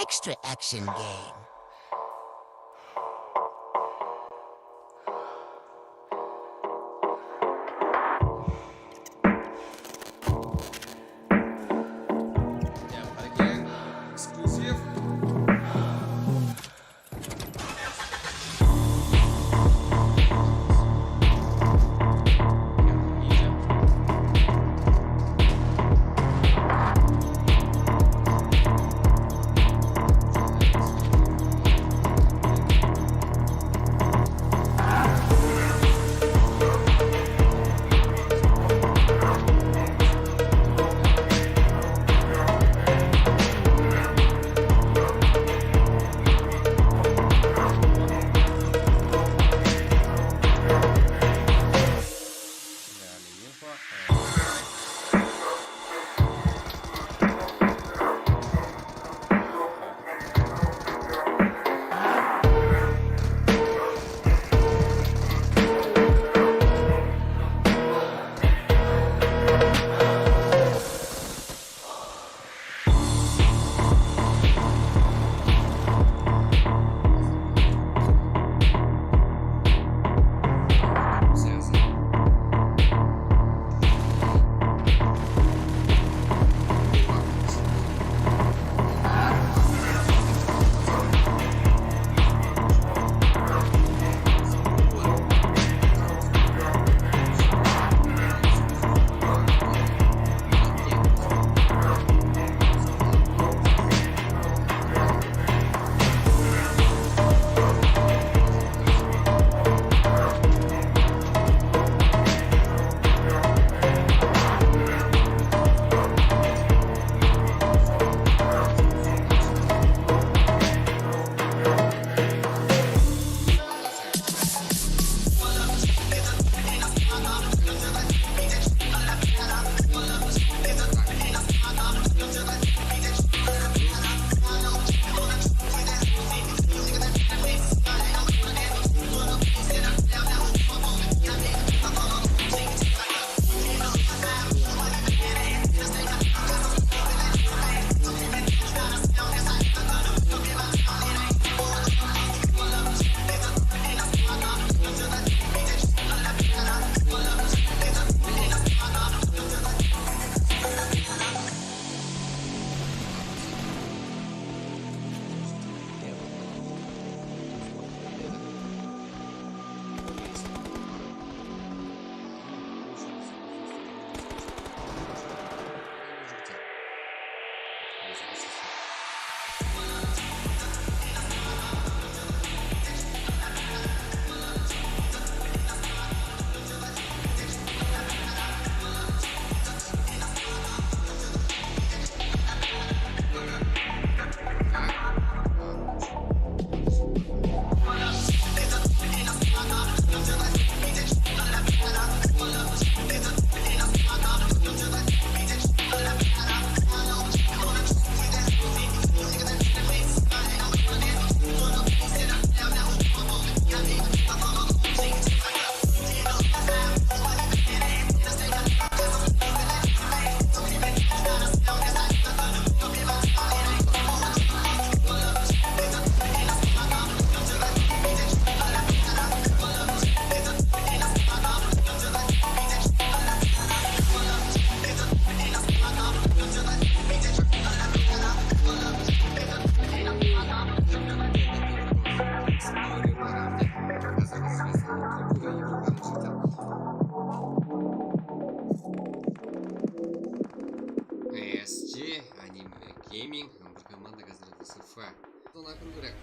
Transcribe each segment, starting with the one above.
extra action game. Ya, harga eksklusif. Далее инфо. Связано. ESG, Anime Gaming, команда газеты СФ. Ну, на конкурент.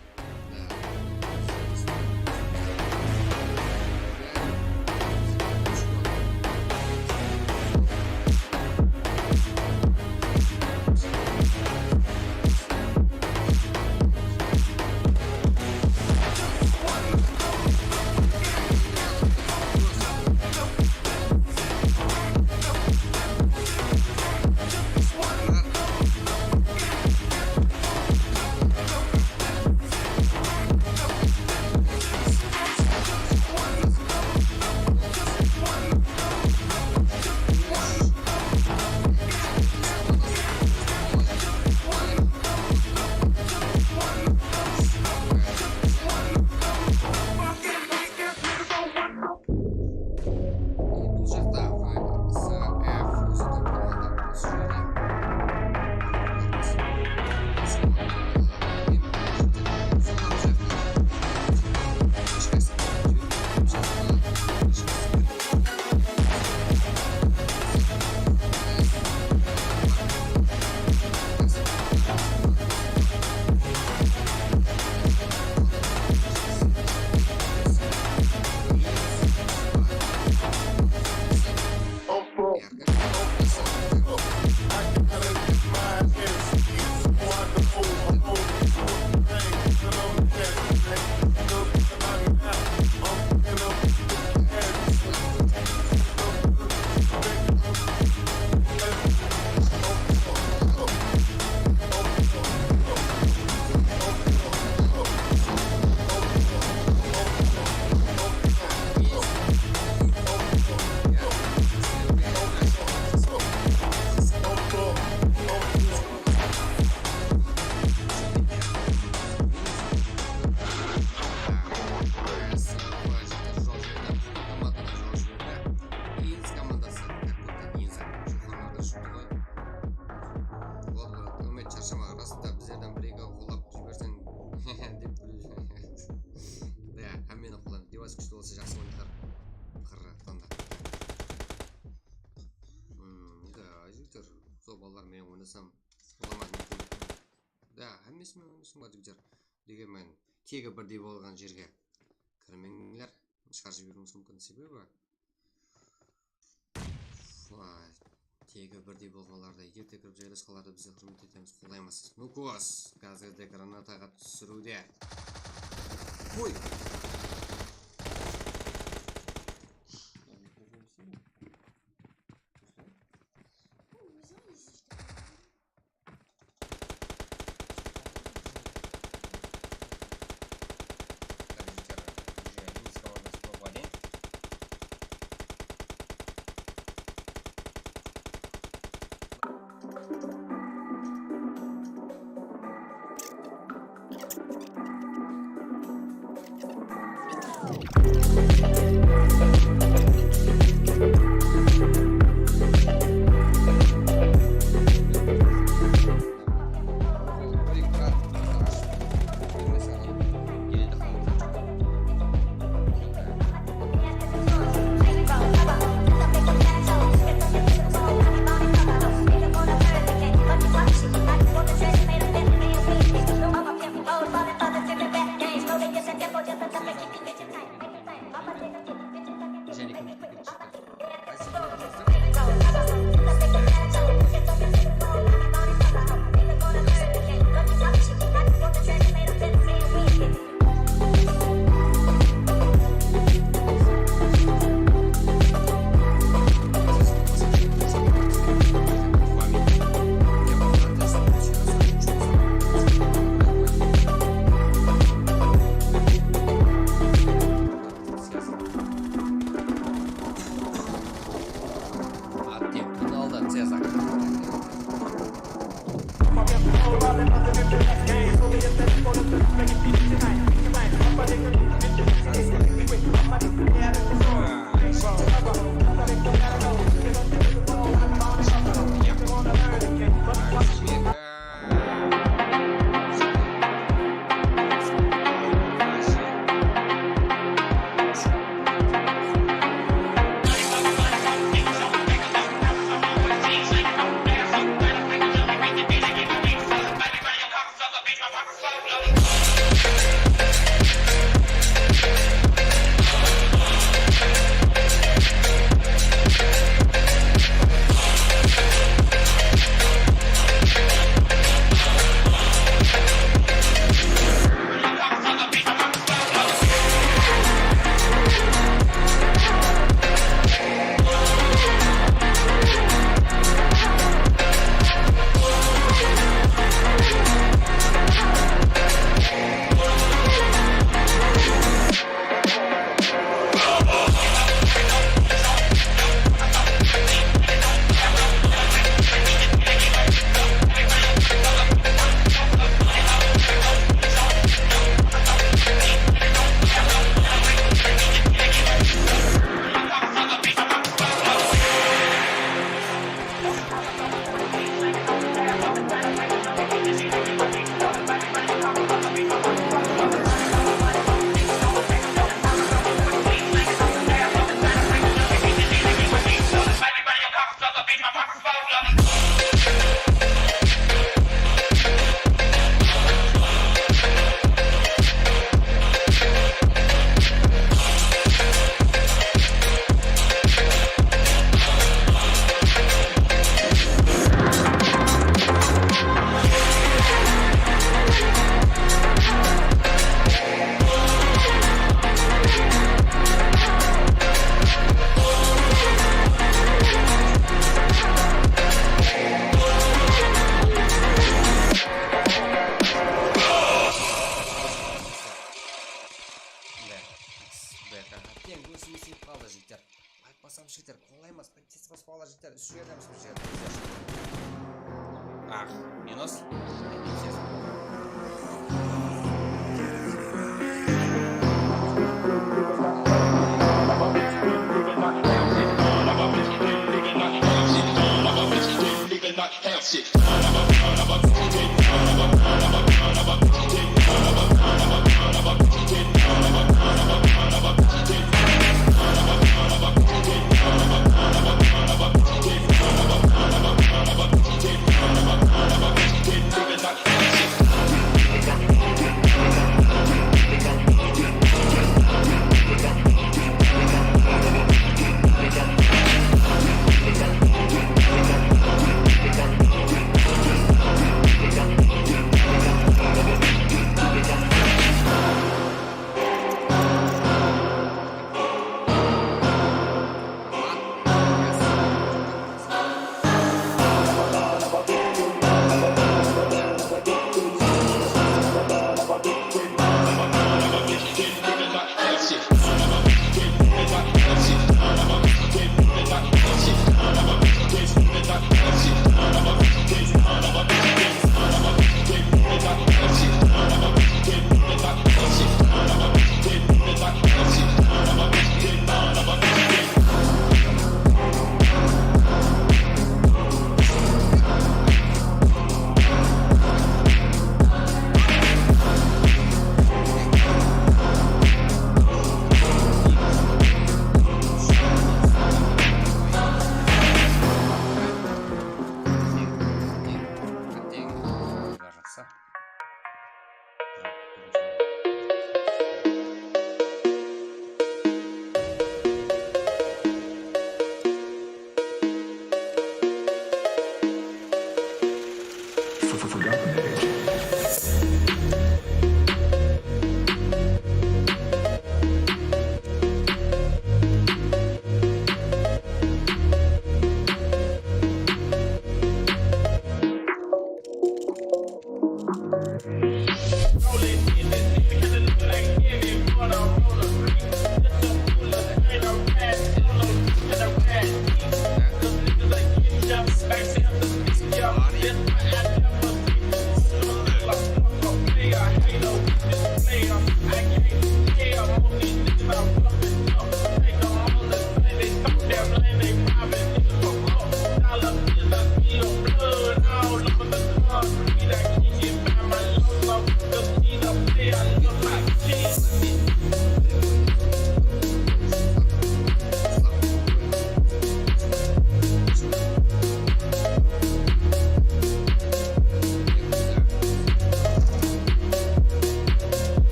түсінбеді жігіттер. Дегенмен тегі бірдей болған жерге кірмеңдер, шығарып жіберуіңіз мүмкін. Себебі тегі бірдей болғанларда ерте кіріп жайласқаларды біз құрмет етеміз, қолдаймыз. Нукос қазірде гранатаға түсіруде. Ой! Жігіттер, қолаймыз, тез баспауға жігіттер, үш жердеміз бір жерде. Минус.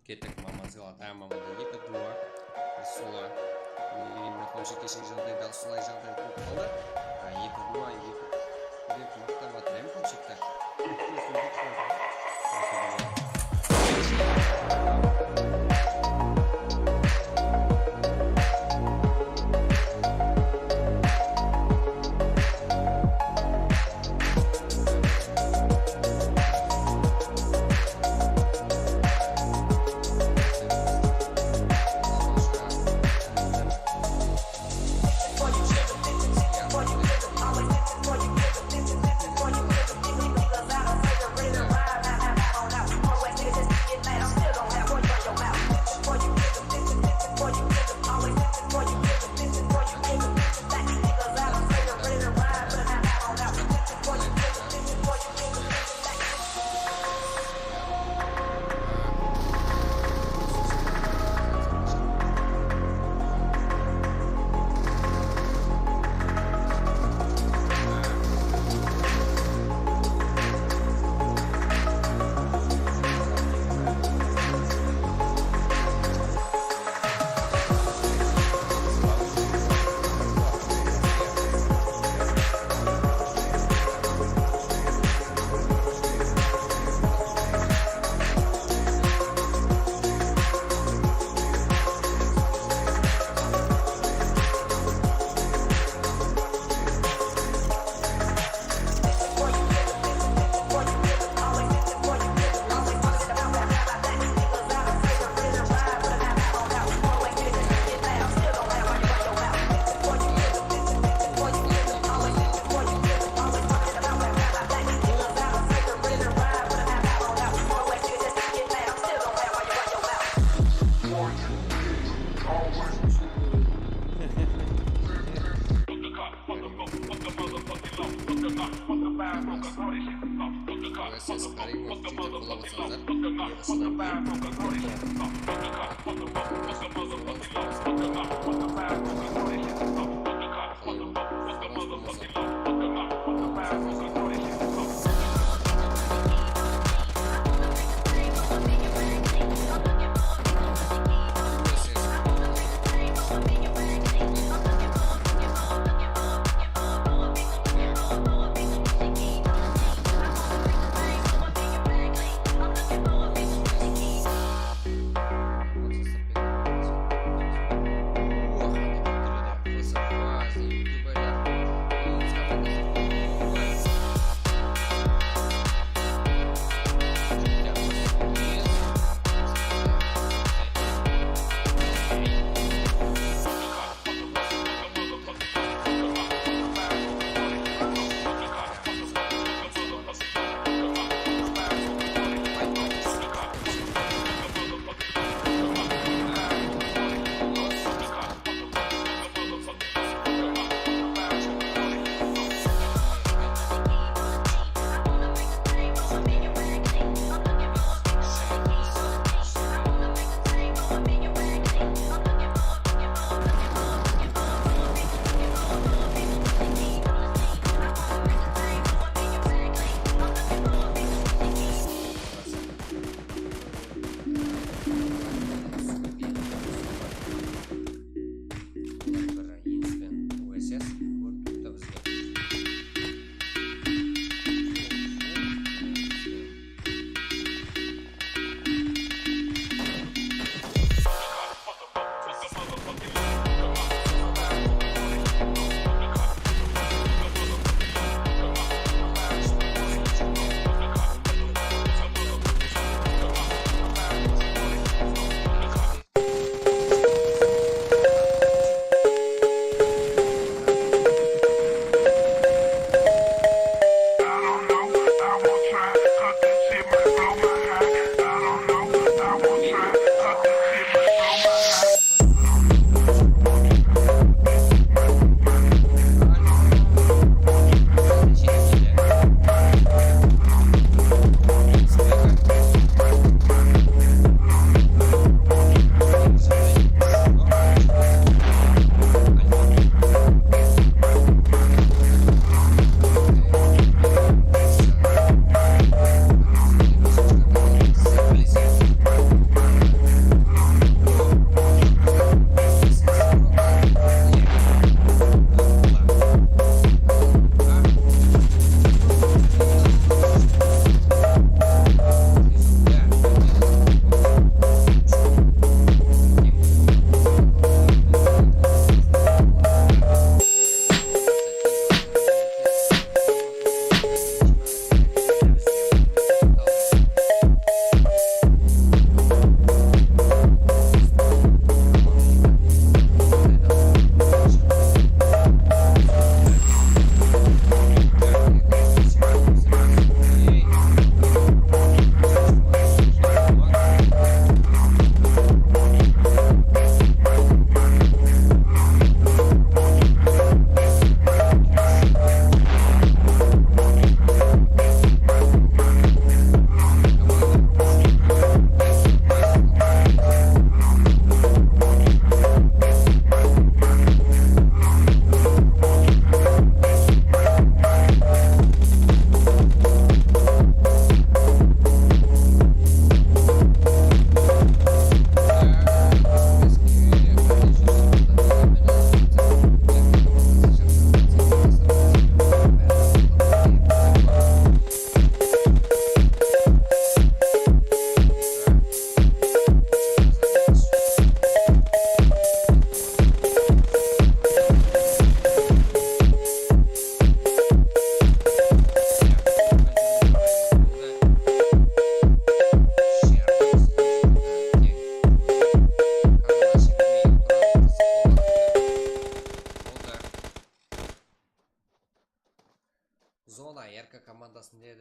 Кетек мама взяла тая мама да ги пътува през сола и на кончите си жълта и дал сола и жълта и купала, а и пътува и вие помогта вътрем кончите.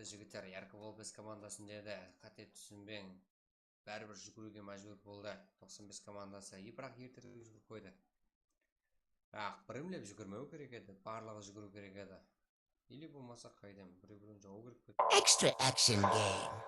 жігіттер, Ярков біз командасын деді, қате түсінбең. Бәрібір жүгіруге мәжбүр болды. 95 командасы бірақ ертерек жүгіріп қойды. Бірімлеп жүгірмеу керек еді, барлығы жүгіру керек еді. Или болмаса қайдам, бір-бірін жау керек еді. Extra action game.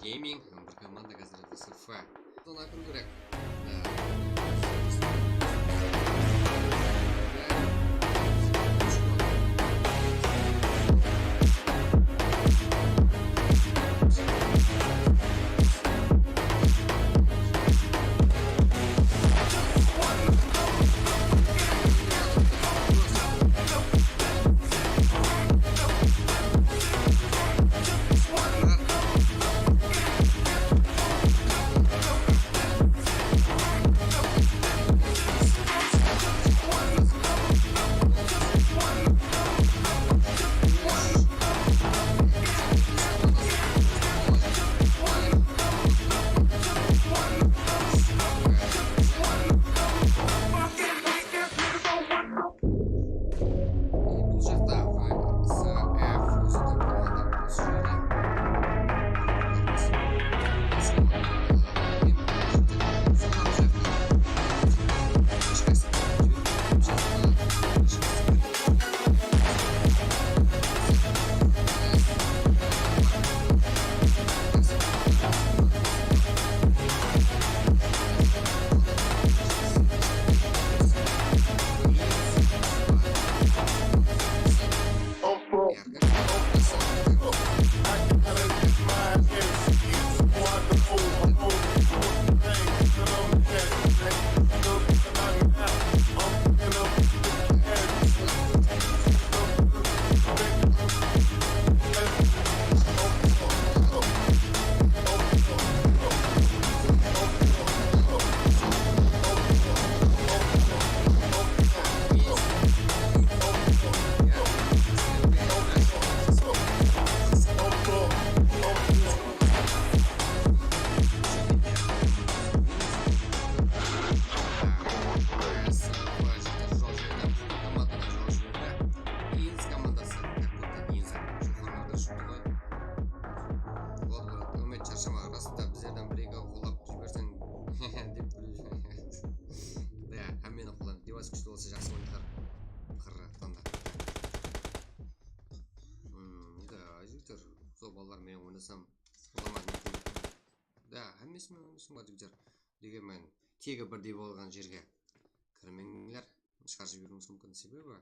Gaming, команда газеты СФ. Что на конкурент? desam olamadim. Da, hammasi bor deb jar. Deganman, tegi birday bo'lgan yerga kirmanglar. Chiqarib yurishimiz mumkin sebebi.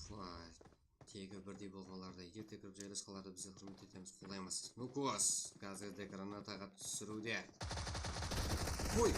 Voy, tegi birday bo'lganlarda yerga kirib joylashganlarda biz hurmat etamiz, qo'llaymiz. Nukos, gazeta granataga tushiruvdi. Voy.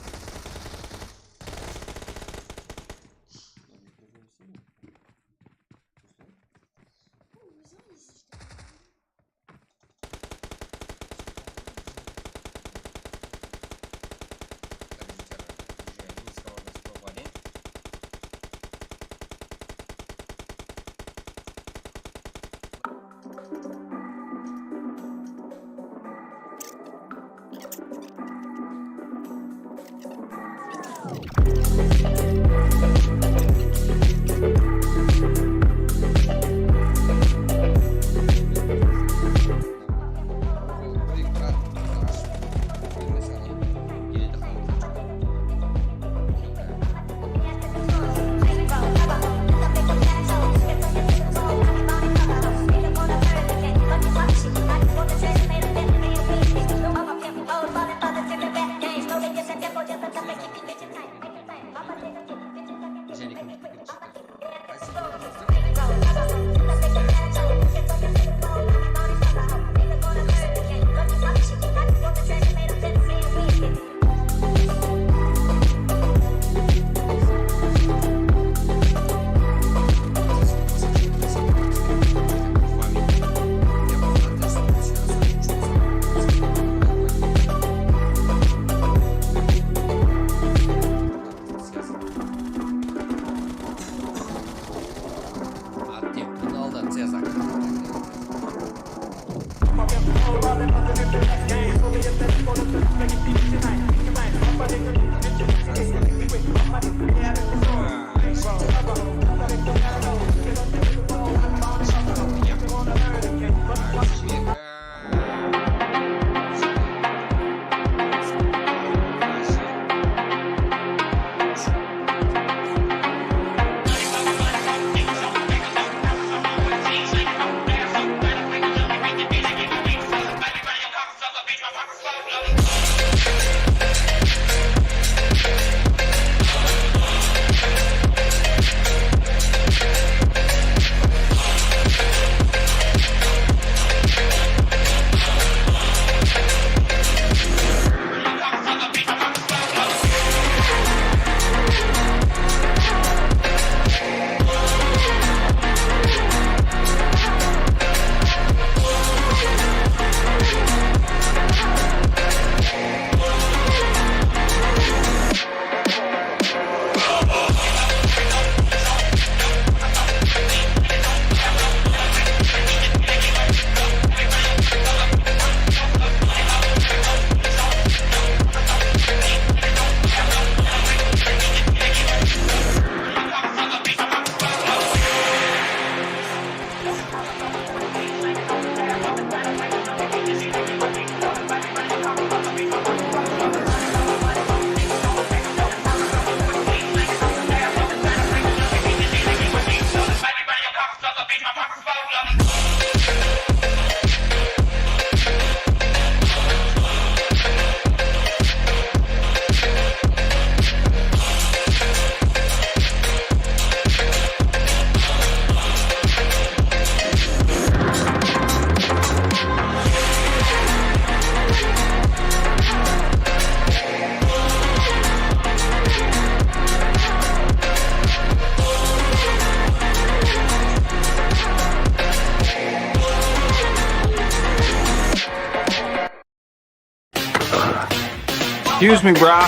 Excuse me, brah.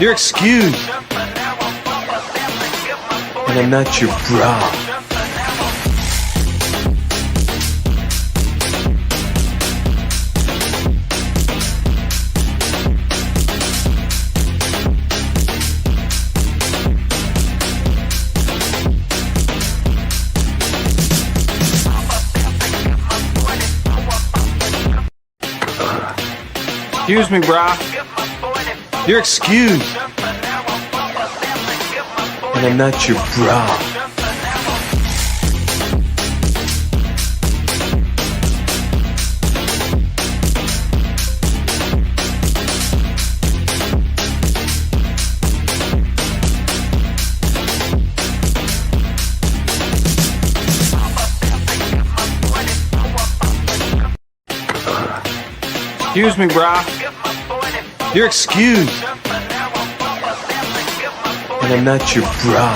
You're excused. And I'm not your bra. Excuse me, brah. You're excused. And I'm not your bra. Excuse me, brah. You're excused. And I'm not your bra.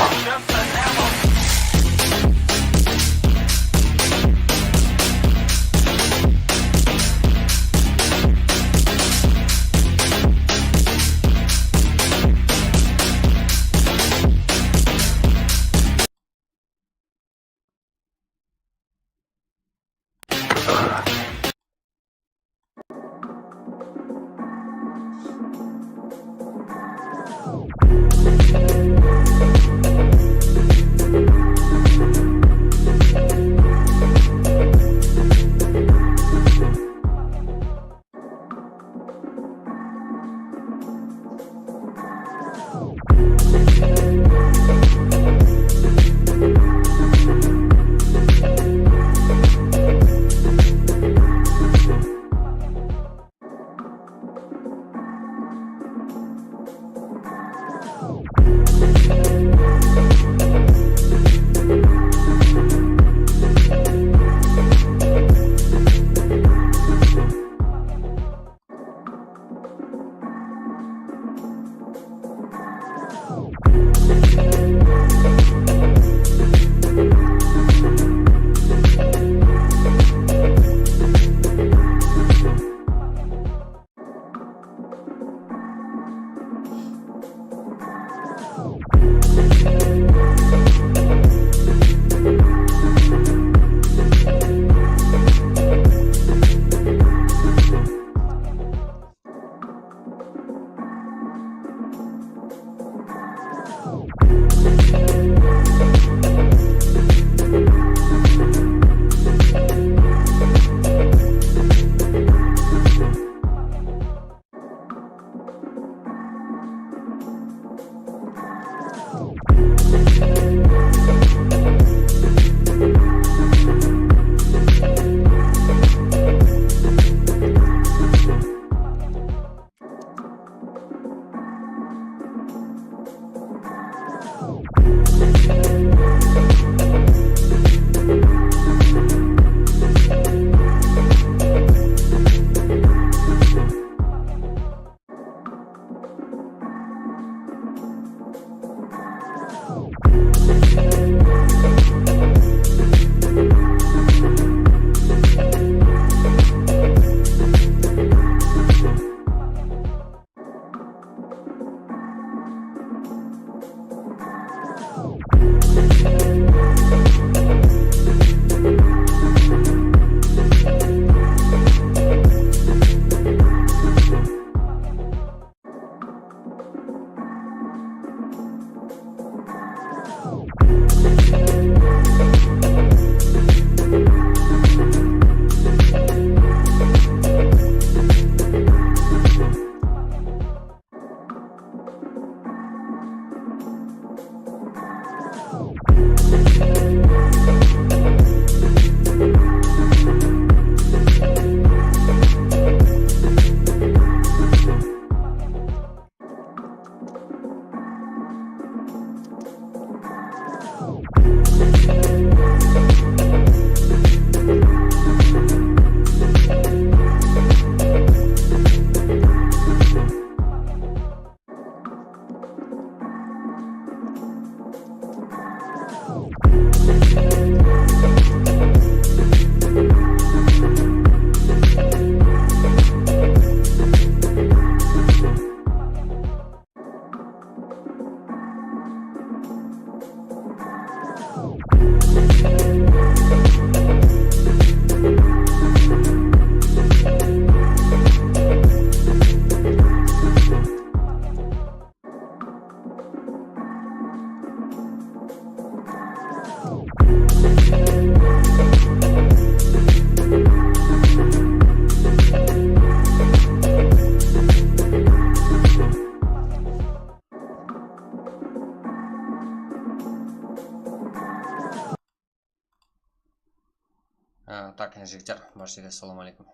Так, жігіттер, баршаға ассаламу алейкум.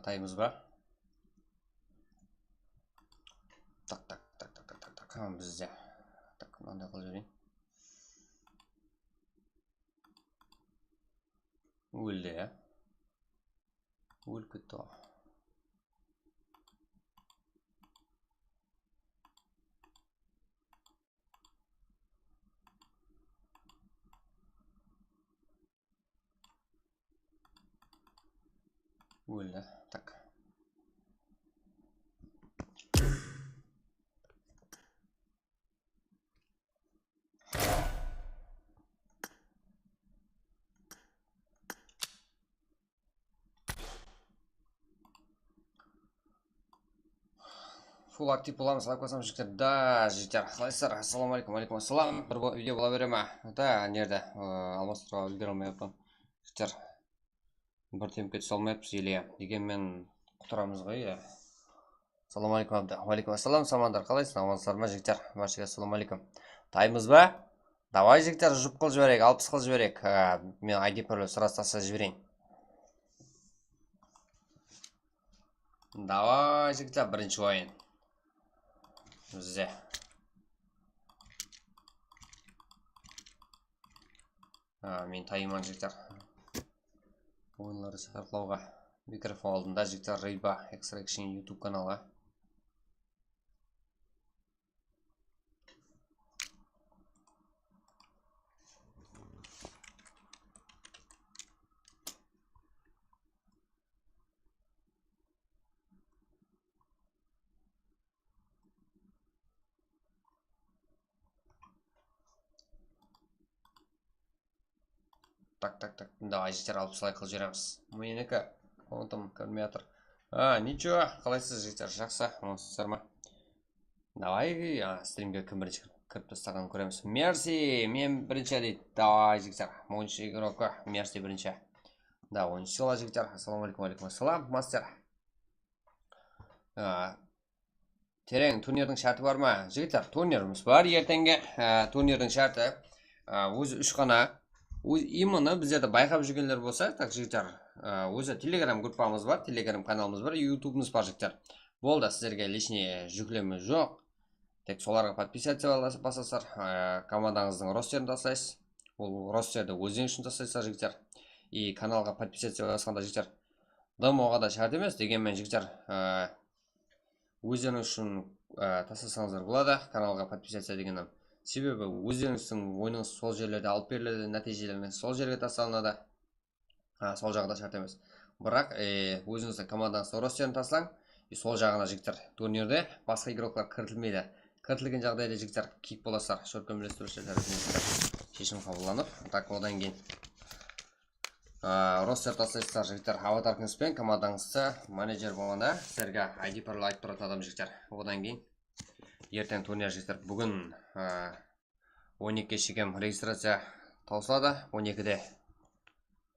Тайымыз бар. Так, бізде. Так, мынандай қылып жіберейін. Өлді, өліп кетті ғой. Өлді. Так. Фул актив боламыз, лайк басамыз жігіттер. Да, жігіттер, қалайсыздар? Ассалаумағалейкум, алейкум ассалам. Бір видео бола бере ма? Да, нерді алмастыруға үлгере алмай жатырмын. Жігіттер, бір темпке түсе алмайаппыз еле. Дегенмен құтырамыз ғой, иә. Ассалаумағалейкум абда. Алейкум ассалам, самандар, қалайсыздар? Амансыздар ма, жігіттер? Баршаға ассалаумағалейкум. Таймыз ба? Давай, жігіттер, жұп қыл жіберейік, 60 қыл жіберейік. Мен ID парлы сұрастаса жіберейін. Давай, жігіттер, бірінші ойын. Бізде. Мен тайман жігіттер. Ойынларды сақарлауға микрофон алдында жігіттер Рейба Extraction YouTube каналға. Так. Давай, жігіттер, 60 лайк қылып жібереміз. Менікі, онтым, көрмей жатыр. Ничего, қалайсыз, жігіттер, жақсы, оңсыздар ма? Давай, стримге кім бірінші кіріп тастағанын көреміз. Мерси, мен бірінші дейді. Давай, жігіттер, 10-ші игрокі, Мерси бірінші. Да, 10-ші сыла, жігіттер. Ассалаумағалейкум, алейкум ассалам, мастер. Терең, турнирдің шарты бар ма? Жігіттер, турниріміз бар, ертеңге турнирдің шарты. Өзі 3 қана. Именно біздерді байқап жүргендер болса, так, жігіттер, өзі телеграм группамыз бар, телеграм каналымыз бар, ютубымыз бар, жігіттер. Болды, сіздерге лишний жүклемі жоқ. Тек соларға подписация басасыздар, командаңыздың ростерін тастайсыз. Ол ростерді өздеріңіз үшін тастайсыздар, жігіттер. И каналға подписация басқанда, жігіттер, демоға да шарт емес, дегенмен, жігіттер, өздеріңіз үшін тастасаңыздар болады, каналға подписация дегенім. Себебі өздеріңіздің ойыныңыз сол жерлерде алып беріледі, нәтижелеріңіз сол жерге тасталынады. Сол жағында шарт емес. Бірақ өзіңіздің командаңыздың ростерін тастаң, сол жағына, жігіттер, турнирде басқа игроклар кіртілмейді. Кіртілген жағдайда, жігіттер, кик боласыздар, шорткөмелестірушілер шешім қабылданып. Так, одан кейін ростер тастайсыздар, жігіттер, аватарыңызбен командаңызды менеджер болғанда сіздерге ID парлы айтып тұратын адам, жігіттер. Одан кейін ертең турнир, жігіттер, бүгін 12-ке шекем регистрация таусылады, 12-де.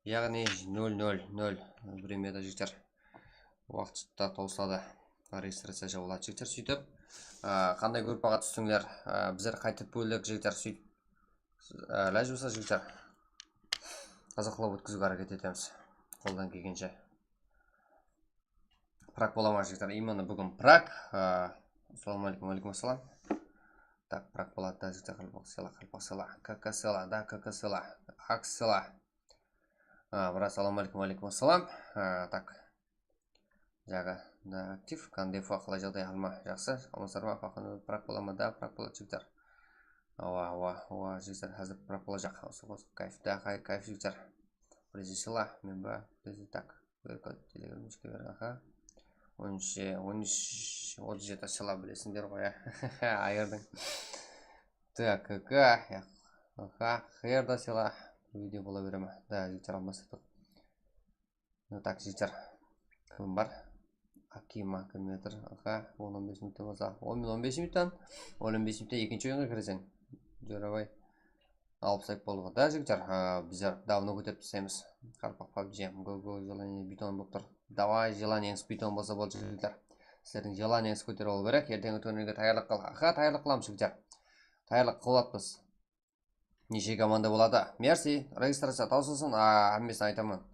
Яғни 0:00 времяда, жігіттер, уақытта таусылады регистрация жабылады, жігіттер. Сөйтіп, қандай группаға түстіңдер, біздер қайтып бөлік, жігіттер, сөйтіп ләж болса, жігіттер, қазақтылап өткізуге әрекет етеміз, қолдан келгенше. Прак бола ма, жігіттер? Именно бүгін прак. Ассалаумағалейкум, алейкум ассалам. Так, прак болады, да, жігіттер, қалпақ села, кака села, да, кака села, ақ села. Брат, ассалаумағалейкум, алейкум ассалам. Так, жағы, да, актив, кандефа, қалай жағдай алма, жақсы, алмастар ма, пақын прак бола ма, да, прак болады, жігіттер. Ауа, жігіттер, әзір прак бола жақ, кайф, да, кайф, жігіттер. Прези села, мен ба, прези, так, өркөт, телеграмышке бер, аха. 13-37 села білесіңдер ғой, айырдың. Так, қайырда села видео бола бере ма? Да, жігіттер, алмастырдық. Так, жігіттер, кім бар? Акима, кілметр, 15 минуттан болса, 15 минуттан, 15 минутта екінші ойынға кіресен. Жөрабай, 60 сайып болуға. Да, жігіттер, біздер давно көтеріп тастаймыз. Қарпақ PUBG, го, желание битон болып тұр. Давай, желаниеңіз битон болса болды, жігіттер. Сіздердің желаниеңіз көтер ол керек. Ертеңгі турнирге таярлық қыл. Таярлық қыламыз, жігіттер. Таярлық қылатпыз. Неше команда болады? Мерси, регистрация таусылсын, әммесін айтамын.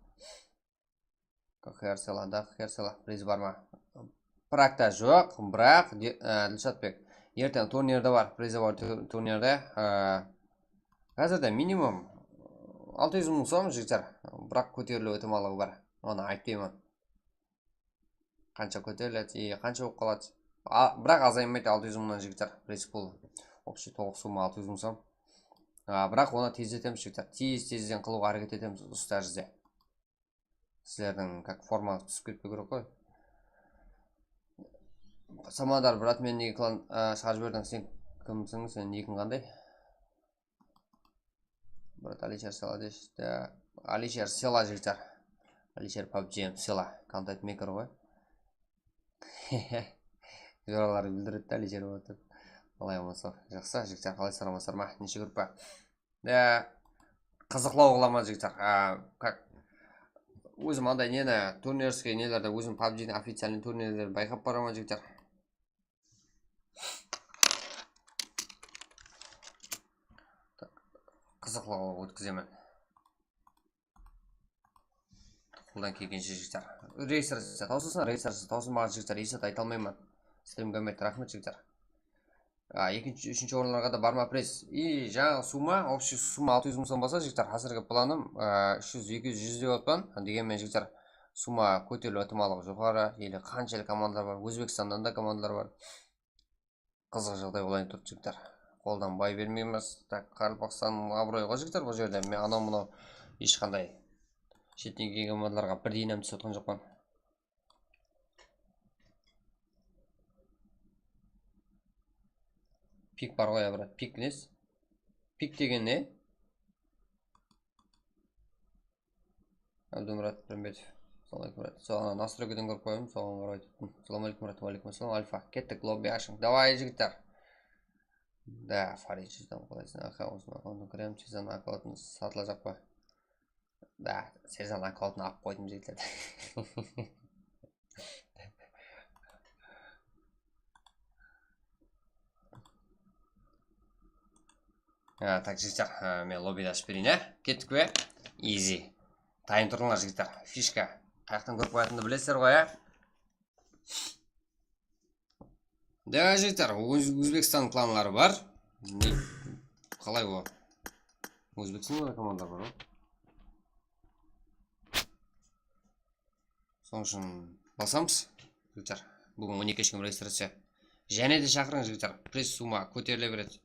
Херсела, да, Херсела, приз бар ма? Практа жоқ, бірақ, Ділшатбек, ертең турнирде бар, призі бар турнирде. Қазірде минимум 600 мың сом, жігіттер, бірақ көтерілу өтімалығы бар. Оны айтпаймын. Қанша көтеріледі, қанша болып қалады. Бірақ азаймайды 600 мыңнан жігіттер. Пресс пул. Общий 9 сума 600 мың сом. Бірақ оны тездетеміз жігіттер. Тезден қылуға әрекет етеміз осы тәрізде. Сіздердің как форма түсіп кетпеу керек қой. Самадар, брат, мен неге клан шығарып жібердің? Сен кімсің? Сен некің қандай? Брат, Алишер села дешті. Алишер села жігіттер. Алишер PUBG села. Контент мейкер ғой. Жоралар білдіреді Алишер болады. Алай болмаса. Жақсы, жігіттер, қалай сарамасар ма? Неше көріп па? Қызықлау қылама жігіттер. Как? Өзім андай нені турнирский нелерді, өзім PUBG-дің официальный турнирлерді байқап барама жігіттер. Қызықлау өткіземін. Қолдан келгенше жігіттер. Рейсерсіз таусылсын, рейсерсіз таусылмаған жігіттер. Есет айта алмаймын. Сіздерім көмет, рахмет жігіттер. Екінші, үшінші орынларға да барма пресс. И жаңа сума, общий сума 600 мың сом болса жігіттер. Қазіргі планым 300-200 деп отпан. Дегенмен жігіттер, сума көтерілу ықтималығы жоғары. Елі қаншалы командалар бар. Өзбекстаннан да командалар бар. Қызық жағдай болайын тұрды жігіттер. Қолдан бай бермейміз. Так, Қарпақстанның абыройы ғой жігіттер. Бұл жерде мен анау-мынау ешқандай шетінен келген командаларға бір дейінем түсіп отқан жоқпын. Пик бар ғой, брат. Пик нес? Пик деген не? Абдумрат Пірімбетов. Саламалейкум, брат. Соған настройкеден көріп қойым. Соған қарай айттым. Саламалейкум, брат. Валейкум ассалам. Альфа. Кеттік, лобби ашың. Давай, жігіттер. Да, Фарид чизден қолайсың. Аха, осыма қондың кірем. Сезан аккаунтын сатыла жақпа. Да, Сезан аккаунтын ап қойдым жігіттер. Так, жігіттер, мен лоббиді ашып берейін, кеттік бе? Easy. Тайын тұрыңлар, жігіттер. Фишка. Қаяқтан көріп қоятынды білесіздер ғой, Да, жігіттер, Өзбекстан кланлары бар. Қалай ол? Өзбекстанда командар бар, Соң үшін басамыз, жігіттер. Бүгін 12 кешкім регистрация. Және де шақырың, жігіттер. Пресс сума көтеріле береді.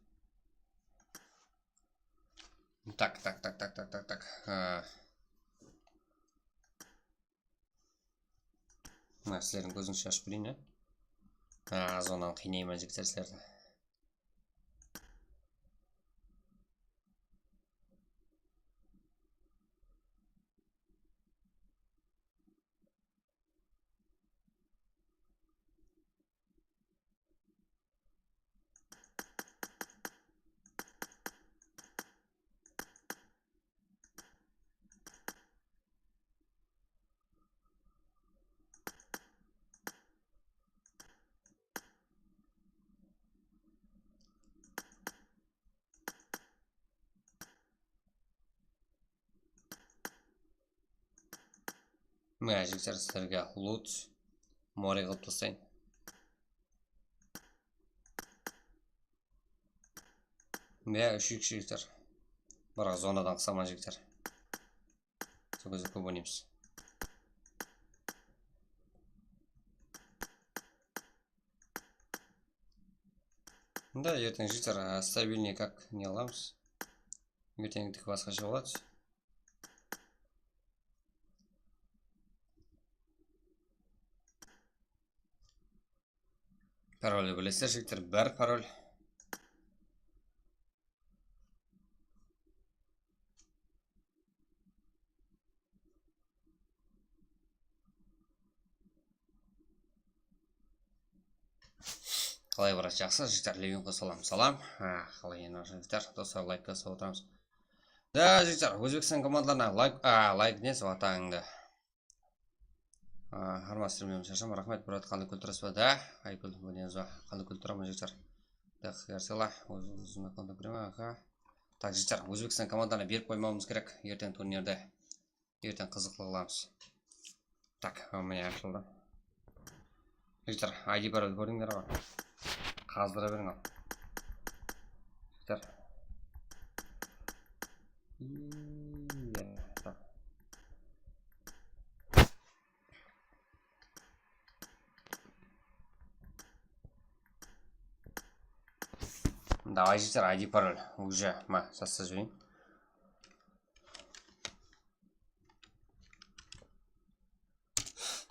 Так. Сіздердің көзін шашып білейін, Зонан қинеймін жігіттер сіздерді. Мә, жігіттер сіздерге лут море қылып тастайын. Мә, үшік жігіттер. Бірақ зонадан қысаман жігіттер. Сол кезде көп ойнаймыз. Да, ертең жігіттер стабильный как не аламыз. Ертеңдікі басқаша болады. Паролі білесіздер, жігіттер, бір пароль. Қалай барады, жақсы, жігіттер, левин қосалам. Салам. Қалай ені жігіттер, достар, лайк қосып отырамыз. Да, жігіттер, Өзбекстан командаларына лайк несі атаңды. Армастырым емін шашам, рахмет, брат, қанды күл тұрасы ба, да? Айкүл, өнеңіз ба, қанды күл тұрамын, жігіттер. Так, ярсела, өзіме қанды күрема, Так, жігіттер, Өзбекстан командаларына беріп қоймауымыз керек, ертең турнирді. Ертең қызықлы қыламыз. Так, міне ашылды. Жігіттер, ID пароль көрдіңдер ғой. Қаздыра берің ал. Жігіттер. Давай, жігіттер, ID пароль. Уже, састап жіберейін.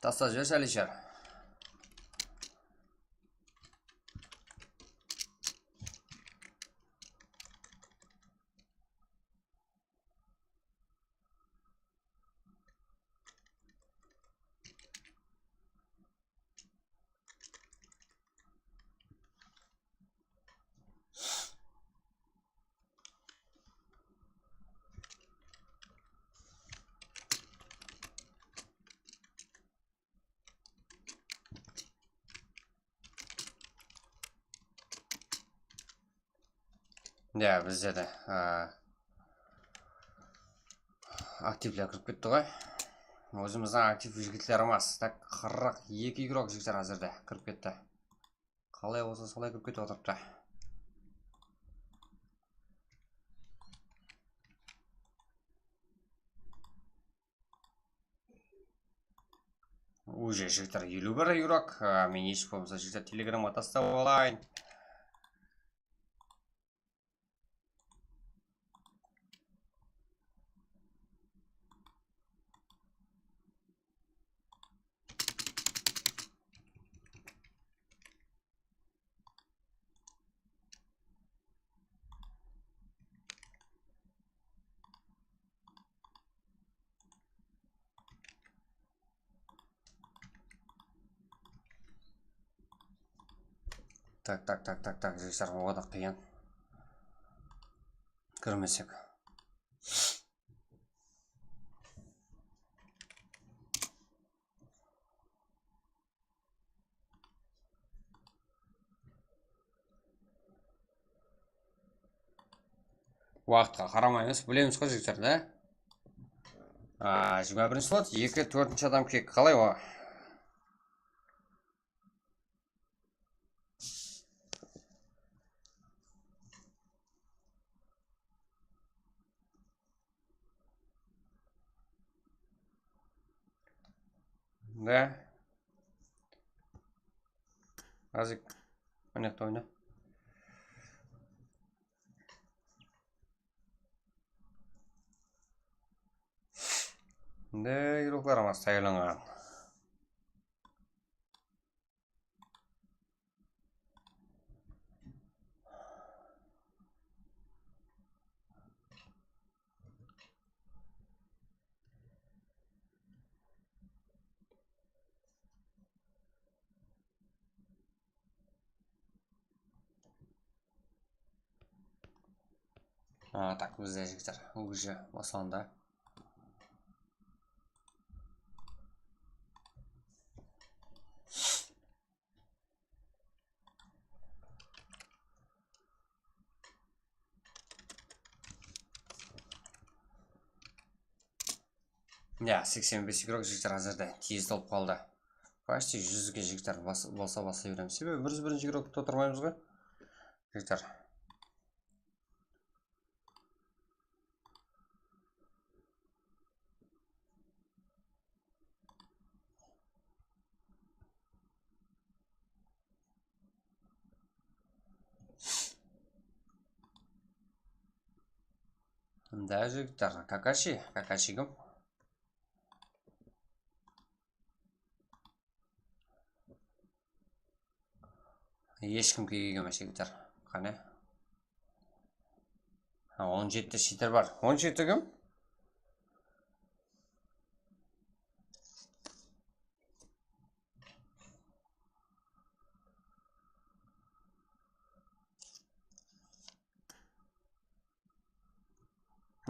Тастап жіберші, Алишер. Да, бізде де активлер кіріп кетті ғой. Өзіміздің актив жігіттеріміз. Так, 42 игрок жігіттер әзірде кіріп кетті. Қалай болса солай кіріп кетіп отырыпты. Уже жігіттер 51 игрок. Мен еш болмаса жігіттер телеграмға тастап алайын. Так, жігіттер оғада қиын. Кірмесек. Уақытқа қарамаймыз, білеміз қой жігіттер, да? 21 слот, 2-4 адам кек. Қалай о? Да. Азик. Анекті ойна. Да, игрокларымыз тайылыңған. Так, бізде жігіттер уже басылында. Ja, 85 игрок жігіттер әзірде тез толып қалды. Почти 100-ге жігіттер болса баса береміз. Себебі 101 игрокты отырмаймыз ғой. Жігіттер. Да, жігіттер. Какаши кім? Ешкім күйге емес жігіттер. Қане? 17 шитер бар. 17 кім?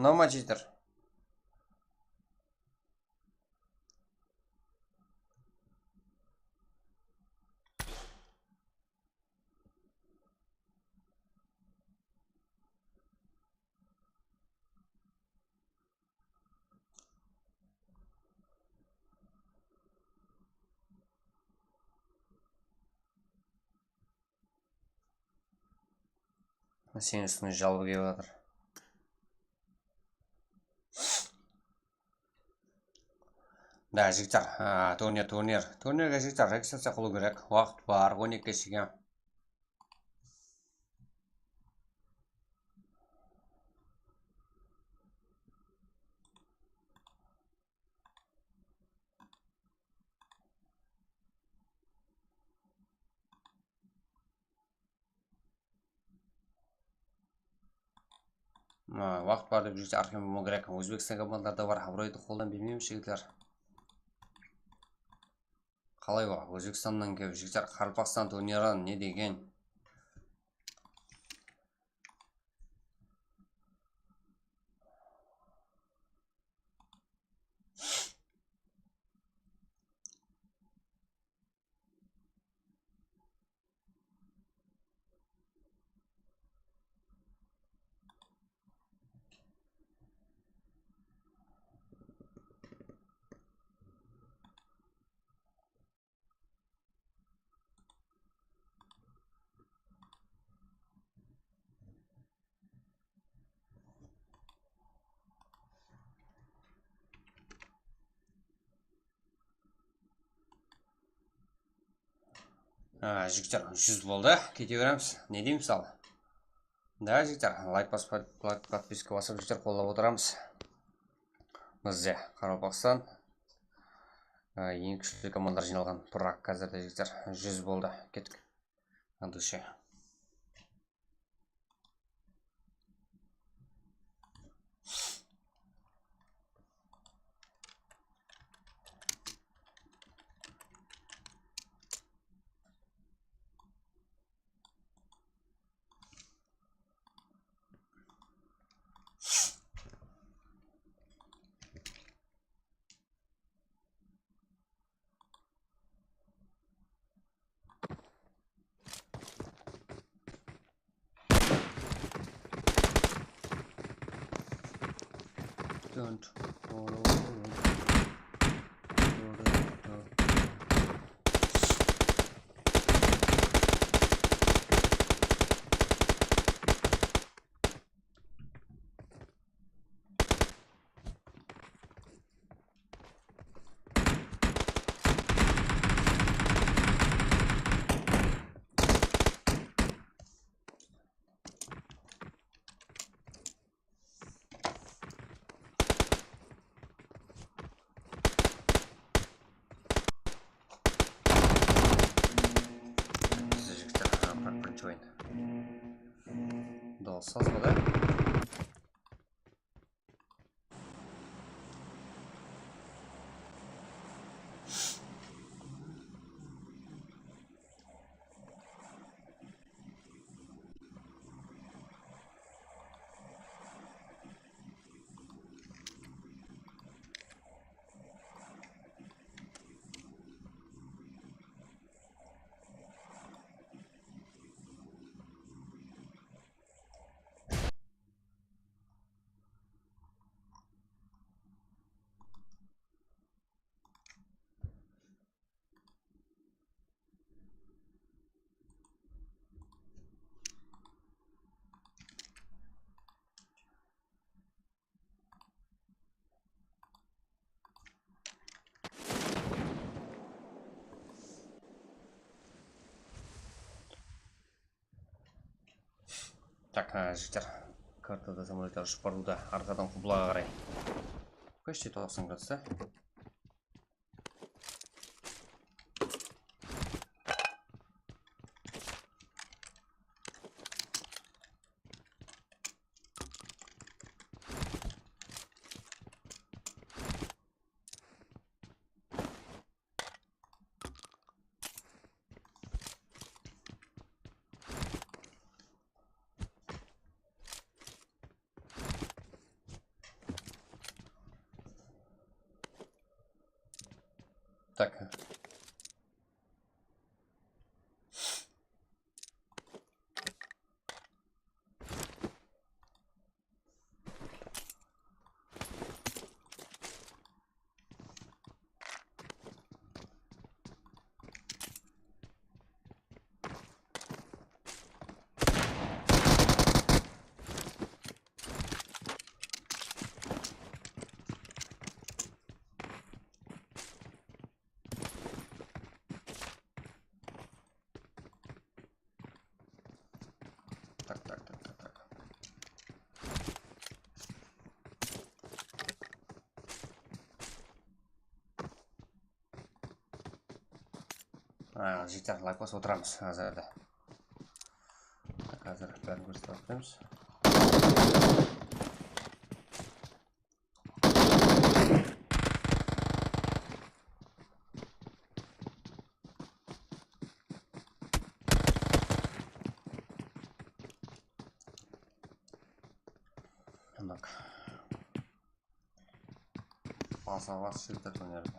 Норма читер. Сенің үстіне жалбы келіп жатыр. Да, жігіттер, турнирге жігіттер регистрация қылу керек. Уақыт бар, 12 кешеге. Уақыт бар деп жүрсе Архим Могрек. Өзбекстан командаларда бар. Абыройды қолдан бермейміз жігіттер. Қалай ба? Өзбекстаннан келіп жігіттер Қарпақстан турнирін не деген? Жігіттер 100 болды. Кете береміз. Не дейміз ал? Да, жігіттер, лайк басып, подписка басып жігіттер қолдап отырамыз. Бізде Қарақстан ең күшті командар жиналған тұрақ қазірде жігіттер 100 болды. Кеттік. От души. Don't Дауыссыз ба да? Так, жігіттер, картада самолеттер ұшып баруда арқадан құбылаға қарай. Почти 90 градус, да? Так. Жігіттер, лайк басып отырамыз қазірде. Қазір бәрін көрсетіп отырмыз. Так. Пасовас шилтер өнерді.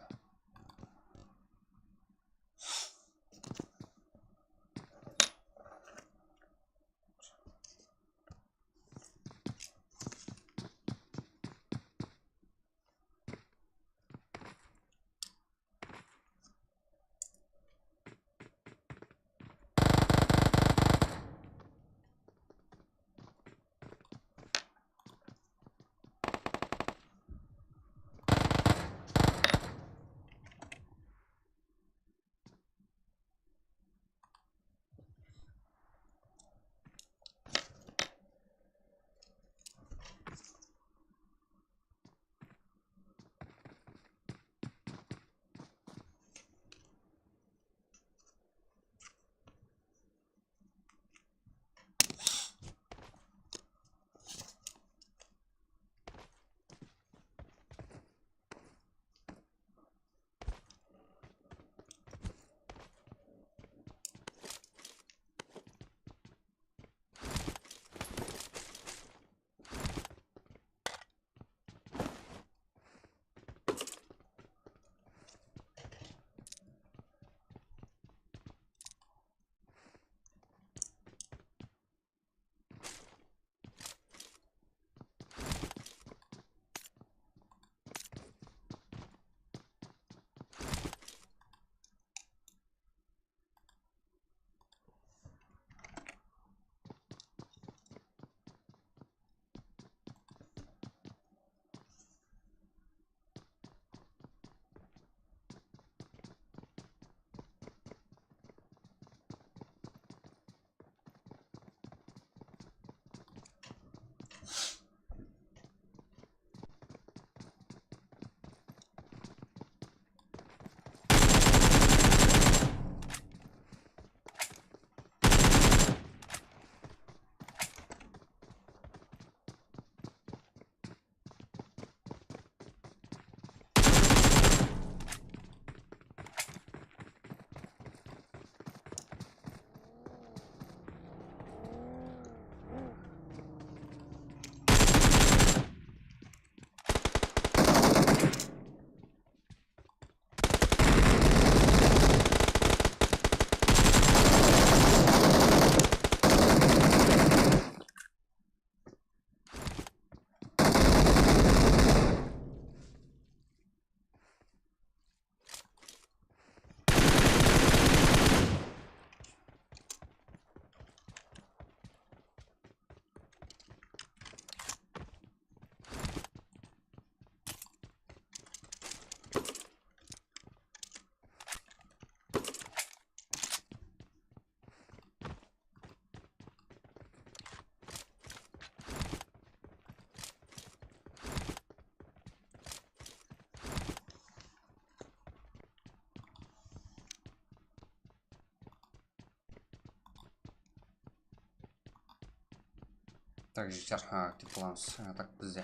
Так, жігіттер, кетіп боламыз. Так, бізде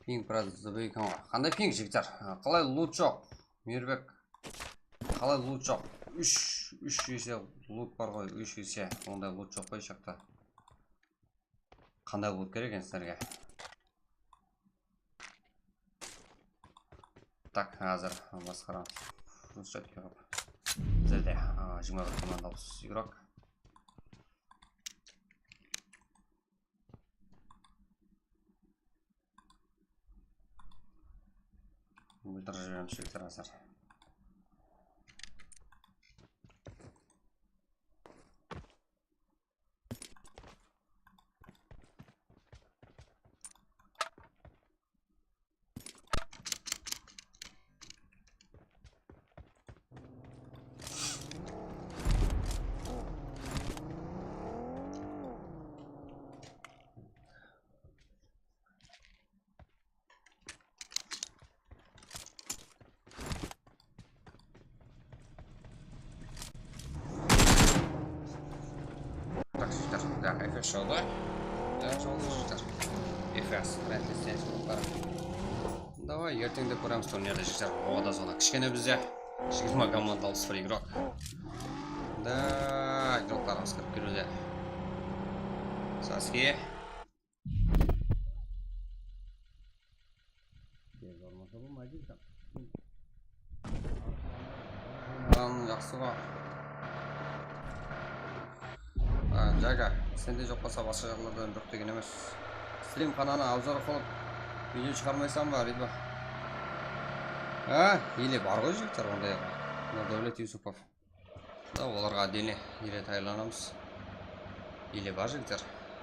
пинг біраз көбейіп екен ғой. Қандай пинг, жігіттер? Қалай лут жоқ? Мейірбек, қалай лут жоқ? Үш есе лут бар ғой, 3 есе. Ондай лут жоқ қой жақта. Қандай лут керек сіздерге? Так, қазір басқарамыз. Фрустратке қып. Біздерде 21 командалыс игрок. Ультра живем шифтер азар. Да, FS шоу, да? Да, жолдастар. FS, бәрі сен жолдар. Давай, ертеңде көреміз турнирді жігіттер. Ода зона кішкене бізде 20 командалы 0 игрок. Да, игроктарымыз кіріп келуде. Саске. жақсы ғой. Жага, сенде жоқ болса басқа жақтардан жоқ деген емес. Стрим каналына обзор қылып видео шығармайсам ба, Ридва? Или бар ғой жігіттер ондай. Дәулет Юсупов. Да, оларға отдельно ере тайланамыз. Или бар жігіттер.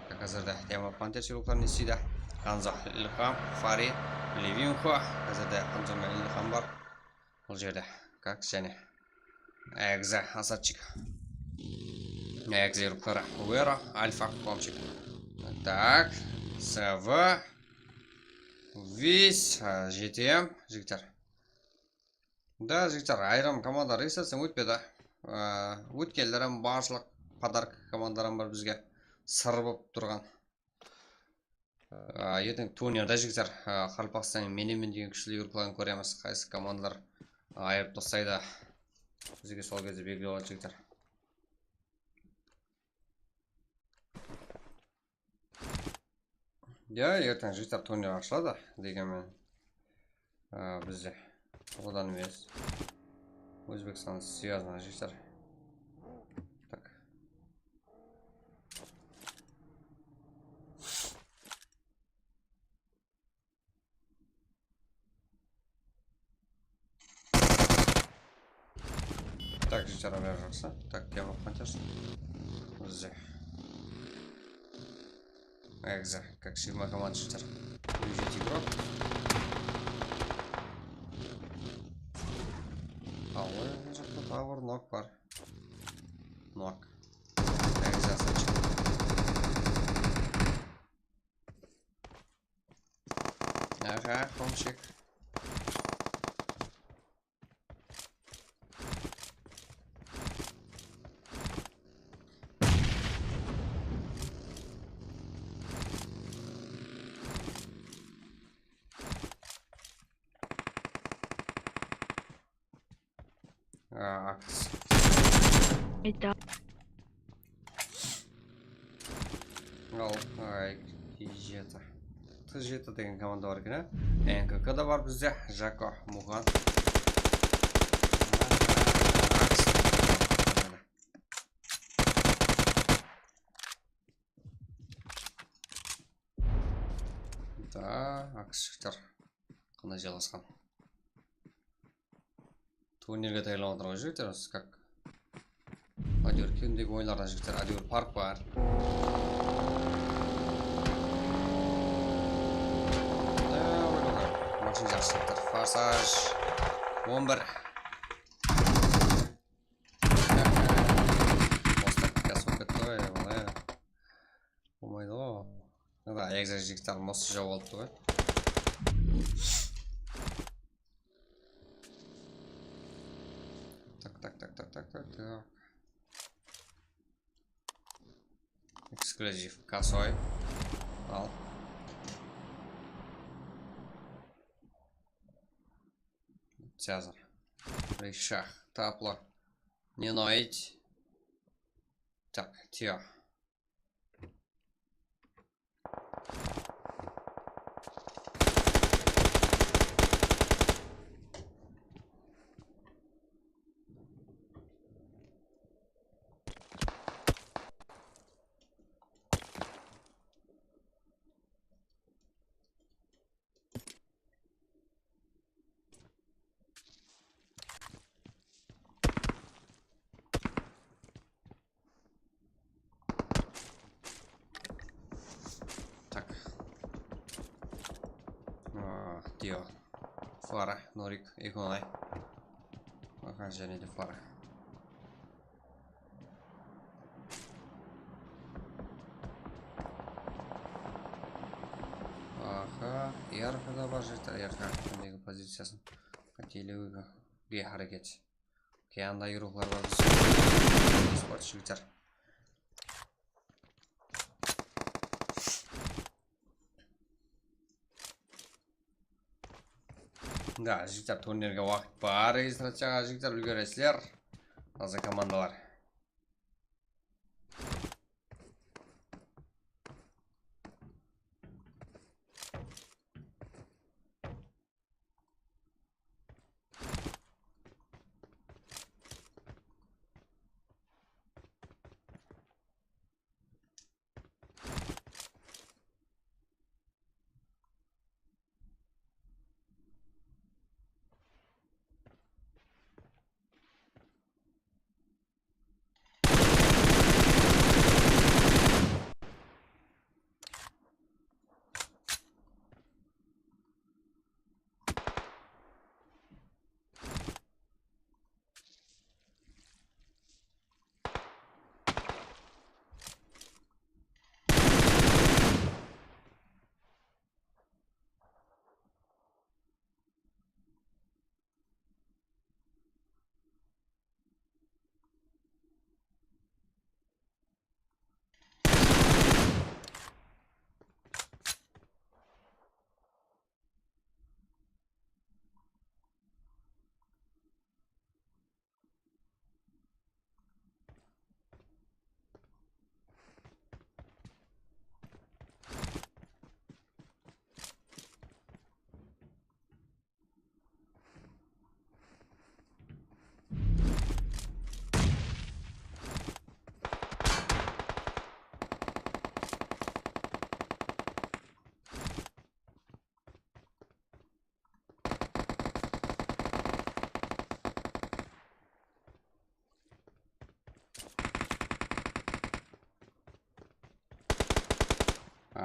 Как қазірде тема пантершіліктер не істейді? Ханза Ильхам, Фари, Левинхо. Қазірде Ханза мен Ильхам бар. Бұл жерде. Как және Экза Асадчик. Экза руктары. Уэра, Альфа, Комчик. Так, СВ. Вис, GTM, жігіттер. Да, жігіттер, айрам команда рейсасын өтпеді. Өткелдерім баршылық подарка командарым бар бізге сыр болып тұрған. Ертең турнирда жігіттер, Қарпақстан менемен деген күшілі үркілігін көреміз. Қайсы командалар айырып тастайды. Бізге сол кезде белгілі болады жігіттер. Ертең жігіттер турнир ашылады дегенмен бізде одан емес. Өзбекстан связано жігіттер. Так. Так, жігіттер бәрі жақсы. Так, тема пантерс. Бізде Экза, как Сигма команда жігіттер. Уезжать игрок. Ой, жақта тағы бір нок бар. Нок. Экза Асадчик. Комчик. Акс. Ал, T-Jeta. T-Jeta деген команда бар екен, НКК да бар бізде. Жако, Мухан. Да, Акс жігіттер. Қандай жаласқан. Турнирге тайланып отырған жігіттер, как Адюр кемдегі ойындардан жігіттер. Адюр парк бар. Очень жақсы жігіттер. Форсаж 11. Мостап кәсіп кетті ғой, олай. Болмайды ғой. Да, Экза жігіттер мосты жауып алыпты ғой. Так. Эксклюзив. Косой. Ал. Цезар. Рейшах. Тапло. Не ноить. Так, Тио. Тио. Фара, Норик, Игонай. Ага, және де Фара. Аха, Ярха да бар жігіттер. Ярха кімдегі позициясын қателеуге харекет. Кеянда юрухлар бар біз. Спорт жігіттер. Да, жігіттер турнирге уақыт бар. Регистрацияға жігіттер үлгересілер. Таза командалар.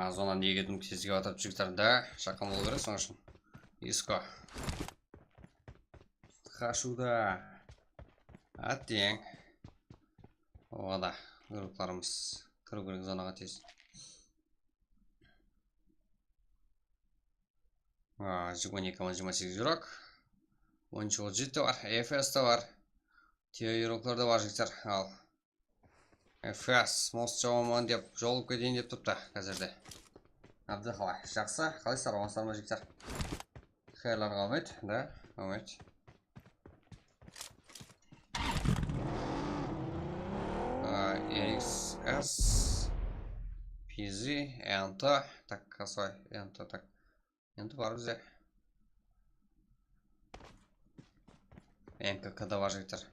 Зонаны егетін кезге батырып жігіттер. Да, шаққан болу керек соң үшін. Иско. Хашуда. Аттең. Оғада. Группларымыз. Кіру керек зонаға тез. Жигони команд 28 жүрек. 10 жетті бар. FS та бар. Тио юроклар да бар жігіттер. Ал. FS. Мост жауаман деп жолып кетейін деп тұпты қазірде. Абды қалай. Жақсы. Қалайсыздар оңастар ма жігіттер? Қайырлар қалмайды. Да, қалмайды. XS. PZ. Энто. Так, косой. Энто, так. Энто бар бізде. МКК-да бар жігіттер.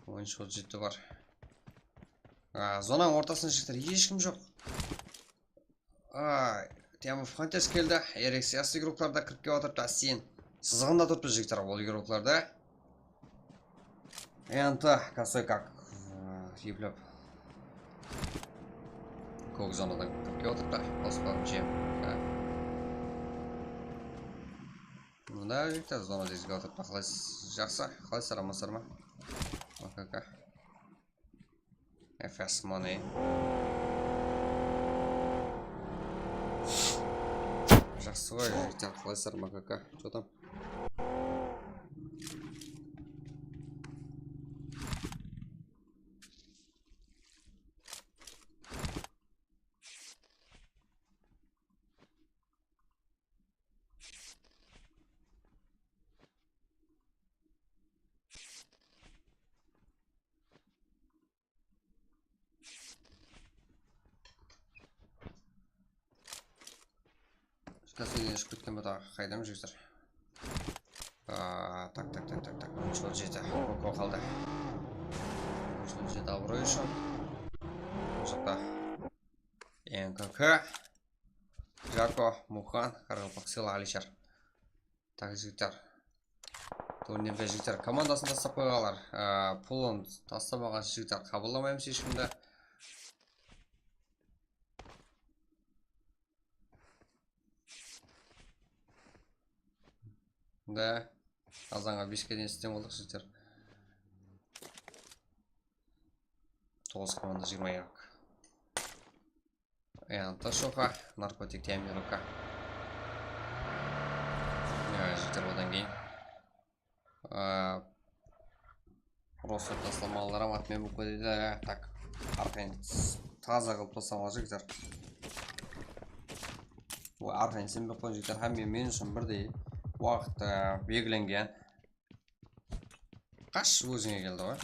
10 жетті бар. Зонаның ортасында жігіттер ешкім жоқ. Темов Хантес келді. RX игрокларда кіріп кеп отырып тастейін. Сызғында тұрпыз жігіттер ол игрокларда. Энто, косой как. Еплеп. Көк зонадан кіріп кеп отырып та. Қосылып жем. Мұнда жігіттер зона дезге отырып та. Жақсы. Қалайсыздар амансыздар ма? ОКК. FS Money. Жақсы ғой жігіттер. Қалайсыздар ма ОКК? Что там? Қазір ешіп кеткен бұда қайдам жігіздер. Так. Ничего жеті. Коко қалды. Ничего жеті абырой үшін. Жақта. МКК. Жако, Мухан, Қарғылпақсыл, Алишар. Так, жігіздер. Турнирде жігіздер командасын тастап қойғалар. Пулын тастамаған жігіздер қабылдамаймыз ешкімді. Да, азанға 5-ке дейін істем болдық жігіттер. 9 команда 20 игрок. Энто шоқа, наркотик тем игрока. Жігіттер одан кейін. Просто тастамалар аматымен бұл көдейді. Так, арқайын таза қылып тастамал жігіттер. Арқайын сенбе қойын жігіттер. Мен үшін бірдей уақыт белгіленген. Қаш өзіңе келді ғой.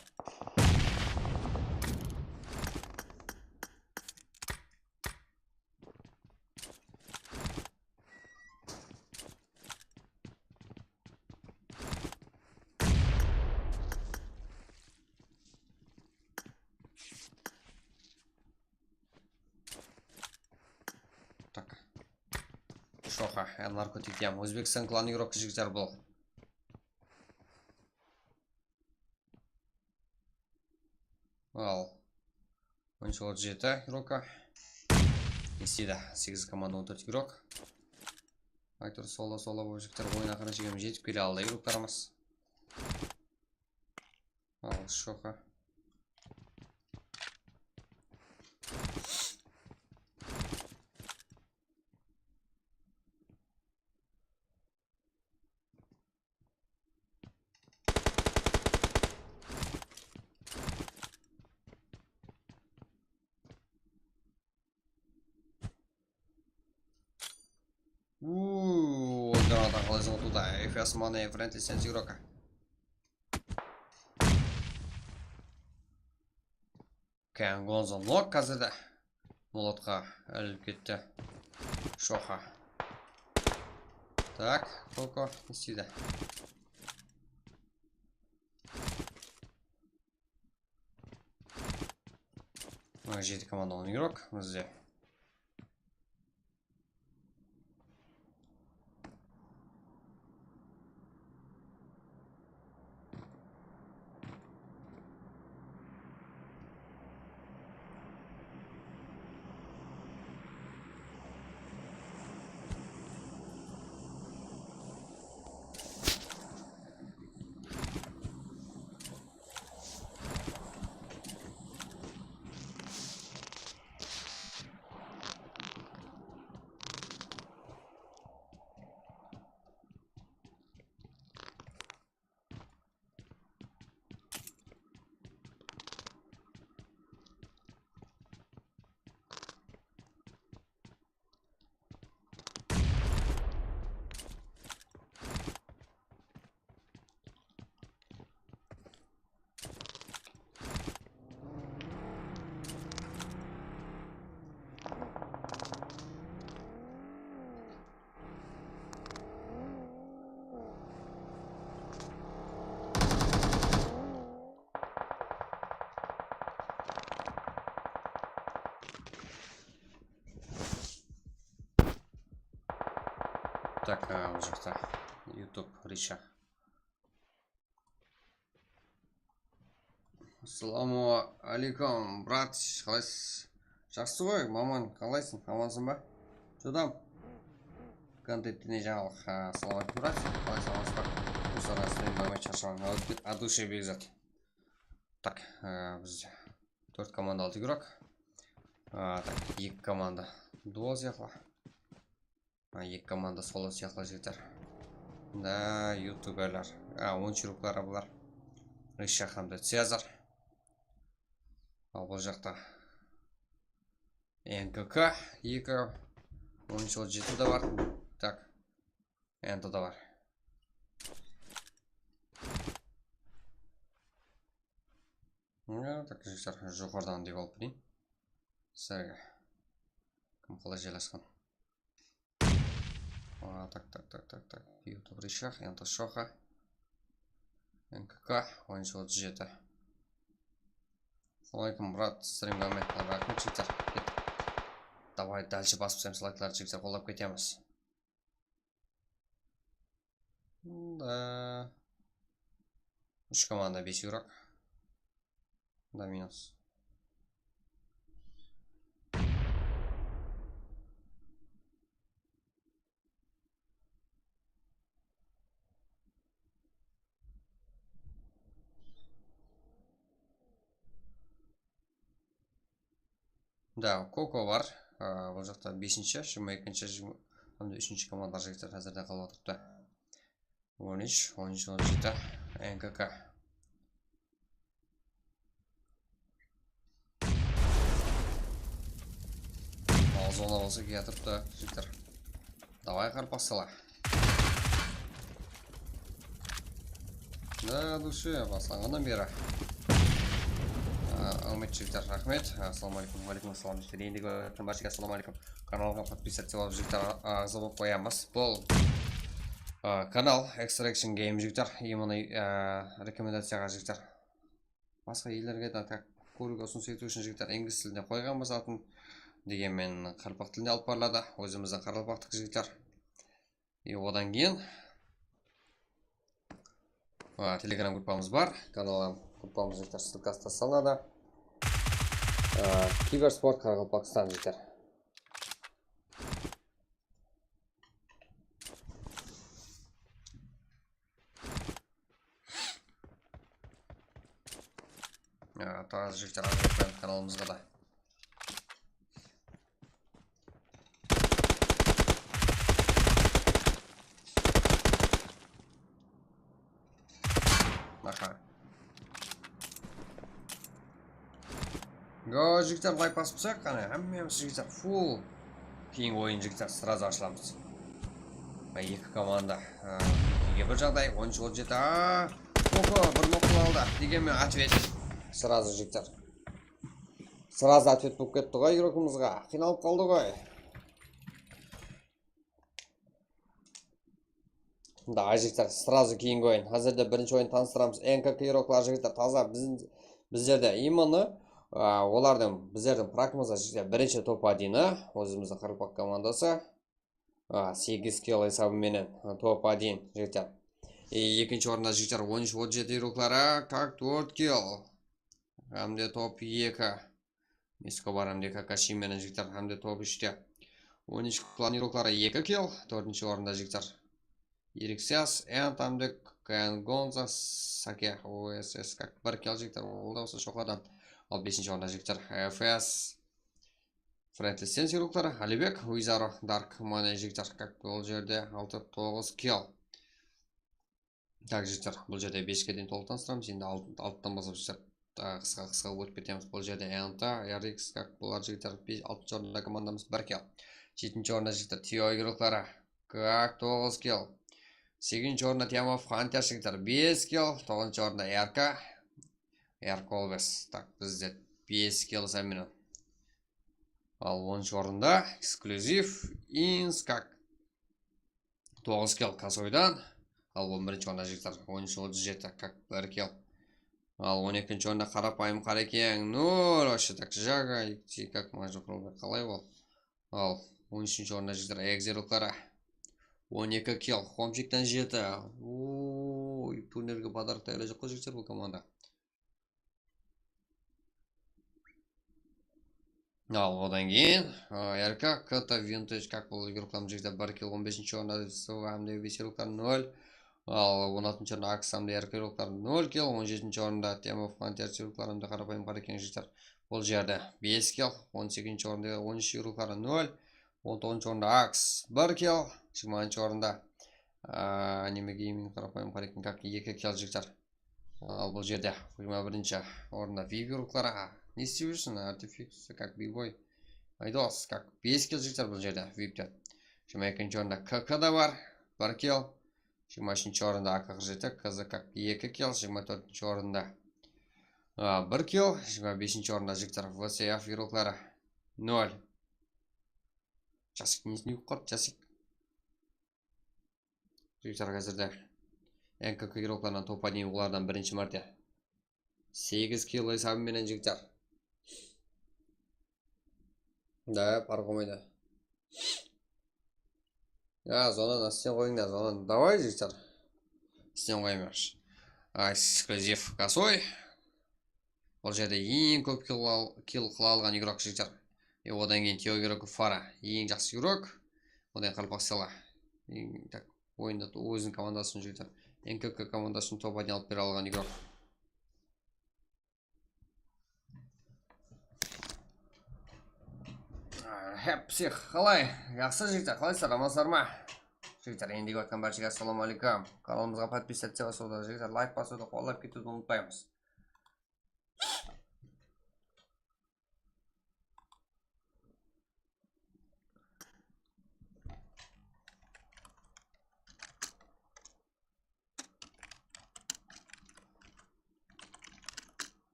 Так. Шоха, наркотик ям. Өзбекстан клан игрок жігіттер бұл. Ал. 17 игрока. Естейді. 8 команда 14 игрок. Айтыр сола бұл жігіттер ойына қана жегем жетіп келе алды игроктарымыз. Ал, шоха. Граната қалайзың туда. FS Money Friendly Sense игрока. Кен Гонзон Лок қазірді. Молотқа әліп кетті. Шоха. Так, Коко істейді. Жеті команда 10 игрок бізде. Так, бұл жақта YouTube Риша. Ассаламу алейкум, брат, қалайсыз? Жақсы ғой, маман, қалайсың? Амансың ба? Жодам. Контентіне жаңалық. Ассаламу алейкум, брат, қалайсың? Амансың ба? Осы арасында мамай шаршаған. От души бекзат. Так, біз 4 командалы игрок. Так, 2 команда дуал сияқла. 2 команда соло сияқла жігіттер. Да, ютуберлер. Ойыншылықтары бұлар. Риша хамды Цезар. Ал бұл жақта НКК 2 ойыншылы жеті да бар. Так, Энто да бар. Так, жігіттер, жоғардан деп алып бірейін. Сәрге. Кім қалай желескен? Так. Ютуб Ришах, Энто Шоха. НКК ойыншылы жеті. Ассалаумалейкум, брат, стримге алмайтын рахмет, жігіттер. Давай дальше басып сәйміз лайкларды, жігіттер, қолдап кетеміз. Да. 3 команда 5 игрок. Да, минус. Да, Коко бар. Бұл жақта 5-ші, 22-ші, 3-ші команда жігіттер әзірде қалып отырыпты. 13, 17, НКК. Ал зона болса кетіріпті жігіттер. Давай қарпасыла. Да, души, басланғаннан бері. Алмет жігіттер, рахмет. Ассаламалейкум, алейкум ассалам жігіттер. Ендігі өткен баршыға ассаламалейкум. Каналға подписаться жігіттер, ағызы болып қоямыз. Бұл канал Extraction Game жігіттер. Именно рекомендацияға жігіттер. Басқа елерге де көруге ұсыныс ету үшін жігіттер инглиз тілінде қойған басатын. Дегенмен қарпақ тілінде алып барлады. Өзіміздің қарпақтық жігіттер. Одан кейін телеграм группамыз бар. Каналға группамыз жігіттер ссылкасы салынады. Киберспорт Қарақалпақстан жігіттер. Тағы жігіттер азырқпен каналымызға да. Жігіттер лайк басып тұсақ, қане, әммеміз жігіттер фул кейін ойын жігіттер сразу ашыламыз. 2 команда. Еге бір жағдай, 13-17. Коко, бір мұқыл алды. Дегенмен ответ. Сразу жігіттер. Сразу ответ болып кетті ғой игрокымызға. Қиналып қалды ғой. Да, жігіттер, сразу кейін ойын. Әзірде бірінші ойын таныстырамыз. НКК игроклар жігіттер таза біздерде иманы. Олардың біздердің практикамызда жігіттер бірінші топ-1-і өзіміздің Қарақалпақ командасы 8 килл есабыменен топ-1 жігіттер. Екінші орында жігіттер 13-17 игроклары как 4 килл. Әмде топ-2. Ескобар әмде Какашименен жігіттер әмде топ-3-те. 13 клан игроклары 2 килл. 4-ші орында жігіттер Ерексияс, Энт әмде Гонза Саке ОСС как 1 килл жігіттер. Ол да осы шоқадан. Ал 5-ші орында жігіттер ФС Френтлі Сенс игроклары Алибек, Уизаро, Дарк Мане жігіттер как бұл жерде 6-9 килл. Так жігіттер, бұл жерде 5-ке дейін толық таныстырамыз. Енді 6-тан басып жігіттер қысқа өтіп кетеміз. Бұл жерде Энта, RX как бұлар жігіттер 6-ші орында командамыз 1 килл. 7-ші орында жігіттер Тио игроклары как 9 килл. 8-ші орында Тиамов Хантер жігіттер 5 килл. 9-ші орында РК Колбес. Так, бізде 5 килл сәмені. Ал 10-ші орында эксклюзив Инс как 9 килл Касойдан. Ал 11-ші орында жігіттер 13-17 как 1 килл. Ал 12-ші орында қарапайым қарекең 0. Вообще так жага как мажу құрылбай қалай бол. Ал 13-ші орында жігіттер Экзеруклары 12 kill. Хомчиктен 7. Ой, турнирге подарок таярлай жоқ қой жігіттер бұл команда. Ал одан кейін РК Ката Винтаж как бұл игрокларым жігіттер 1 kill 15-ші орында СВМде веселуктар 0. Ал 16-ші орында Аксамде РК игроклар 0 kill 17-ші орында Темов Фантер игрокларымда қарапайым қарекен жігіттер бұл жерде 5 kill 18-ші орында 13 игроклары 0. 19-ші орында Акс 1 kill 20-ші орында Аниме Гейминг қарапайым қарекен как 2 kill жігіттер. Ал бұл жерде 21-ші орында Вип игроклары не істеп жүрсің? Артефикс как бибой Айдос как 5 kill жігіттер бұл жерде Виптер. 22-ші орында КК да бар 1 kill. 23-ші орында АК-47 КЗ как 2 kill. 24-ші орында 1 kill. 25-ші орында жігіттер ВСФ игроклары 0. Жасик несіне ұққырды? Жасик жігіттер қазірде НКК игрокларынан топ-1 олардан бірінші мәрте 8 kill есабыменен жігіттер. Да, пар қоймайды. Зонан астен қойыңдар, зонан. Давай, жігіттер. Астен қоймаш. Эксклюзив косой. Бұл жерде ең көп kill қыла алған игрок жігіттер. Одан кейін Тео игрок Фара. Ең жақсы игрок. Одан қалпақ села. Ойында өзінің командасын жігіттер. НКК командасын топ-1 алып бере алған игрок. Псих, қалай? Жақсы жігіттер, қалайсыздар, амансыздар ма? Жігіттер, ендігі өткен баршаға ассалам алейкум. Каналымызға подписаться басуды, жігіттер, лайк басуды, қолдап кетуді ұмытпаймыз.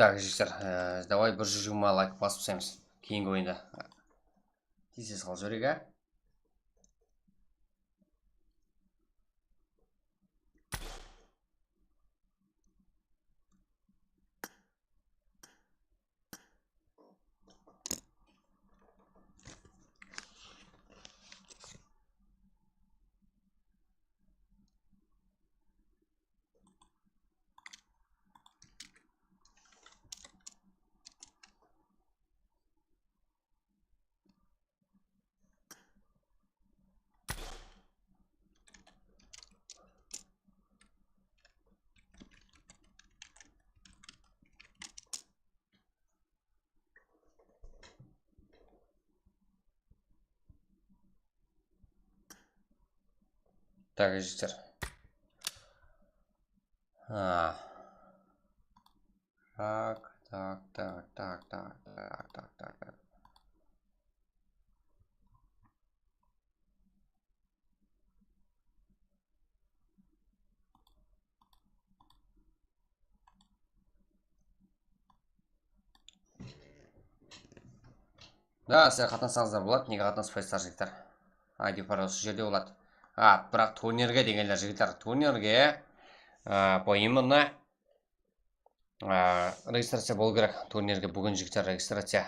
Так, жігіттер, давай 120 лайк басып тастаймыз кейінгі ойында. Тез сал жіберейік, а? Так, жігіттер. Так. Да, сіздер қатынасаңыздар болады, неге қатынаспайсыздар жігіттер? ID паролсы жерде болады. Бірақ турнирге дегенде жігіттер, турнирге по именно Регистрация болу керек турнирге бүгін жігіттер регистрация.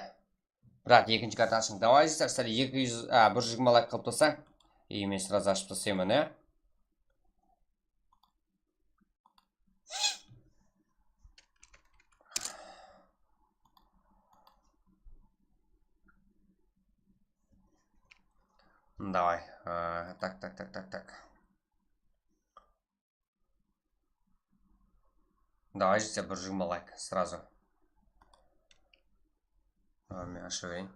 Бірақ екінші карта ашың. Давай жігіттер, сәл 120 лайк қалып тұрса, и мен сразу ашып тастаймын, ә? Давай. Так. Давай жігіттер 120 лайк сразу. Мен ашып берейін.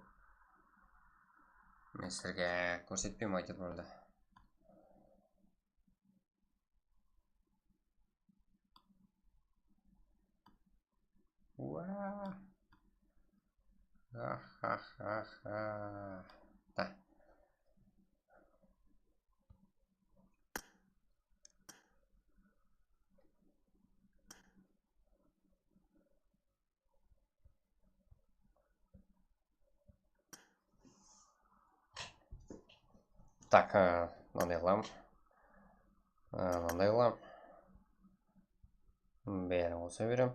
Мен сіздерге көрсетпеймін айтып бұрды. Уа. Да. Так, мынандай қыламын. Бәрі қоса берем.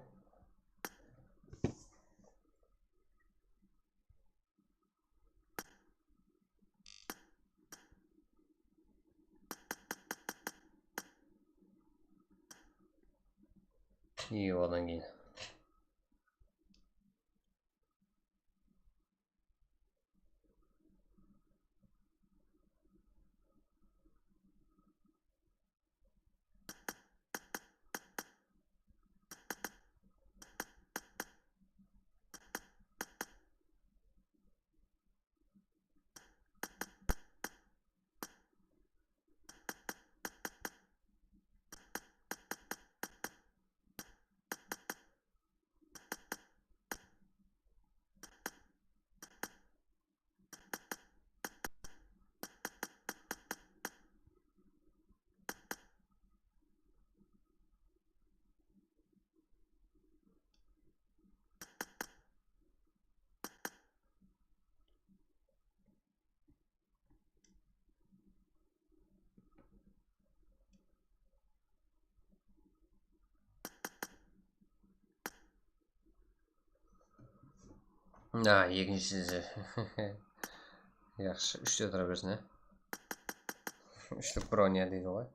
И одан кейін. Екіншісі. Яқшы, үште тұра берсін, ә? Үштік броня дейді ғой.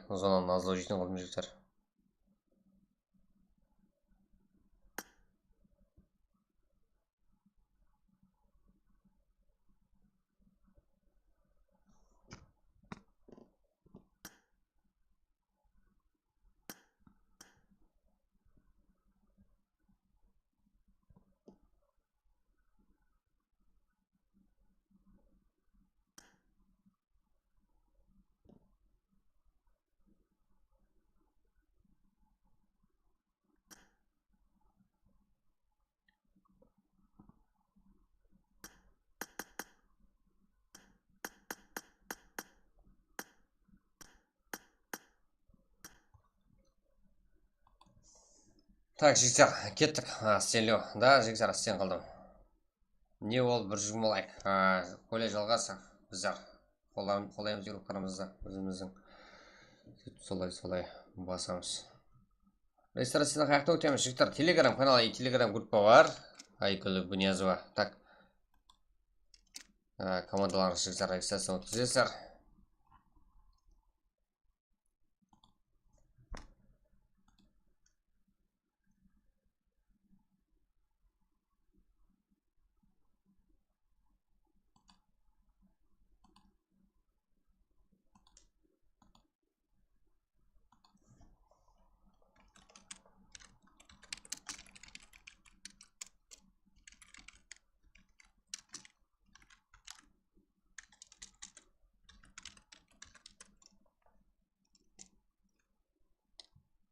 Ұзанан назлау жейтін қалдым жігіттер. Так, жігіттер, кеттік. Стенлеу. Да, жігіттер, стен қалдым. Не ол 120 лайк. Қолай жалғасы біздер қолаймыз группаларымызды өзіміздің. Солай басамыз. Регистрацияны қаяқта өтеміз жігіттер. Телеграм каналы и телеграм группа бар. Айгүл Бұниязова. Так. Командаларыңыз жігіттер регистрацияны өткізесіздер.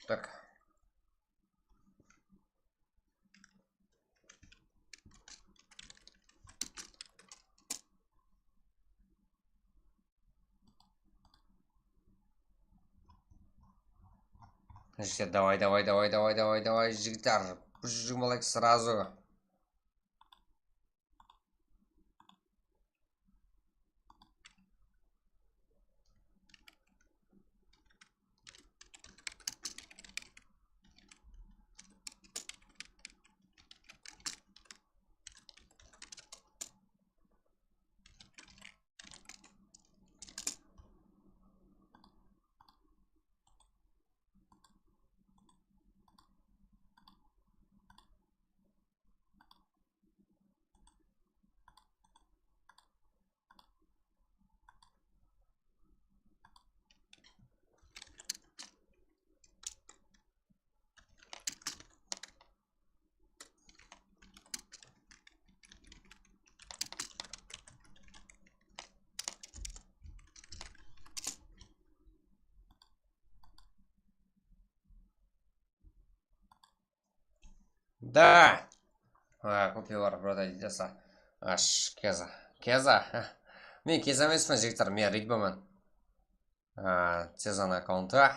Так. Жігіттер, давай, жігіттер. Жұмалайық сразу. Да. Купила продать дesa. Аш, кеза. Мен кеза емеспін жігіттер, мен ригбімін. Сезон аккаунты.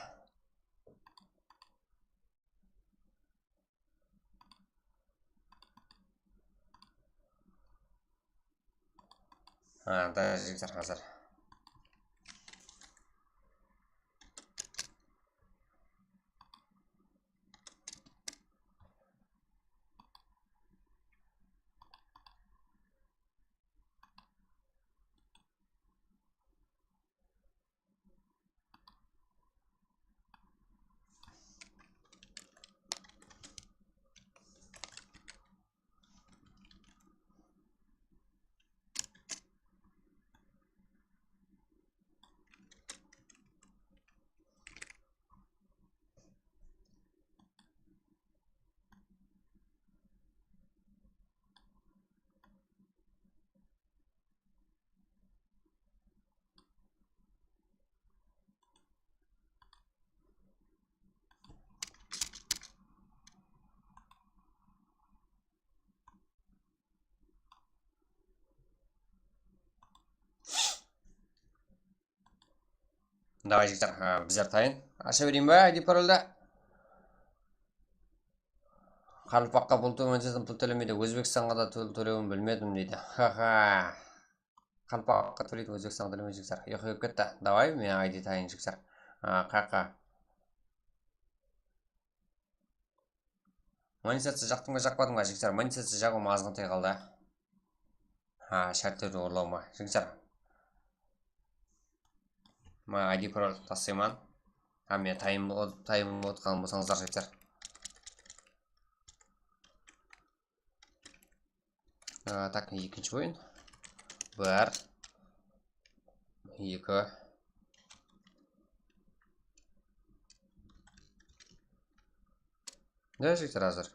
Да, жігіттер, қазір. Давай жігіттер, біздер тайын. Аша берейін ба, ID паролда? Қарылпаққа пұл төлемедім, пұл төлемейді. Өзбекстанға да төлеуін білмедім дейді. Ха-ха. Қарылпаққа төлейді, Өзбекстанға төлемейді жігіттер. Йоқ кетті. Давай, мен ID тайын жігіттер. Қақа. Монетизация жақтың ба, жақпадың ба жігіттер? Монетизация жағуым азғантай қалды. Шарттерді ұрлау ма жігіттер? ID пароль тастаймын. Мен тайым отқан болсаңыздар жігіттер. Так, екінші ойын. 1 2 Да, жігіттер, азыр.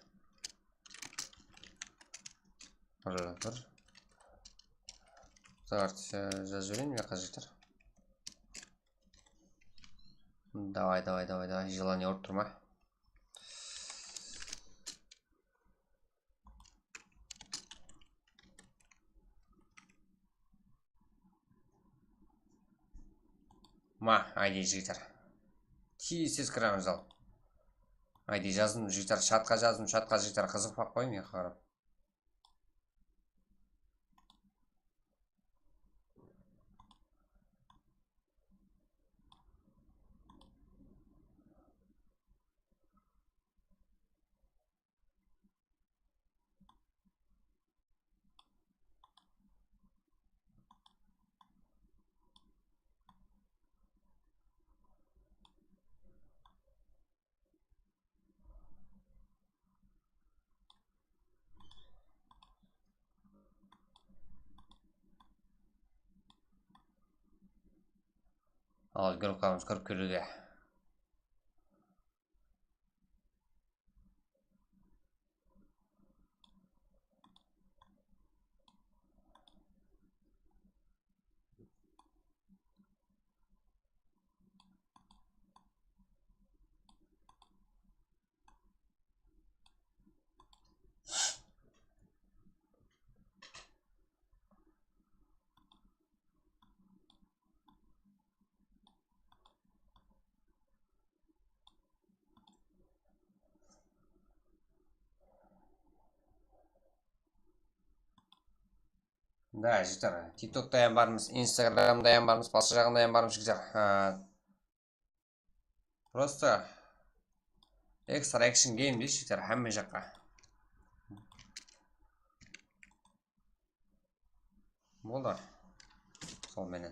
1 жазып жіберейін, меқа жігіттер. Давай, желание ұрып тұрма. ID жігіттер. Тез кірамыз ал. ID жаздым жігіттер, чатқа жаздым, жігіттер қызық бақ қой, мен қарап. Ал группамыз көріп келуде. Да, жігіттер, TikTok'та ham barmiz, Instagram'da ham barmiz, boshqa жағында ham barmiz jigitlar. Просто extra action game deydi jigitlar, hamma yoqqa. Bo'ldi. Sol meni.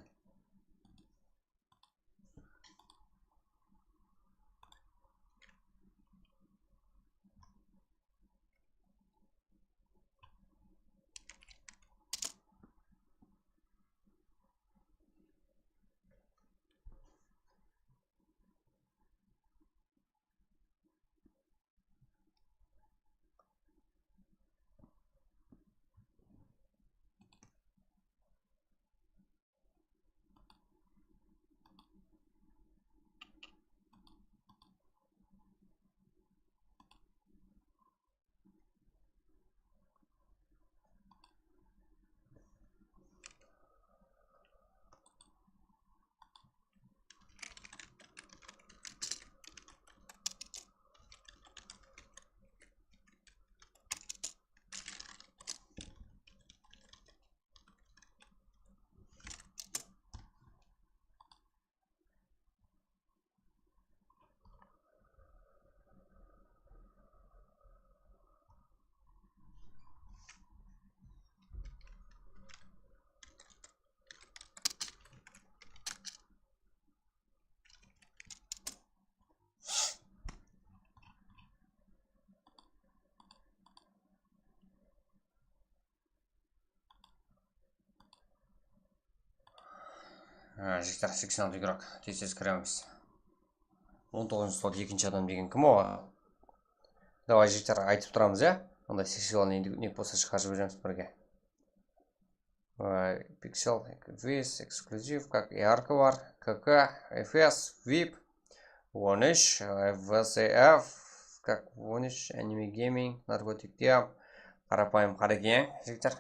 Жігіттер 86 игрок. Тез кіреміз. 19 слот екінші адам деген кім о? Давай жігіттер айтып тұрамыз, я? Онда сексуалный не болса шығарып жібереміз бірге. Pixel, вес, эксклюзив, как и арка бар, КК, FS, VIP, 13, VCF, как 13, Anime Gaming, наркотиктер, қарапайым қарекен, жігіттер.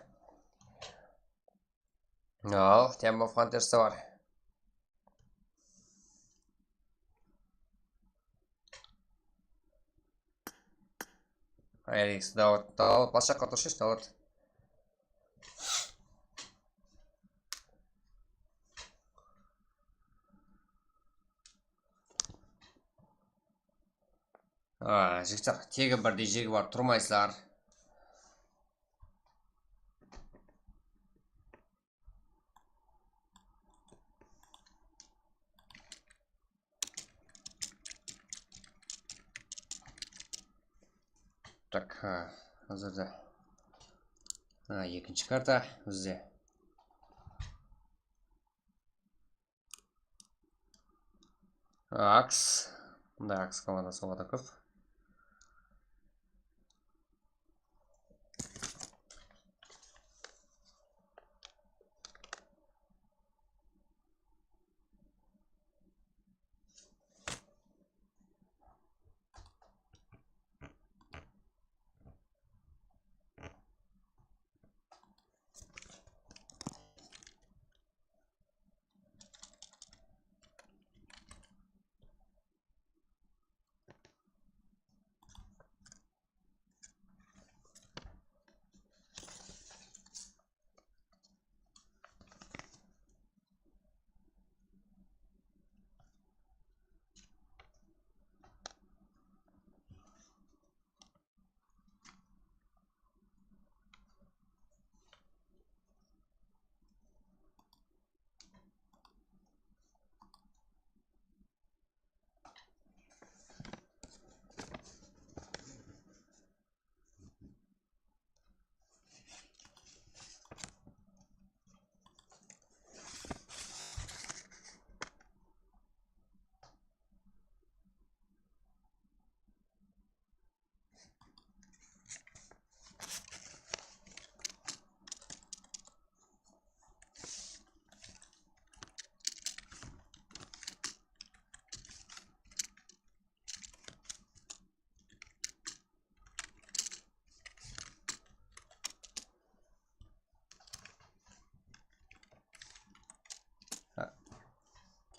Ал, Temple of Hunters бар. Айрикс, да вот, басқа қатыршыш, да вот. Жігіттер, тегі бірдей жегі бар, тұрмайсылар. Так, hazırda. Екінші карта бізде. Акс. Да, Акс командасы болады көп.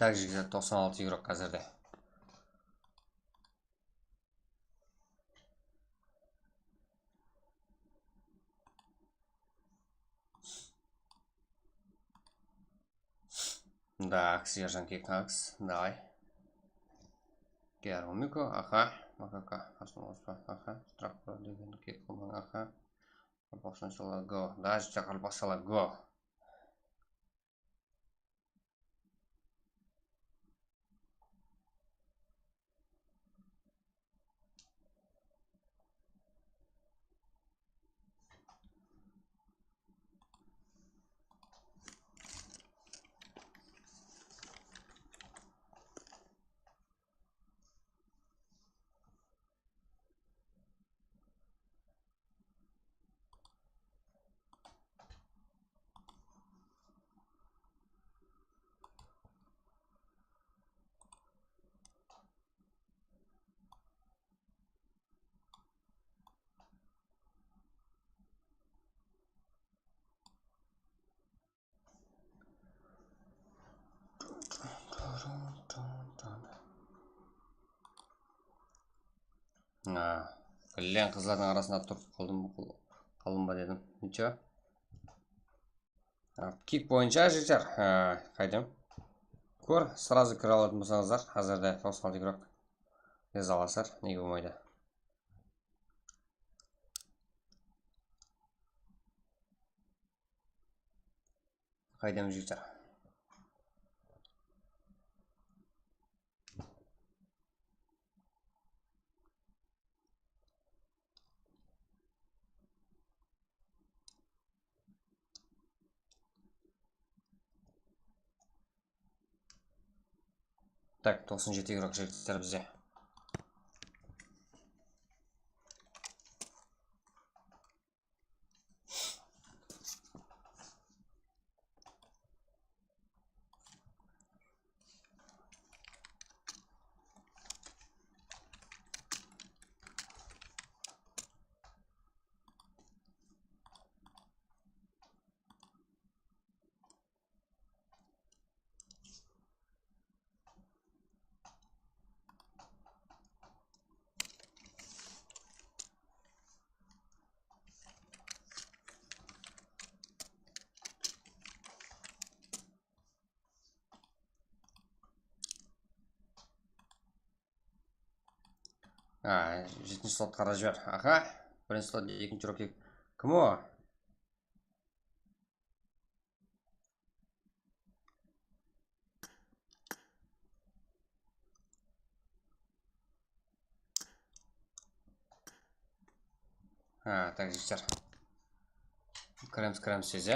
Также 96 игрок қазірде. Так, свеженький какс. Давай. Керумику, ага. Макака. Ага. Штраф деген кек қылмаң, ага. Қалпақшан шала го. Даже қалпақ шала го. Кілең қыздардың арасында тұрып қалдым ба дедім. Ничего. Кик бойынша жігіттер. Қайдам. Көр, сразу кіре алатын болсаңыздар. Қазірде 96 игрок. Ез аласыздар, неге болмайды. Қайдам жігіттер. Так, 97 игрок жігіттер бізде. Жетінші слот қара жібер. Аха. Бірінші слот, екінші рок кім о? Так, жігіттер. Кіреміз сөз,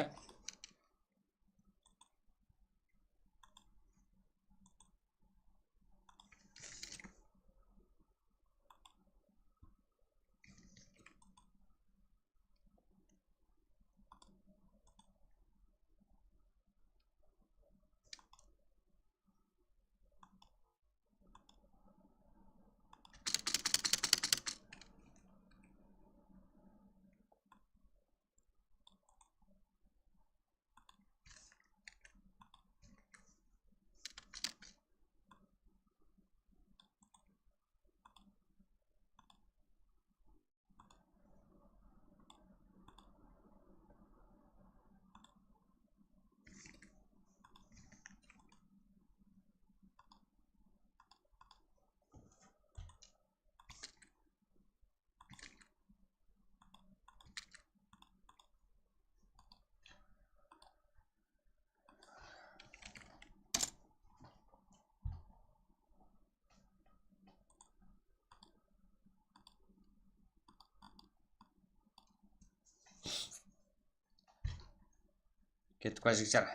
кеттік па жігіттер.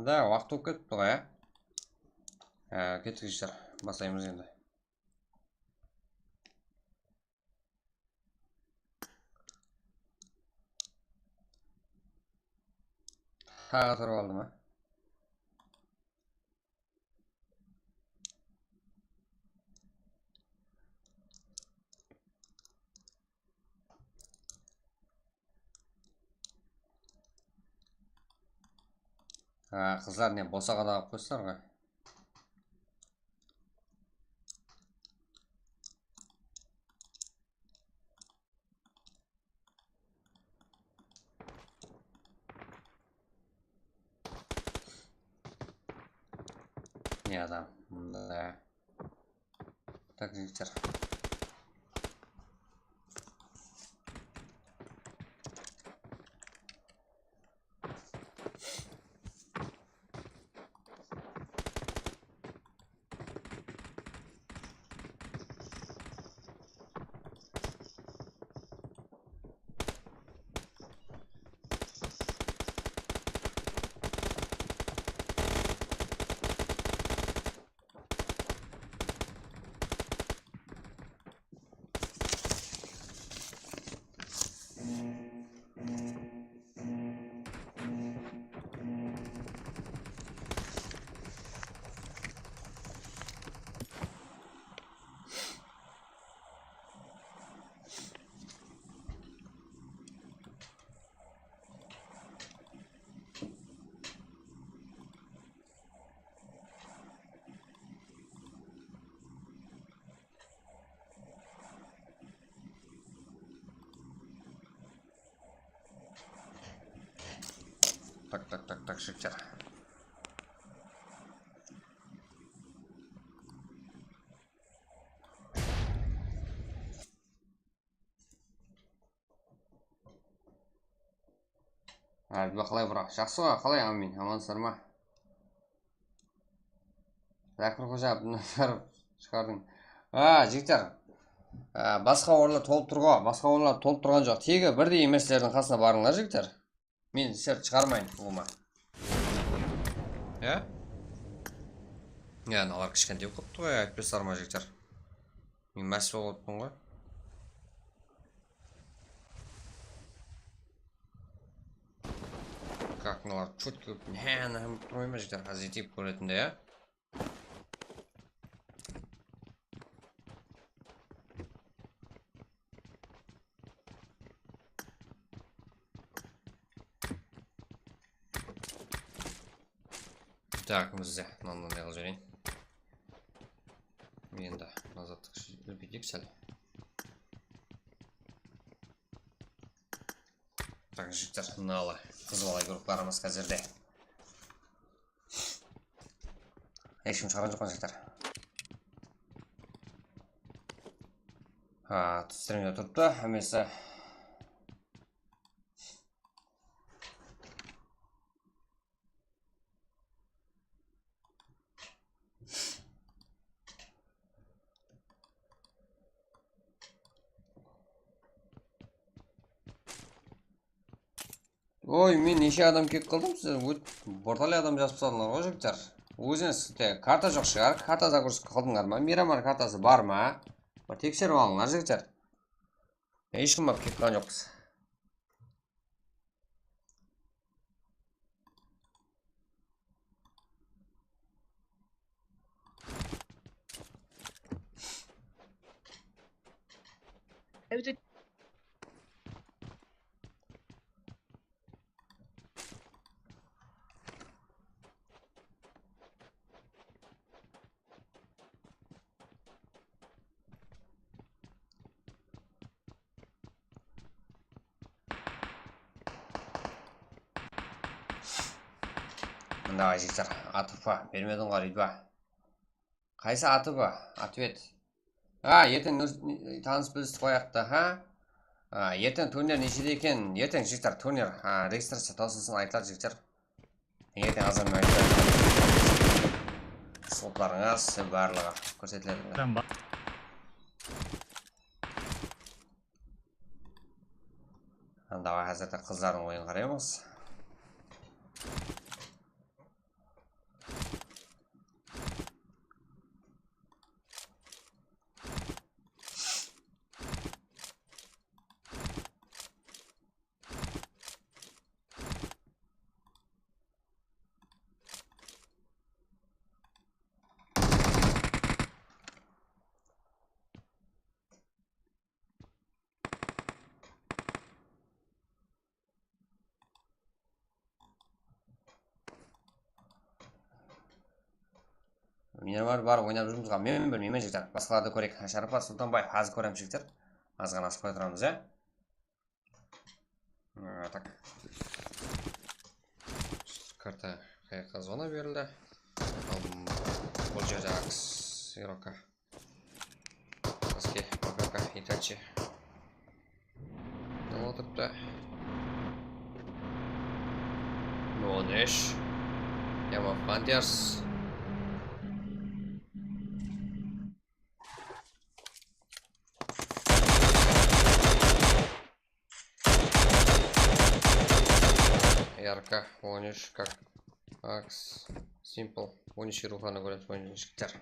Да, уақыт өтіп кетті ғой, кеттік жігіттер. Бастаймыз енді. Тағы тұрып алды ма? Қыздар не босаға да алып қойсыздар ғой. Не адам. Да. Так, жігіттер. Так, жігіттер. Әлбі қалай бұра? Жақсы ға, қалай амин? Амансыздар ма? Зәкір қожа, бұны шығардың. Жігіттер. Басқа орындар толып тұрға. Басқа орындар толып тұрған жоқ. Тегі бірдей еместердің қасына барыңдар, жігіттер. Мен сіздерді шығармайын бұлыма. Аналар кішкенде қыпты ғой, айтпесар ма, жігіттер? Мен мәсіп олыппын ғой. Как мыналар чөткі нән тұрмай ма, жігіттер? Қазір етеп көретінде, Так, бізде мынаны неғыл жерейін. Енді назаттық үлпетек сәл. Так, жігіттер, мыналы қызбалай группаларымыз қазірде. Ешкім шығарған жоқ, жігіттер. Стримде тұрыпты, әмесі. Ой, мен неше адам кеп қылдым, сіздер борталы адам жазып салдыңдар ғой, жігіттер. Өзіңіз карта жоқ шығар, карта загрузка қылдыңдар ма? Мирамар картасы бар ма? Бір тексеріп алыңдар, жігіттер. Ешкім ап кеп қалған жоқпыз. Давай, жігіттер, атып па, бермедің ғой, үйді ба. Қайсы атып ба? Ответ. Ертең таныс білісті қояқты, ертең турнир нешеде екен? Ертең, жігіттер, турнир регистрация тосылсын айтылады, жігіттер. Ертең азырмен айтылады. Слотларыңыз барлығы көрсетіледі. Давай, қазірді қыздардың ойын қараймыз. Минер бар ойнап жүрмізға, мен білмеймін, жігіттер. Басқаларды көрек. Шарапат Сұлтанбай, азы көрем, жігіттер. Азған асып қой тұрамыз, Так. Карта қаяққа зона берілді. бұл жерде акс ерока Саске АКК Итачи отырыпты. Нонеш Яма Фандерс Ярко, Ониш, как Акс, Симпл, Ониш и Рухана говорят, Ониш гитар.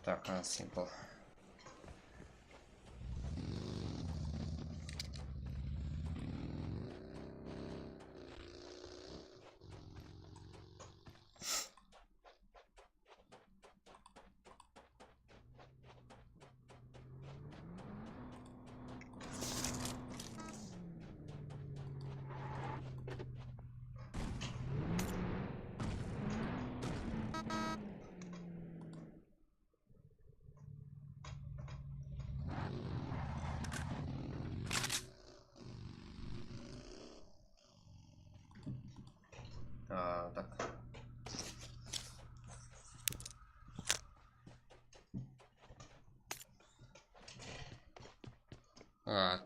Так, Simple. Так.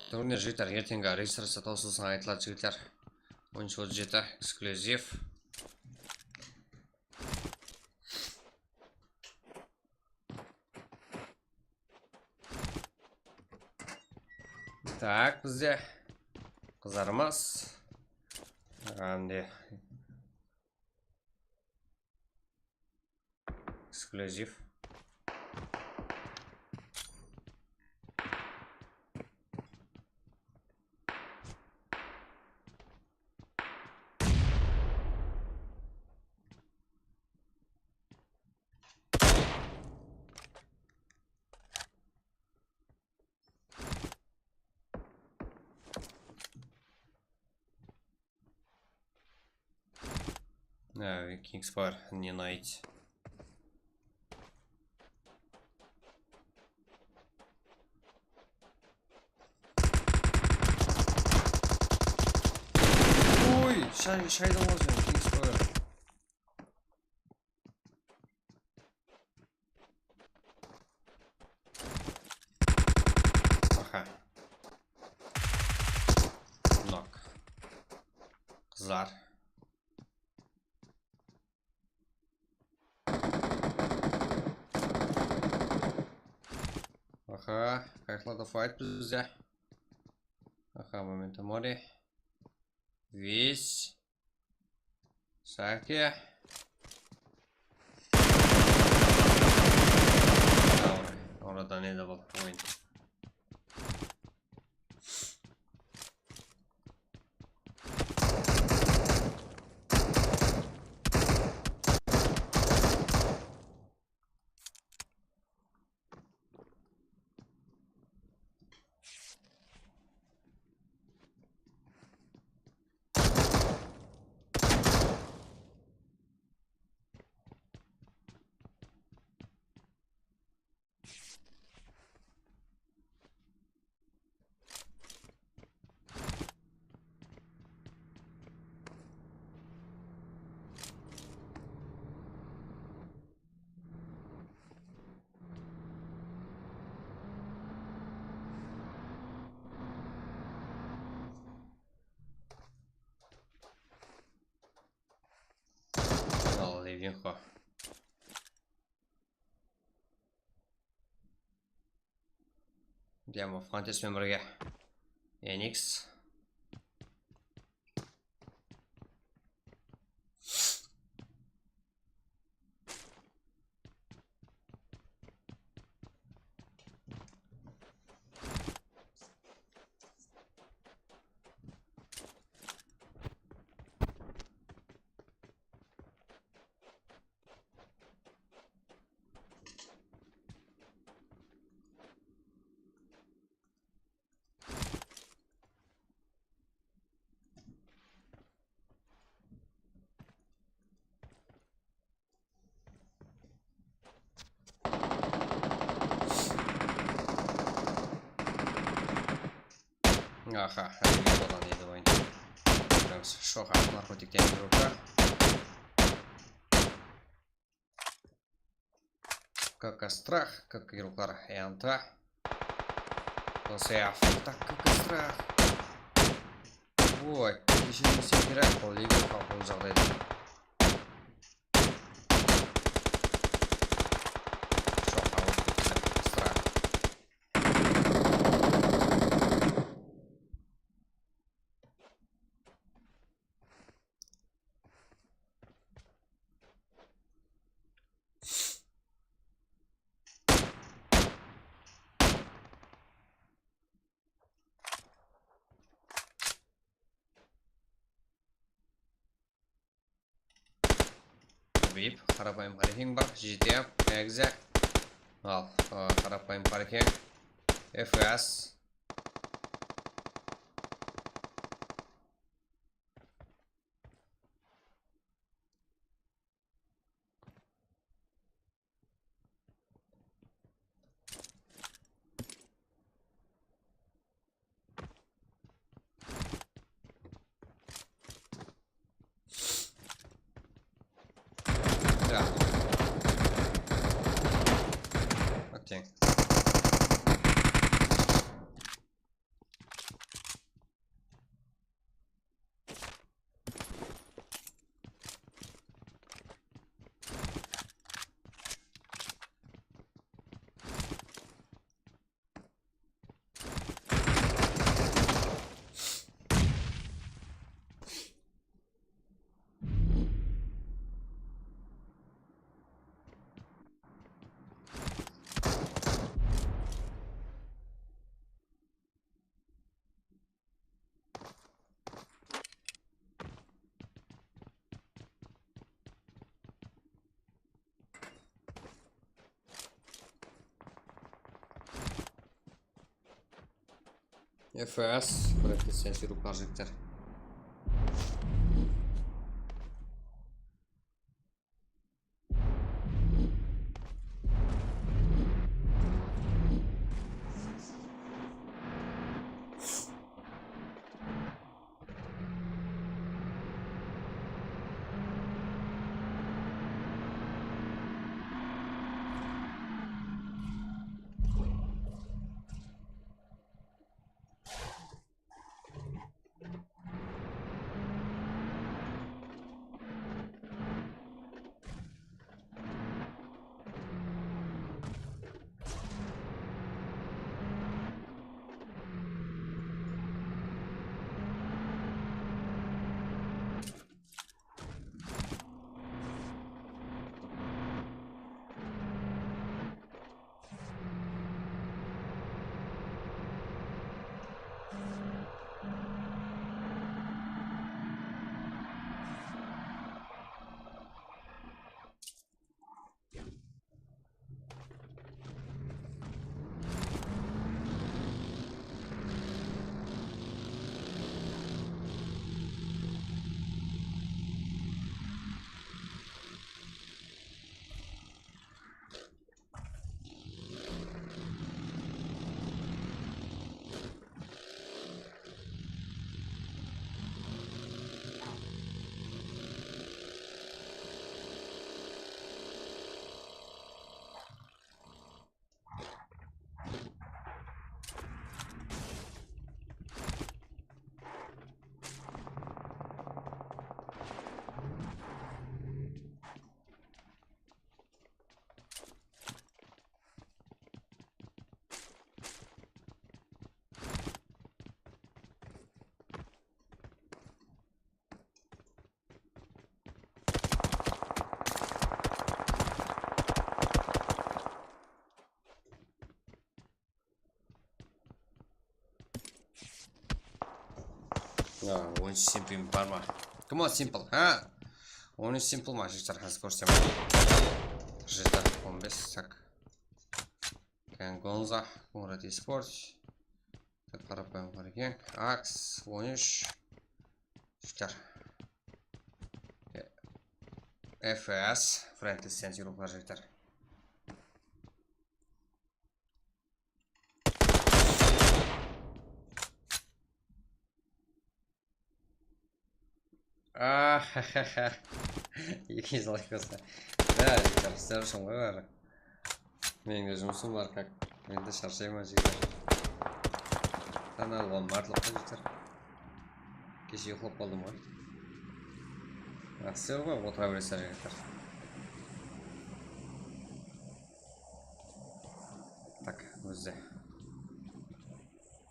Турнир жігіттер ертеңгі регистрация таусылсын айтылады жігіттер. 10.37 эксклюзив. Так, бізде қызармас. Эксклюзив. Kingsfire не найти. Ой, шайдан алacağım Kingsfire. Aha. Knock. Kızlar. Ага, қайқылада файт бізде. Ага, момента море. Весь. Саке. Oradan ne de бұл ойын. Левинхо. Diamo Fantasy Memory Enix. Аха, olan yedi oyun. Bakıyoruz. Şoka, narkotikten gruplar. Как страх, как групплар янта. Saya tak ke страх. Ой, kişinin kira kolay bir kapı uzaklaydı. Çok havalı bir страх. Beep, қарапайым паркинг бар, GTA, Exe, ал қарапайым паркинг, FS. Okey. FS, Frankenstein ruklarcıktır. Очень simple парма. Come on, simple, ha? Очень simple мажиктар hozir ko'rsataman. Jeta 15 tak. Gonza, Conrad Esports. Qarapayım parking. Ax 13. Çıkar. FS, Frankenstein ruklarcıktır. Ха-ха-ха. Екі жылай көзі. Да, жігіттер, сіздер үшін ғой бәрі. Менің де жұмысым бар, как. Мен де шаршаймын, жігіттер. Тана оған мартылып та жігіттер. Кеше ұйықтап қалдым ғой. Сіздер ғой, отыра бересіздер, жігіттер. Так, өзде.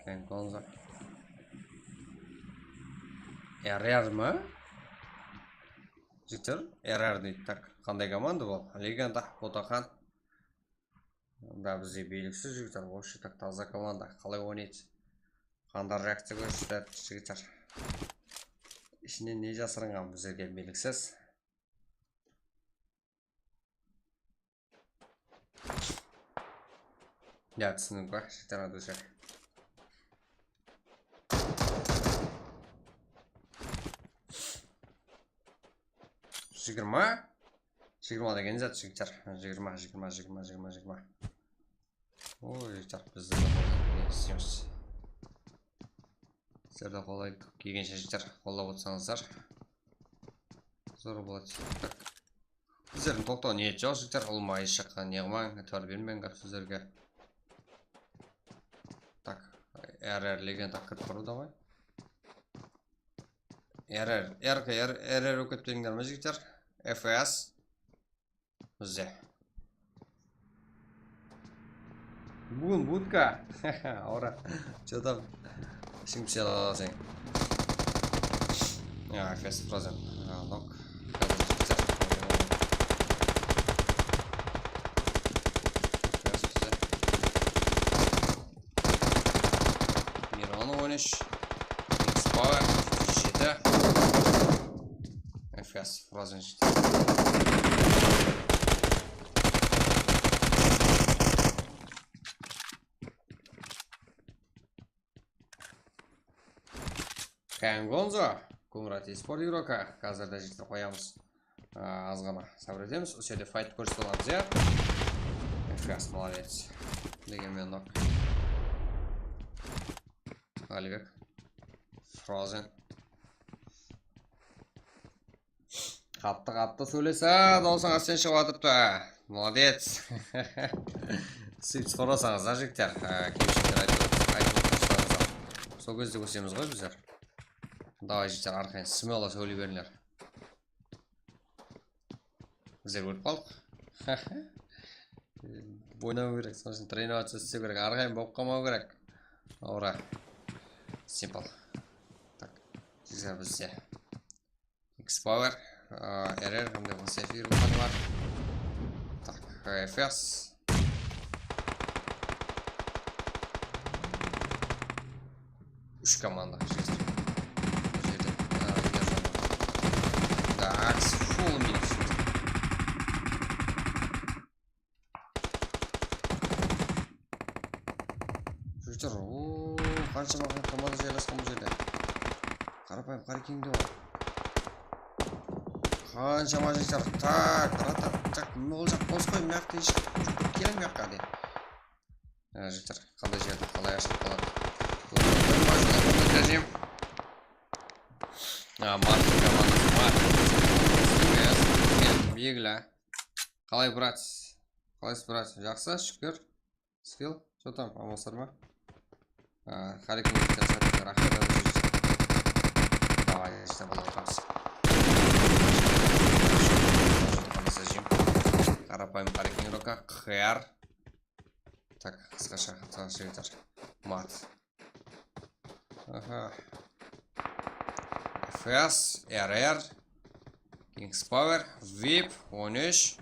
Кен конза. РР ма? Жігіттер, РР дейді. Так, қандай команда бұл? Легенда, Ботақан. Да, бізде белгісіз жігіттер. Вообще так таза команда. Қалай ойнайды? Қандай реакция көрсетеді жігіттер. Ішінен не жасырынған біздерге белгісіз. Я түсінім ғой, жігіттер адушар. Жигірма деген зат жігіттер. Жигірма. Ой, жігіттер, бізді де қолдайды. Істейміз. Сіздерді қолдайды. Келгенше жігіттер, қолдап отырсаңыздар. Зор болады. Біздердің тоқтау ниет жоқ жігіттер. Ұлма еш жаққа не қылмаң, әтуар бермеңдер сіздерге. Так, РР легенда кіріп бару давай. РР өкетпеңдер ме жігіттер? ФС бізде. Бүгін будка. Аура. Че там? Ішің пісе аласың. ФС фразен. Нок. Мирон ойныш. X-Power. Жеті. ФС фразен жеті. Гонзо, Кумрат eSport игрока. Қазірде жігіттер қоямыз. Аз ғана сабыр етеміз. Осы жерде файт көрсетіп аламыз, иә? ФС молодец. Дегенмен нок. Алибек. Фразен. Қатты сөйлесе, даусыңа сен шығып атыпты. Молодец. Сөйтіп сұрасаңыз, жігіттер. Кемшіліктер айтып отырсаңыздар. Сол кезде көсеміз ғой біздер. Давай жігіттер, арқайын смело сөйлей беріңдер. Біздер өліп қалдық. Ойнау керек, сосын тренировация істеу керек, арқайын болып қалмау керек. Аура. Симпл. Так, жігіттер бізде. X-Power, РР, кімде болса эфир бұқаны бар. Так, ФС. Үш команда жігіттер. Так, фул минус. Жігіттер, қаншама команда жайласқан бұл жерде. Қарапайым қарекеңде бар. Қаншама жігіттер. Так, ол жақ бос қой, мияқты еш келің мияққа де. Жігіттер, қандай жерді, қалай ашып қалады. Марты командасы бар. Бегілі. Қалай брат? Жақсы, шүкір. Скилл. Что там, амалсар ма? Қарекім өткен рахмет өткен. Давай, жігіттер бұл отырамыз. Қарапайым қарекім үрока. Қияр. Так, қысқаша жігіттер. Мат. ФС, РР, X-Power, VIP, 13.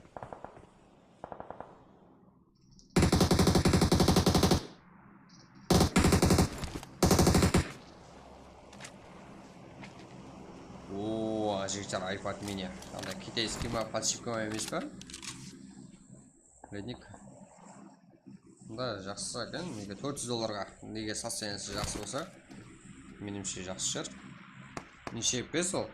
О, жігіттер, iPad mini. Андай китайский ма, подшипка емес па? Ледник. Да, жақсы екен. Неге $400-ға. Неге сатсаңыз жақсы болса? Меніңше жақсы шығар. Неше песо?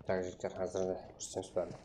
Так, жігіттер, қазірде көрсетеміз бәрін.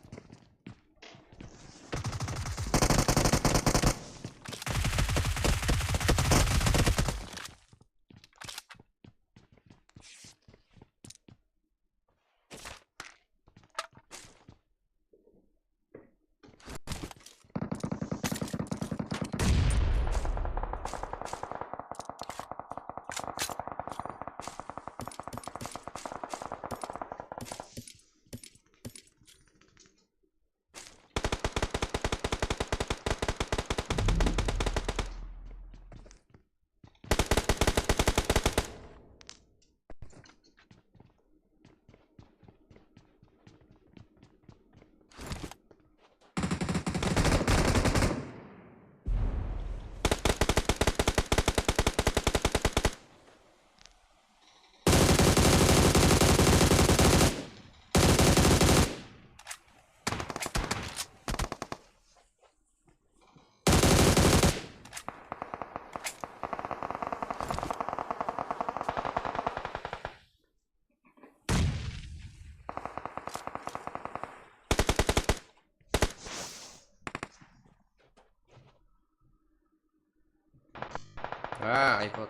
iPod.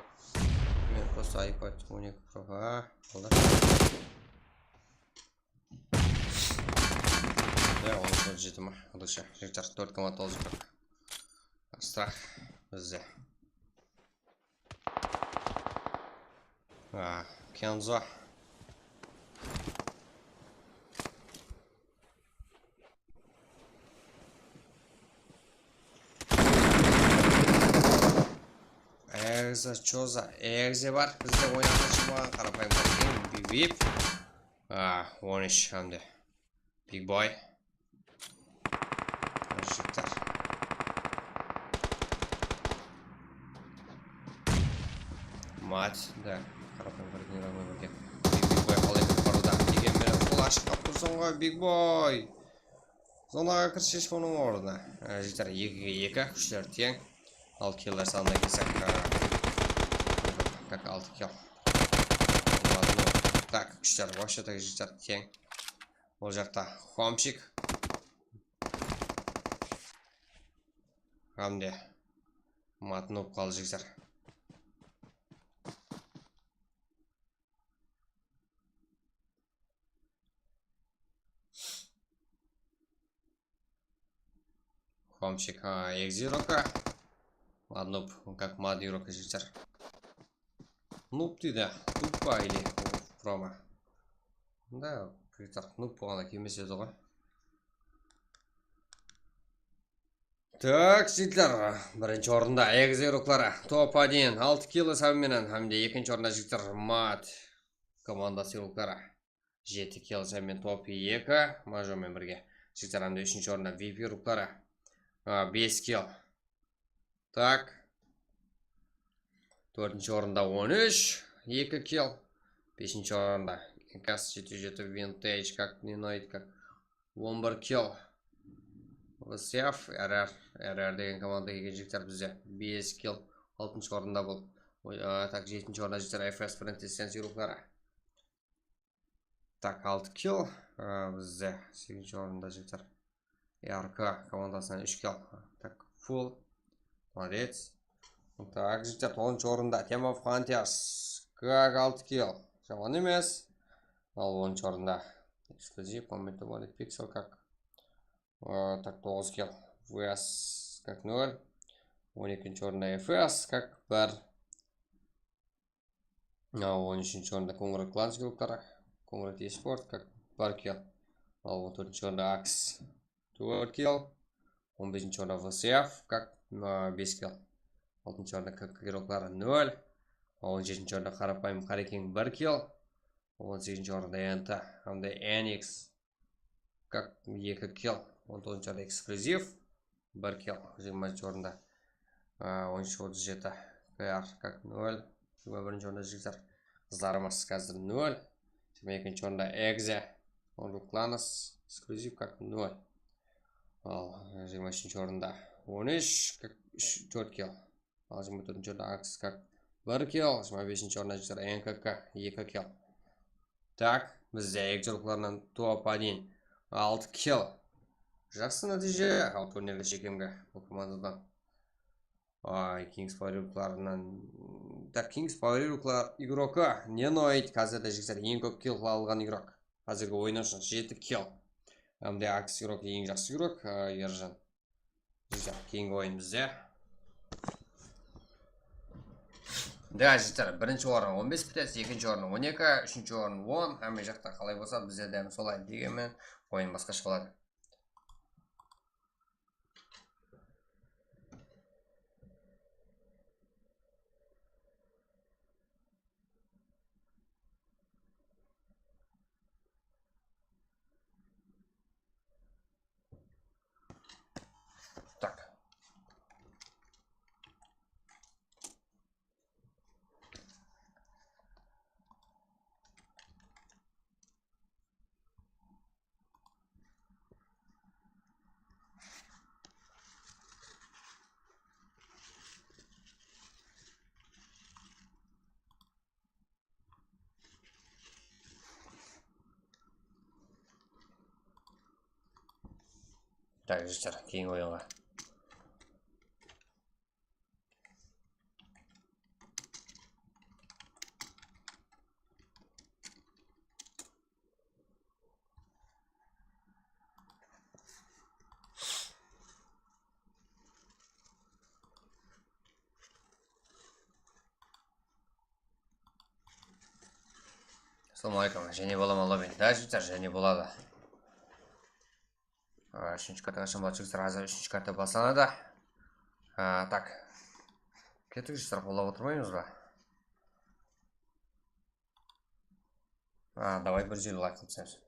Men просто iPod 12 Pro. Oldu. Ya onu söyleyecektim ha. Alışa. Tekrar 4,6 olacak. Strah. Bizde. Kenzo. Что за Экзе бар? Бізде ойнатушы болған қарапайым қарапайым Вип. 13 hamde. Big boy. Жігіттер. Мать, да. Қарапайым координированы бірге. Big boy қалай бір баруда. Деген мені қол ашып қап тұрсың ғой, Big boy. Зонаға кіршеш бұның орнына. Жігіттер 2-2, күштер тең. Ал киллер санына келсек. Как 6 kill. Так, күштер вообще так жігіттер тең. Ол жақта Хомчик. Хамде матынып қалды жігіттер. Хомчик, Экзирока. Матынып, как Мадирока жігіттер. Нуб дейді, тупа или промо. Да, жігіттер, нуб болғанда келмес еді ғой. Так, жігіттер, бірінші орында Экзироклары. Топ 1, 6 кило сәбіменен. Хамде екінші орында жігіттер Мад командасы Ироклары. 7 кило сәбімен топ 2. Мажомен бірге. Жігіттер, хамде үшінші орында VIP Ироклары. 5 кило. Так. Төртінші орында 13, 2 килл. Бесінші орында КАС-77 Vintage, как не ноет, как 11 килл. ВСФ, РР деген команда келген жігіттер бізде 5 килл. 6-шы орында бұл. Так, 7-ші орында жігіттер FS Френтесенс Ироклары. Так, 6 килл. Бізде 8-ші орында жігіттер РК командасынан 3 килл. Так, full. Молодец. Так, жігіттер, 10-шы орында Team of Hunters. Как 6 килл. Жаман емес. Ал 10-шы орында эксклюзив, помните, будет пиксел как. Так, 9 килл. VS как 0. 12-ші орында FS как 1. 13-ші орында Congrats Clans Ироклары. Congrats eSport как 1 килл. Ал 14-ші орында Axe 4 килл. 15-ші орында VSF как 5 килл. 6-ші орында КК Ироклары 0. 17-ші орында қарапайым Қарекең 1 килл. 18-ші орында НТ, hamda NX как 2 килл. 19-ші орында эксклюзив 1 килл. 20-ші орында 13-37 КР как 0. 21-ші орында жігіттер қыздарымыз қазір 0. 22-ші орында Экзе Кланас эксклюзив как 0. Ал 23-ші орында 13 как 4 килл. Ал 24-ші орында Акс как 1 килл. 25-ші орында жігіттер НКК 2 килл. Так, Бізде егжолқыларынан туапа дейін 6 kill. Жақсы нәтиже ал турнирде шекемге бұл командадан. Kings Power Hero'ларынан Kings Power Hero'лар игрокі Nenoid қазірде жігіттер ең көп kill алған игрок. Қазіргі ойын үшін 7 kill. Әмде Акс игрок ең жақсы игрок Ержан. Жігіттер кейінгі ойын бізде. Да, жігіттер, бірінші орын 15 бітес, екінші орын 12, үшінші орын 10. Әмде жақта қалай болса бізде дәм солай дегенмен ойын басқаша болады. Так. Так, жігіттер, кейінгі ойынға. Ассалаумалейкум, және бола ма лобби? Да, жігіттер, және болады. Үшінші карта қашан болады жігіттер, азыр үшінші карта басыланады. Так. Кеттік жігіттер, қолап отырмаймыз ба? Давай бір жел лайк қылсаңыз.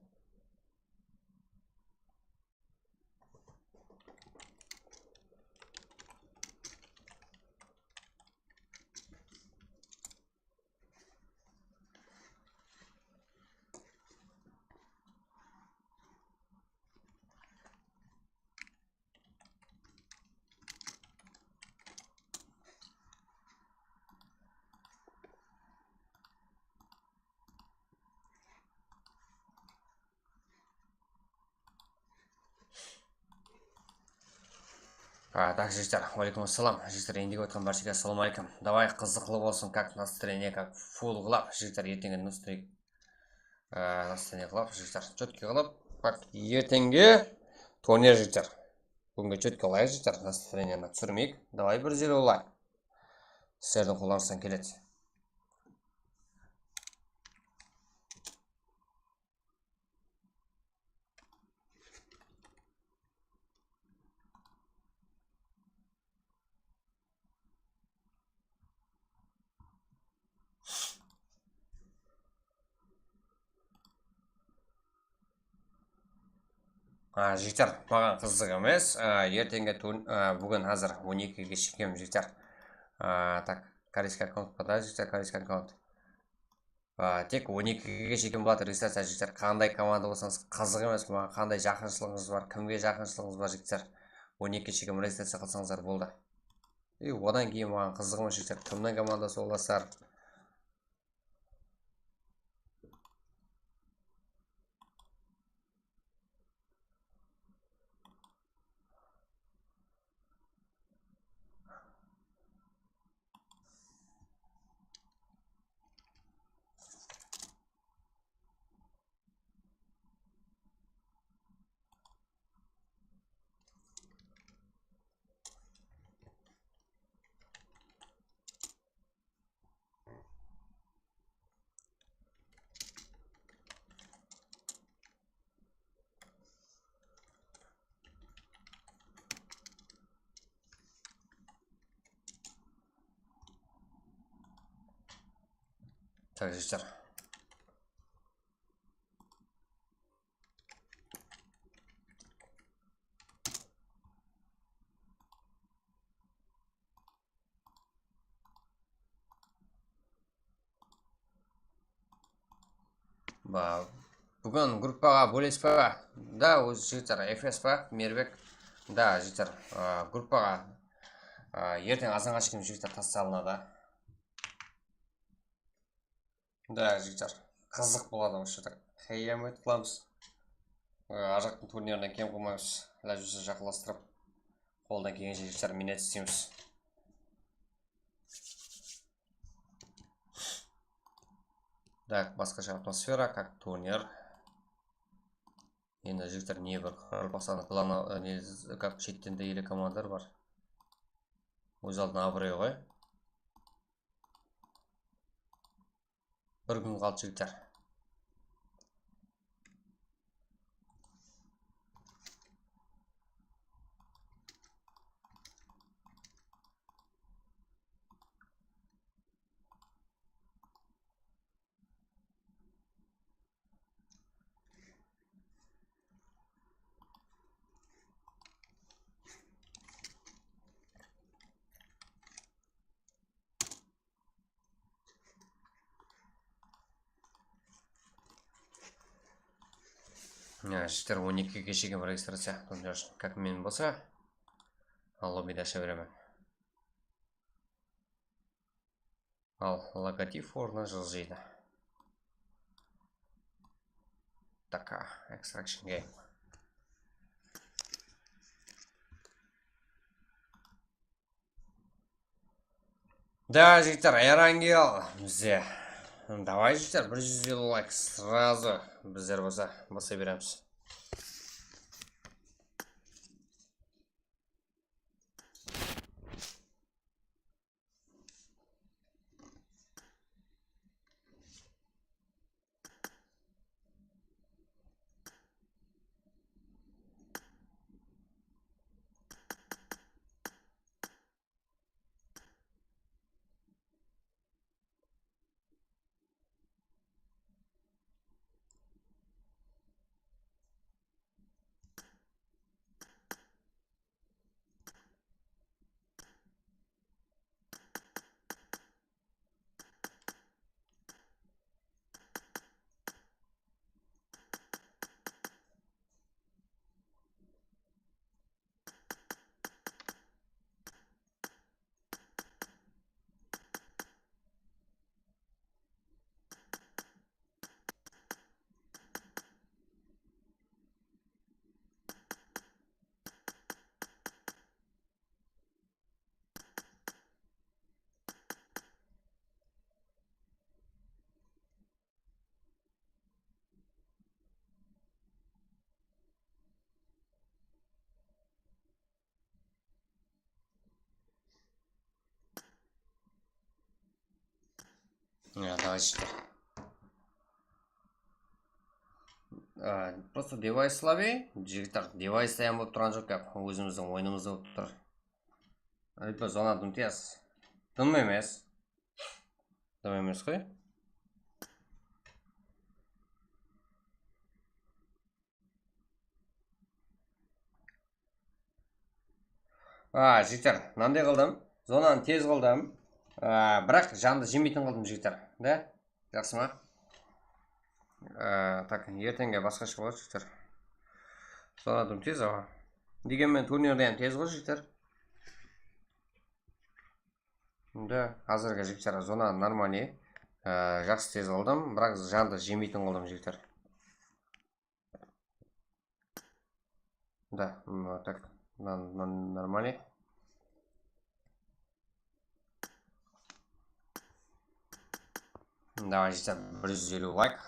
Так, жігіттер, алейкум ассалам. Жігіттер, ендігі өткен баршаға ассалаумалейкум. Давай қызықлы болсын, как настроение, как фул қылап. Жігіттер, ертеңге настроение қылап, жігіттер, четкий қылап. Ертеңге турнир жігіттер. Бүгінге четкий қылайық жігіттер, настроениені түсірмейік. Давай бір жел олай. Сіздердің қолдарыңыздан келеді. Жігіттер, маған қызық емес. Ертеңге бүгін азыр 12-ге шекем жігіттер. Так, корейский аккаунт па да, жігіттер, корейский аккаунт. Тек 12-ге шекем болады регистрация жігіттер. Қандай команда болсаңыз қызық емес, маған қандай жақыншылығыңыз бар, кімге жақыншылығыңыз бар жігіттер. 12-ге шекем регистрация қылсаңыздар болды. Одан кейін маған қызық емес жігіттер, кімнің командасы боласыздар. Так, жігіттер. Бүгін группаға бөлес па? Да, өз жігіттер, FS па? Мербек? Да, жігіттер, группаға ертең азанға шекем жігіттер тасталынады. Да, жігіттер, қызық болады осы так. қиямет қыламыз. Ар жақтың турнирінен кем қылмаймыз. Ләжусы жақыластырып, қолдан келгенше жігіттер минет істейміз. Так, басқаша атмосфера, как турнир. Енді жігіттер не бір қырпасаны главный, как шеттен де елі командар бар. Өз алдына абырой ғой. Бір күн қалды жігіттер. Жігіттер 12-ге шейін регистрация турнир үшін как мен болса, ал лоббиде аша беремін. Ал логотип орнына жылжиды. Така, extraction game. Да, жігіттер, Эрангел бізде. Давай, жігіттер, 150 лайк сразу біздер болса баса береміз. Давай, жігіттер. Просто девайс лави, жігіттер, девайс таян болып тұрған жоқ кәп, өзіміздің ойынымызда болып тұр. Әліппе зона дым тияз. Дым емес. Дым емес қой. Жігіттер, мынандай қылдым. Зонаны тез қылдым. Бірақ жанды жемейтін қылдым, жігіттер. Да? Жақсы ма? Так, ертеңге басқаша болады, жігіттер. Зонадым тез аға. Дегенмен турнирден тез ғой, жігіттер. Да, қазіргі жігіттер зона нормальный. Жақсы тез қылдым, бірақ жанды жемейтін қылдым, жігіттер. Да, так, нормальный. Давай, жігіттер, 150 лайк.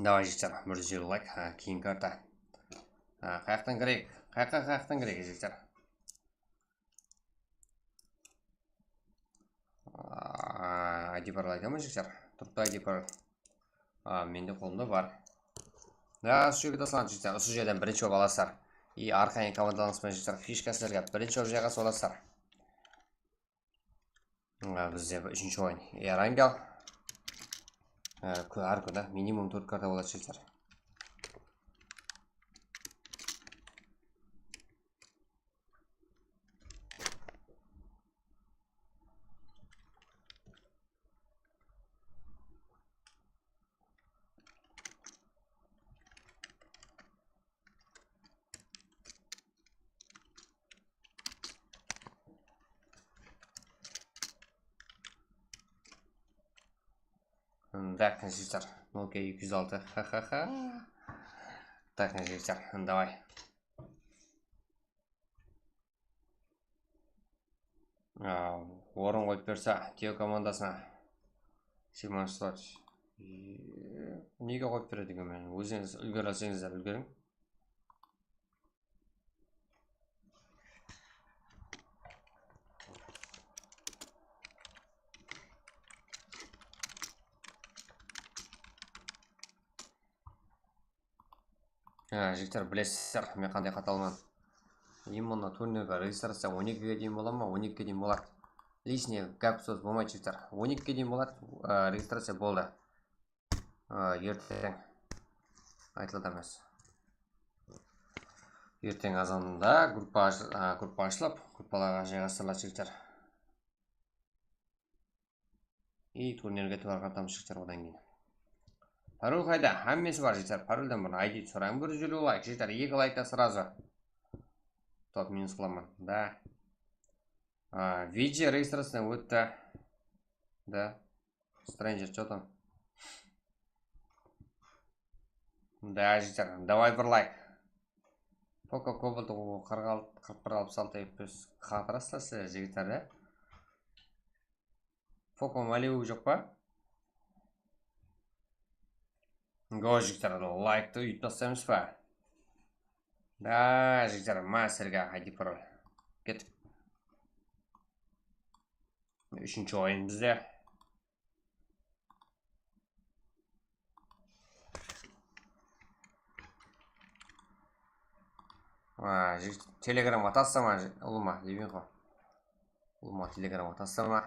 Давай жігіттер, 150 лайк. Кейін карта. Қаяқтан керек? Қаяқтан керек жігіттер? ID бар айтады ма жігіттер? Тұрыпты ID бар. Менде қолымда бар. Да, осы жерге тасылған жігіттер. Осы жерден бірінші болып аласыздар. И арқайын командалаңызбен жігіттер. Фишка сіздерге бірінші болып жайға соласыздар. Бізде үшінші ойын. Эрангел. Әр күні минимум 4 карта болады жігіттер. Так, жігіттер. Окей, 206. Ха-ха-ха. Так, жігіттер, давай. Орын қойып берсе, Тео командасына. Симон Слотч. Неге қойып береді екен мен? Өзіңіз үлгер алсаңыздар, үлгерің. Жігіттер, білесіздер, мен қандай қаталман. Именно турнирға регистрация 12-ге дейін бола ма? 12-ге дейін болады. Лишний гәп сөз болмайды жігіттер. 12-ге дейін болады, регистрация болды. Ертең айтылады емес. Ертең азанында группа ашылып, группаларға жайғастырылады жігіттер. И турнирге тұрғартамыз жігіттер одан кейін. Пароль қайда? Әммесі бар жігіттер. Парольдан бұрын ID сұрайын. 150 лайк жігіттер. 2 лайкта сразу. Топ минус қыламын. Да. Видео регистрациядан өтті. Да. Стрэнджер, что там? Да, жігіттер. Давай бір лайк. Пока көбілді 41-66 плюс қатырастасы жігіттер, да? Пока малеуі жоқ па? Го, жігіттер, лайкты үйіп тастаймыз ба? Да, жігіттер, мастерға ID пароль. Кеттік. Үшінші ойын бізде. Телеграмға тассама, ұлыма, деймін ғой. Ұлыма телеграмға тассама.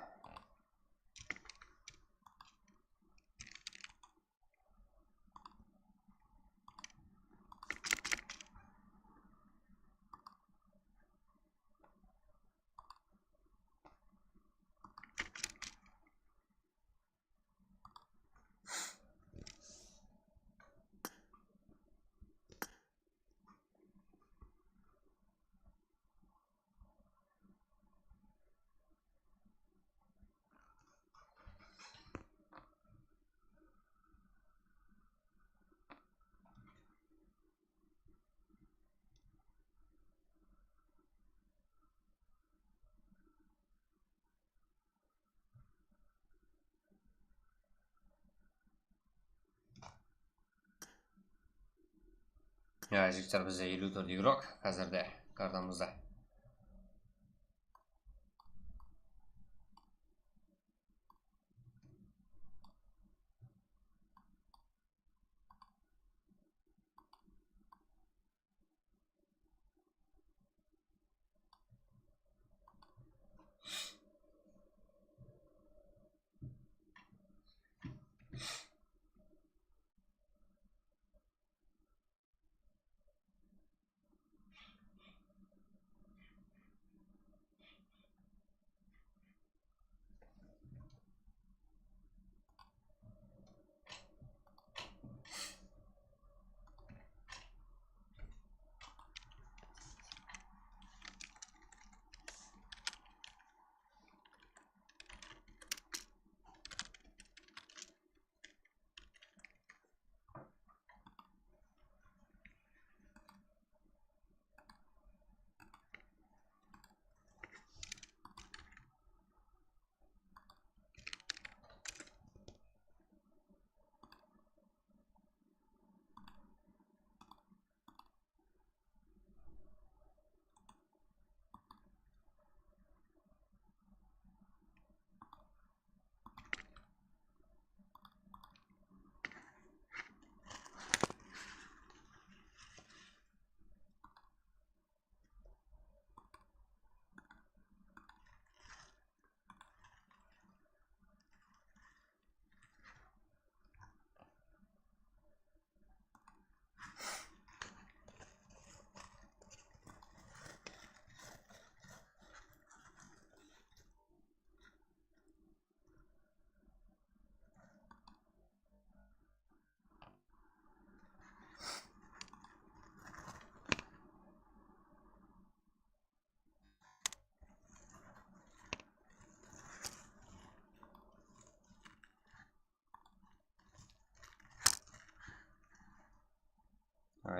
Жігіттер, бізде 54 игрок қазірде картамызда.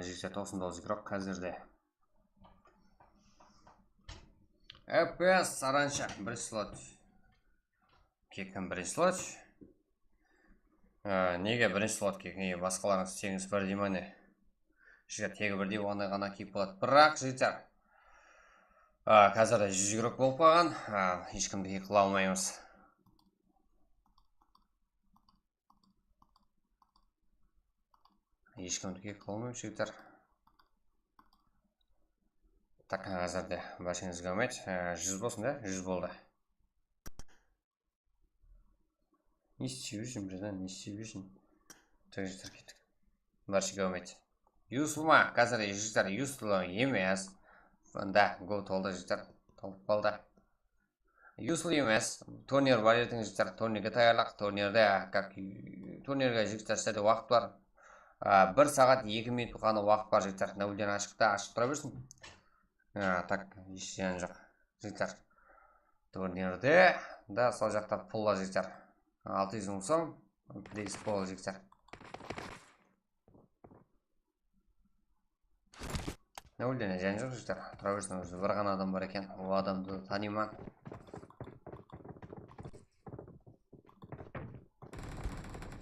жігіттер 99 игрок қазірде. FPS саранча бір слот. Кекін бір слот. Неге бір слот кекін? Басқаларыңыз тегіңіз бір деймі не? Жігіттер тегі бірдей оғандай ғана кеп болады. Бірақ жігіттер қазірде 100 игрок болып қаған. Ешкімді қыла алмаймыз. Ешкімді қыла алмаймыз жігіттер. Так, қазірде башыңызға өмет. 100 болсын да? 100 болды. Не істеп жүрсің бірден, не істеп жүрсің? Так, жігіттер кеттік. Башыңызға өмет. Юсылма, қазірде жігіттер юсылы емес. Да, гол толды жігіттер. Толып қалды. Юсыл емес. Турнир бар ертең жігіттер. Турнирге таярлық. Турнирге жігіттер сәді уақыт бар. 1 сағат 2 минут қана уақыт бар жігіттер. Нөлден ашықта ашып тұра берсін. Так, ештен жоқ жігіттер. Турнирде да сол жақта пұлла жігіттер. 600 мың сом. Плейс пол жігіттер. Нөлден жән жоқ жігіттер. Тұра берсін өзі бір ғана адам бар екен. Ол адамды танима.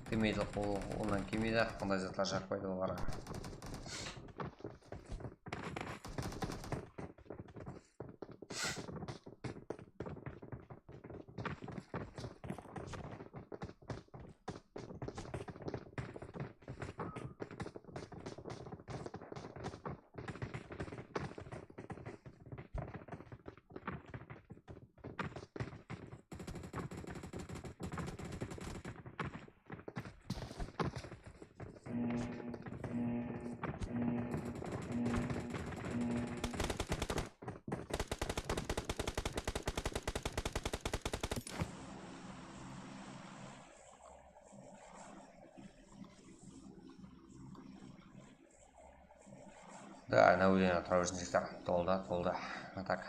Кемейді қолынан кемейді. Қандай заттар жақпайды оларға. Да, нөлден тұра берсін жігіттер. Толды. Так.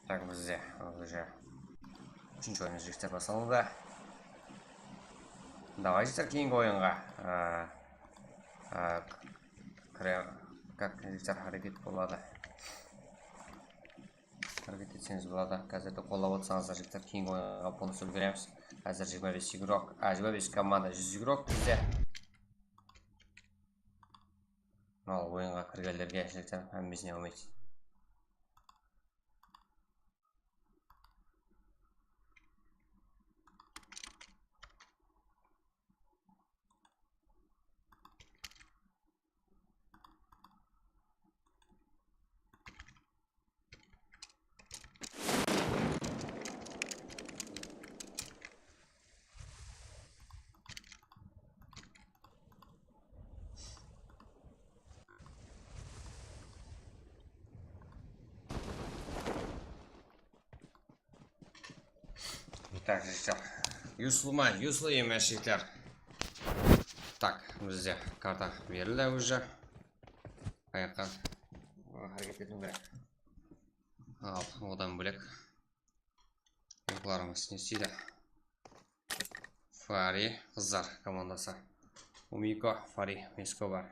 Так, бізде уже үшінші ойын жігіттер басталды. Давай жігіттер кейінгі ойынға. Как жігіттер әрекет болады? Әрекет етсеңіз болады. Қазірді қолап отырсаңыздар жігіттер кейінгі ойынға бонус үлгереміз. Қазір 25 игрок, 25 команда 100 игрок бізде. Ал ойынға кіргендерге жігіттер әмбесіне өмет. Так, жігіттер. Юсылы емес жігіттер. Так, бізде карта берілді уже. Аяққа әрекет ету керек. Ал, одан бөлек. Ұйқыларымыз не істейді? Фари, қыздар командасы. Умико, Фари, Меско бар.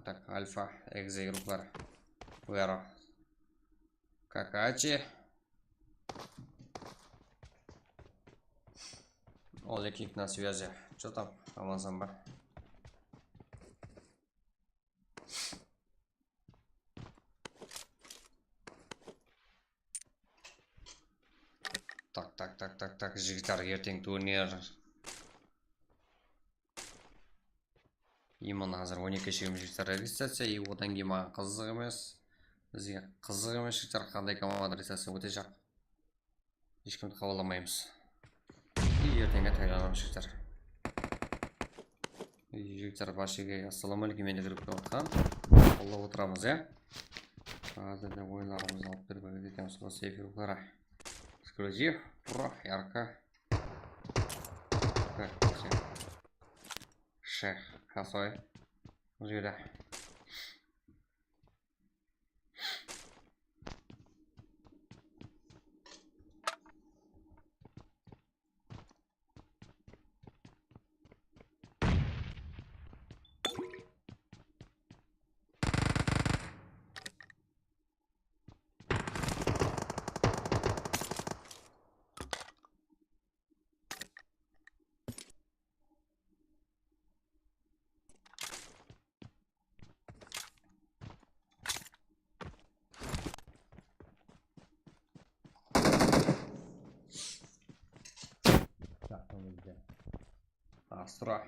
Так, Альфа, Экзе группалар. Веро. Какачи. Олекик на связи. Что там? Амазон бар. Так, жігіттер ертең турнир. Именно қазір 12 шегім жігіттер регистрация, и одан кейін маған қызық емес. Бізге қызық емес жігіттер, қандай команда регистрация өте жақ. Ешкімді қабылдамаймыз. И ертеңге тайғанамыз жігіттер. Жігіттер башыға ассаламу алейкум, мен де кіріп отқан. Қолдап отырамыз, Қазір де ойларымызды алып беріп кетеміз осы эфирларға. Эксклюзив, про, ярко. Так, все. Шех, косой. Жида. Астра.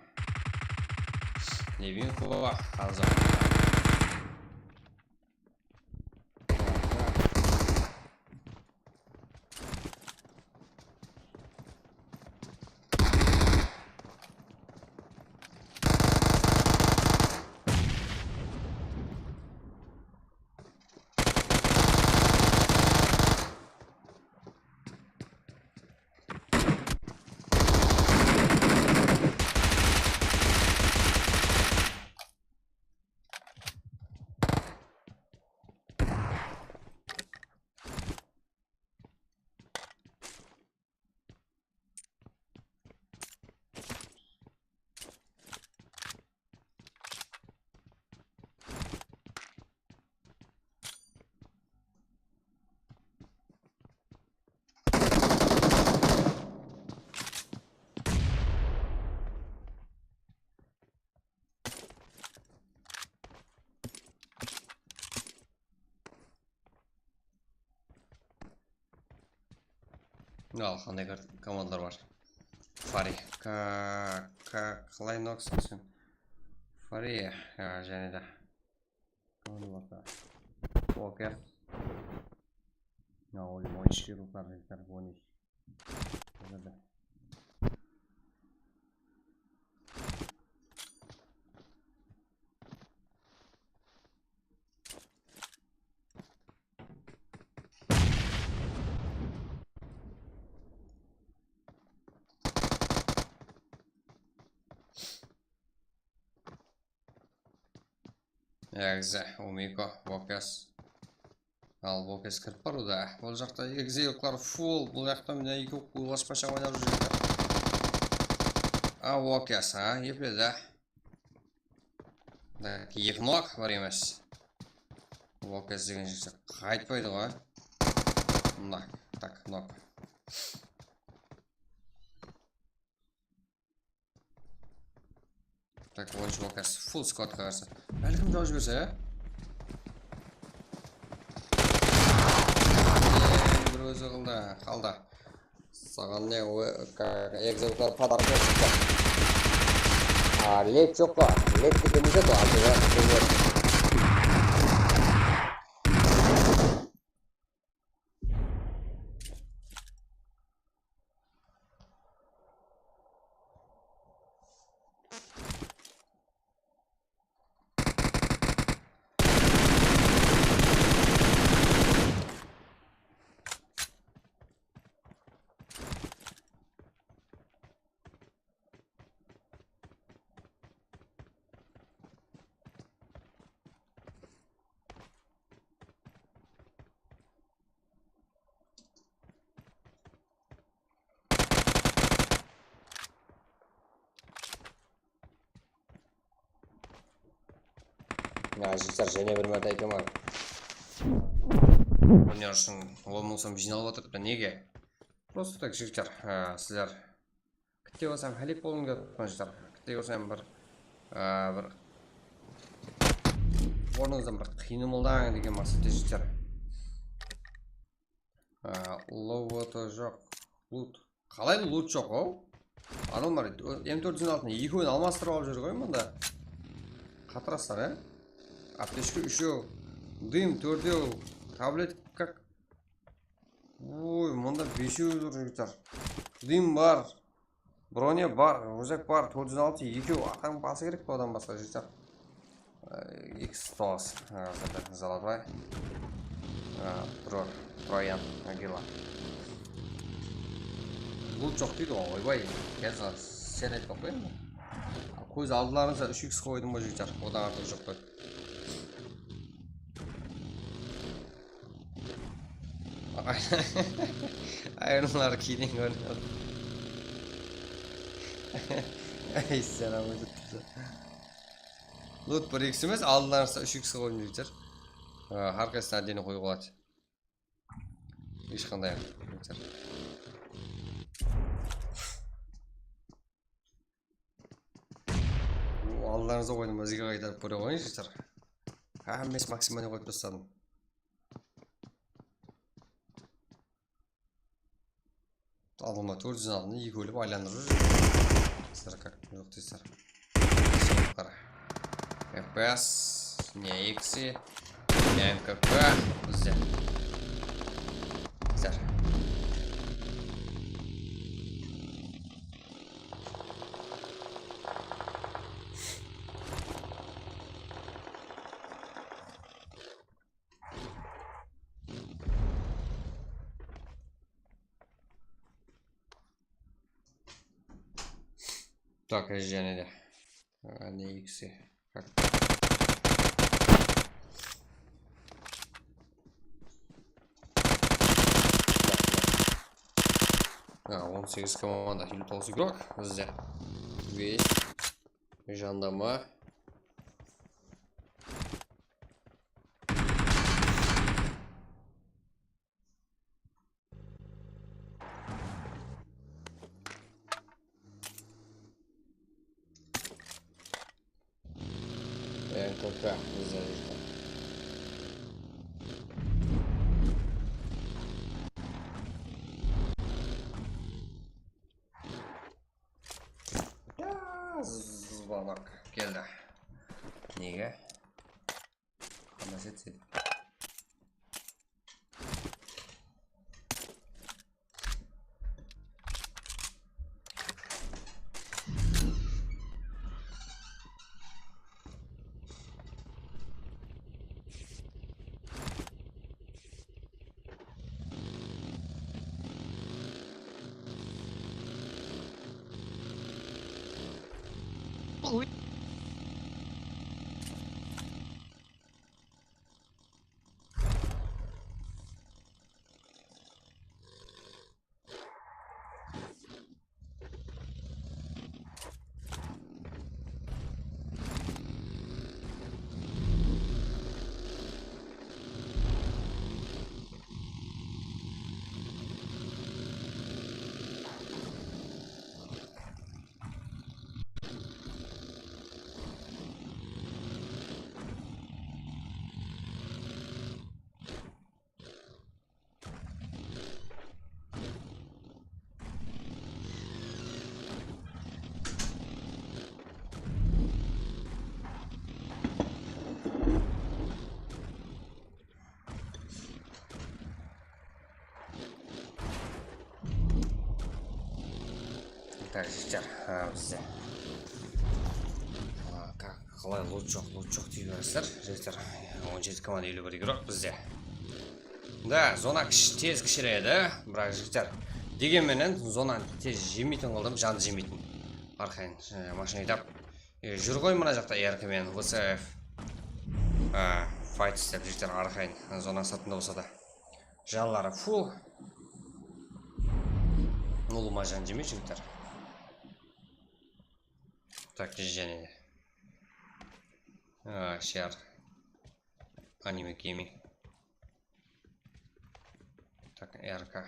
Невинкова. Қаза. Al, қандай командалар бар. Фари. Қалай ноксын сен? Фари. Және де. Командалар. Покер. Ойыншы рухтар жігіттер. Ойыншы. Егзе, Умико, Вокес. Ал Вокес кіріп бару да. Бұл жақта егзе еуклар фул. Бұл жақта мені екі ұлашпаша ойнап жүргендер. Вокес, епілі да. Екі нок бар емес. Вокес деген жексе қайтпайды ғой. Так, нок. Так, ойыншы Вокес фул скотқа қарсы. Әлкім жау жіберсе, бір өзі қалды. Саған не экземпляр подарок шықты. Лет жоқ па? Лет дегеніміз еді, жігіттер және бір мәрте айтам ақ. Өнер үшін олмылсам жиналып отырды. Неге? Просто так жігіттер, сіздер күтте болсам халеп болыңдар жігіттер. Күтте болсам бір орныңыздан бір қиынымылдаң деген мақсатта жігіттер. Лоуоты жоқ. Лут. Қалай лут жоқ оу? Аномар М416-ны екі ойын алмастырып алып жүр ғой мұнда. Қатырастар, Аптечка үшеу, дым төртеу, таблет как? Ой, мұнда бешеу жүр жігіттер. Дым бар, броня бар, өзек бар, 406 екеу атаң басы керек по одан басқа жігіттер. X100, золотой. Royan Aguilar. Loot çok değil o, oyбай. Қазір sen айтып қойдың ба? Көз алдыларыңызда 3x қойдым ба жігіттер? Одан артық жоқ қой. Айырылар кейінен көрінеді. Ай, сәлем өтіпті. Loot 1x емес, алдыларыңызда 3x қойдым жігіттер. Әрқайсысына әдені қойып алады. Ешқандай жігіттер. Алдыларыңызда қойдым, өзге қайтарып көре қойын жігіттер. Әмес максималіне қойып тастадым. Алыма 400 алдын, 2 өліп айландырып жүр. Сіздер как жоқ дейсіздер. FPS, не X, МКК, бізде. Сіздер. Так, және де. Не X, как? 18 команда, 9 игрок. Бізде. Весь. Жандама. МКК. Бізде. Звонок келді. Неге? Қандай сетседі? Так, жігіттер, бізде. Қалай лут жоқ дей бересіздер. Жігіттер, 17 команда 51 игрок бізде. Да, зона тез кішіреді, бірақ жігіттер. Дегенменен зонаны тез жемейтін қылдым, жанды жемейтін. Арқайын машина айдап. Жүр ғой мына жақта еркімен ВСФ. Файт істеп жігіттер арқайын зона сатында болса да. Жанлары фул. Нулыма жан жемей жігіттер. Так, және де. Шер. Аниме гейминг. Так, РК.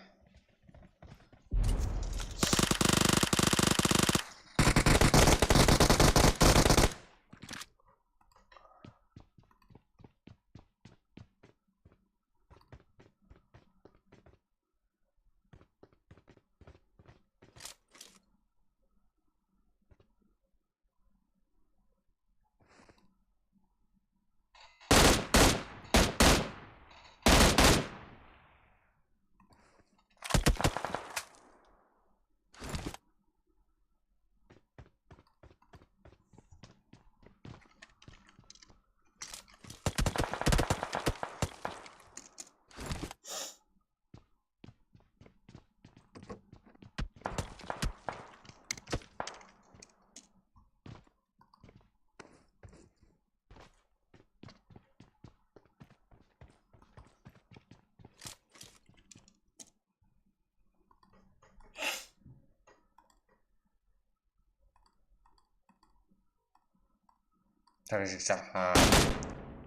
Так, жігіттер,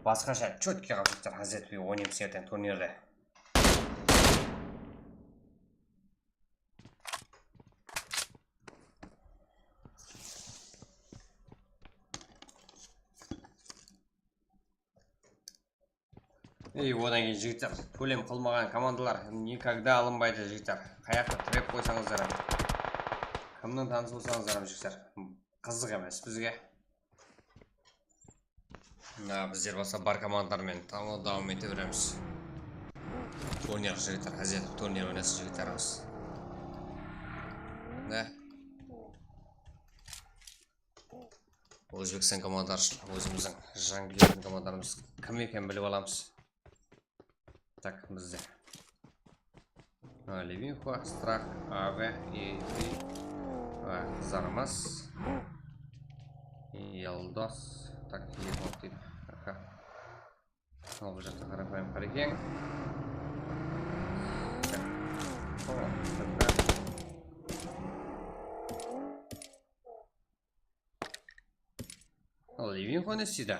басқаша чөтке қалып жігіттер, Hazret'е ойнаймыз ертең турнирде. Одан кейін жігіттер, төлем қылмаған командалар никогда алынбайды жігіттер. Қаяқта тіреп қойсаңыздар, кімнің таныс болсаңыздар жігіттер, қызық емес бізге. Біздер басқа бар командалармен давам ете береміз. Турнир жігіттер, Hazret турнир ойнасы жігіттеріміз. Өзбекстан командалары үшін өзіміздің жангілердің командаларымыз кім екенін біліп аламыз. Так, бізде Левинхо, Страх, Аве, Ейфи, Зармас, Елдос. Так, Елдос дейді. Ол бұл жақта қарапайым қарекең. Левинхо не істейді.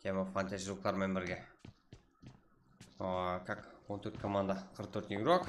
Тема фантазируктармен бірге. Как 14 команда, 44 игрок.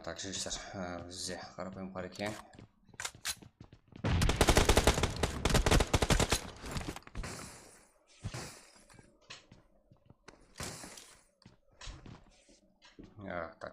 Так, жігіттер, бізде қарапайым қарекең. Так.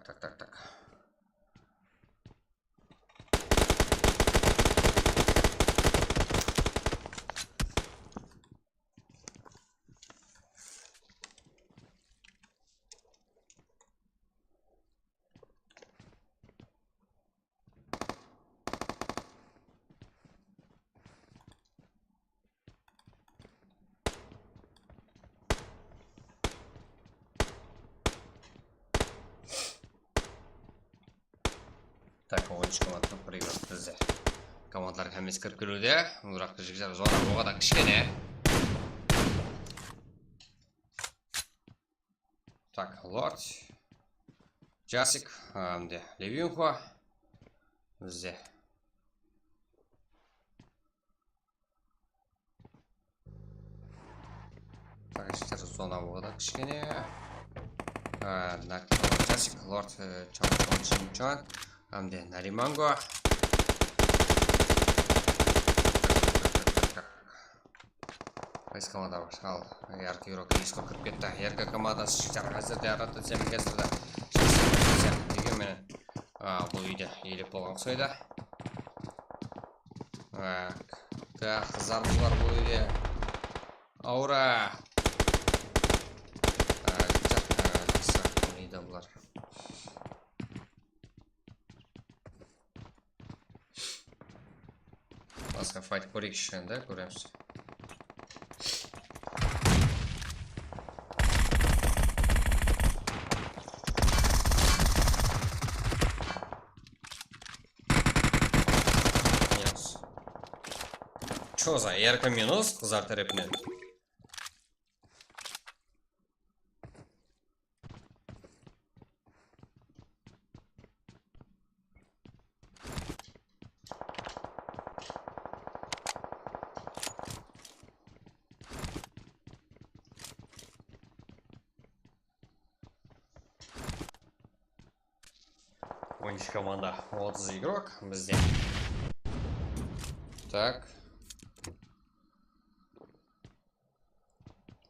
Так, 13 команданы проиграв бізде. Командалар кәмес кіріп келуде. Бірақ жігіттер зона оғадан кішкене. Так, Лорд, Жасик, Левинхо бізде. Так, жігіттер зона оғадан кішкене. Жасик, Лорд, Чамчон, Нариманго. Қайсы команда бар? Ал, яркий игрок риско кіріп кетті. Еркі командасы жігіттер Hazret'е араты темін кесірді. Дегенмен бұл үйде елеп болған ұқсайды. Қызарымыз бар бұл үйде. Аура! Жігіттер нейді бұлар. Басқа файт көрейік ішінде, көреміз. Чё за ярко минус қыздар тарапынан? Ойыншы команда 30 игрок бізде. Так.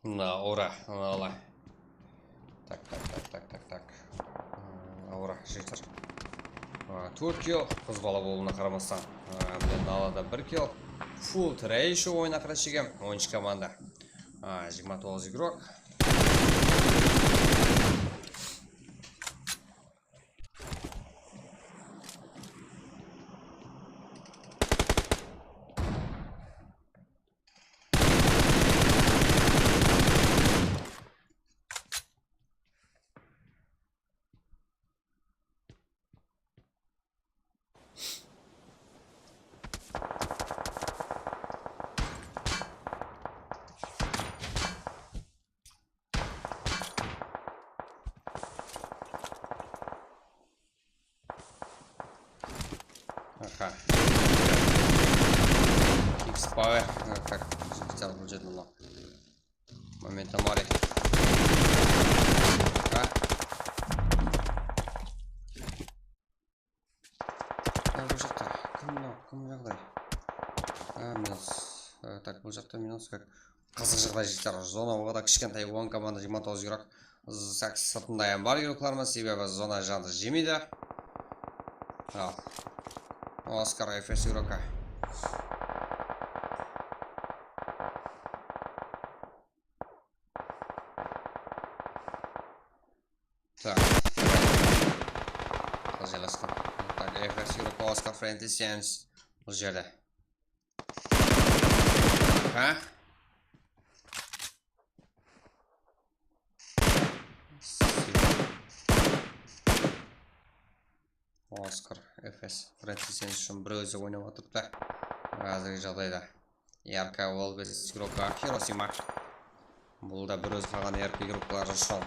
На, ура, ала. Так. Ура, жігіттер. 4 килл, қыз бала болуына қарамастан. Мен алада 1 килл. Фул трейші ойына қарашыгем. Ойыншы команда. 29 игрок. Ага. Икс Power. Как взял бюджет на момента море. Кім жағдай? Минус. Так, бұл жақта минус как қызық жағдай жігіттер. Зона оғада кішкентай 10 команда 29 игрок. Сыртында бар игрокларымыз, себебі зона жанды жемейді. Оскар ФС игрока. Так. Пожалуйста. Так, ФС игрока Оскар Френти Сенс. Бұл жерде. Оскар ФС Френти Сенс үшін бір өзі ойнап отырыпты. Қазіргі жағдайда. Ярка ол біз игрока Хиросима. Бұл да бір өзі қалған ярка игроклары үшін.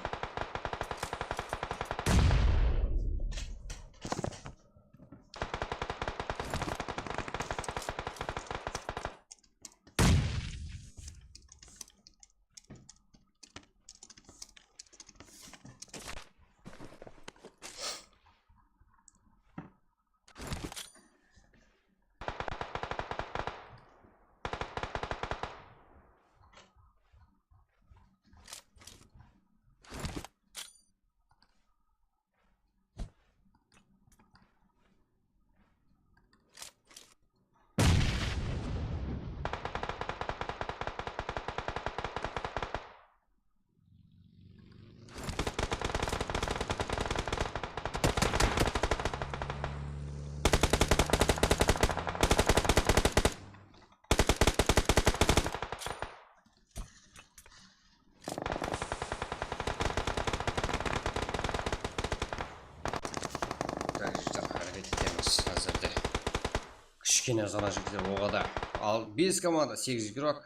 Кішкене зона жігіттер оғада. Ал 5 команда 8 игрок.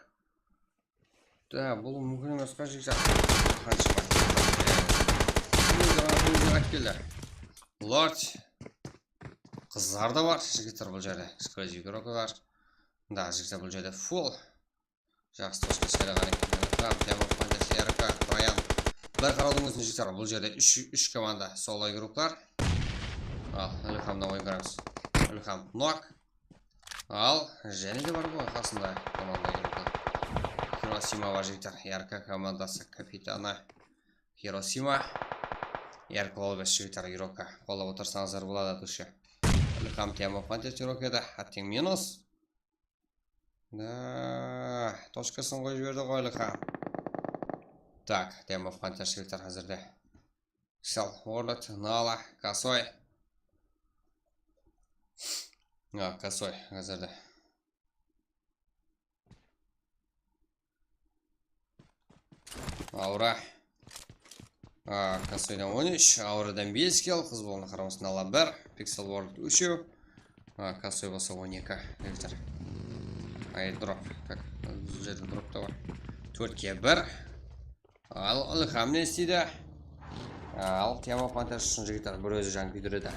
Да, бұл мүмкін емес қа жігіттер. Қаншымай. Қайтып келді. Лорд. Қыздар да бар жігіттер бұл жерде. Эксклюзив игрокі бар. Да, жігіттер бұл жерде фул. Жақсы тошқа сайлаған екен. Темов Фантаси РК Раян. Бір қараудың өзін жігіттер бұл жерде 3 команда соло игроклар. Ал, Ілхамда ойынғарамыз. Ілхам нок. Ал, және де бар ғой қасында команда игроклар. Хиросима бар жігіттер. Ярка командасы капитаны Хиросима. Ярка ол бәс жігіттер игрока. Қолап отырсаңыздар болады дұшы. Ілхам Темов Фантаси игрок еді. Аттен минус. Да, точкасын қой жіберді ғой Ілхам. Так, Темов Фантаси жігіттер әзірде. Ксал, Орлет, Нала, Косой. Косой, әзірде. Аура. Косойдан 13, Аурадан 5 кел, қыз болуына қарамасын ала 1, Pixel World 3, Косой болса 12, жігіттер. Ай, дроп. Так, бұл жерде дроп та бар. 4-ке 1. Ал Ылхам не істейді? Ал Тема Пантер үшін жігіттер бір өзі жан күйдіреді.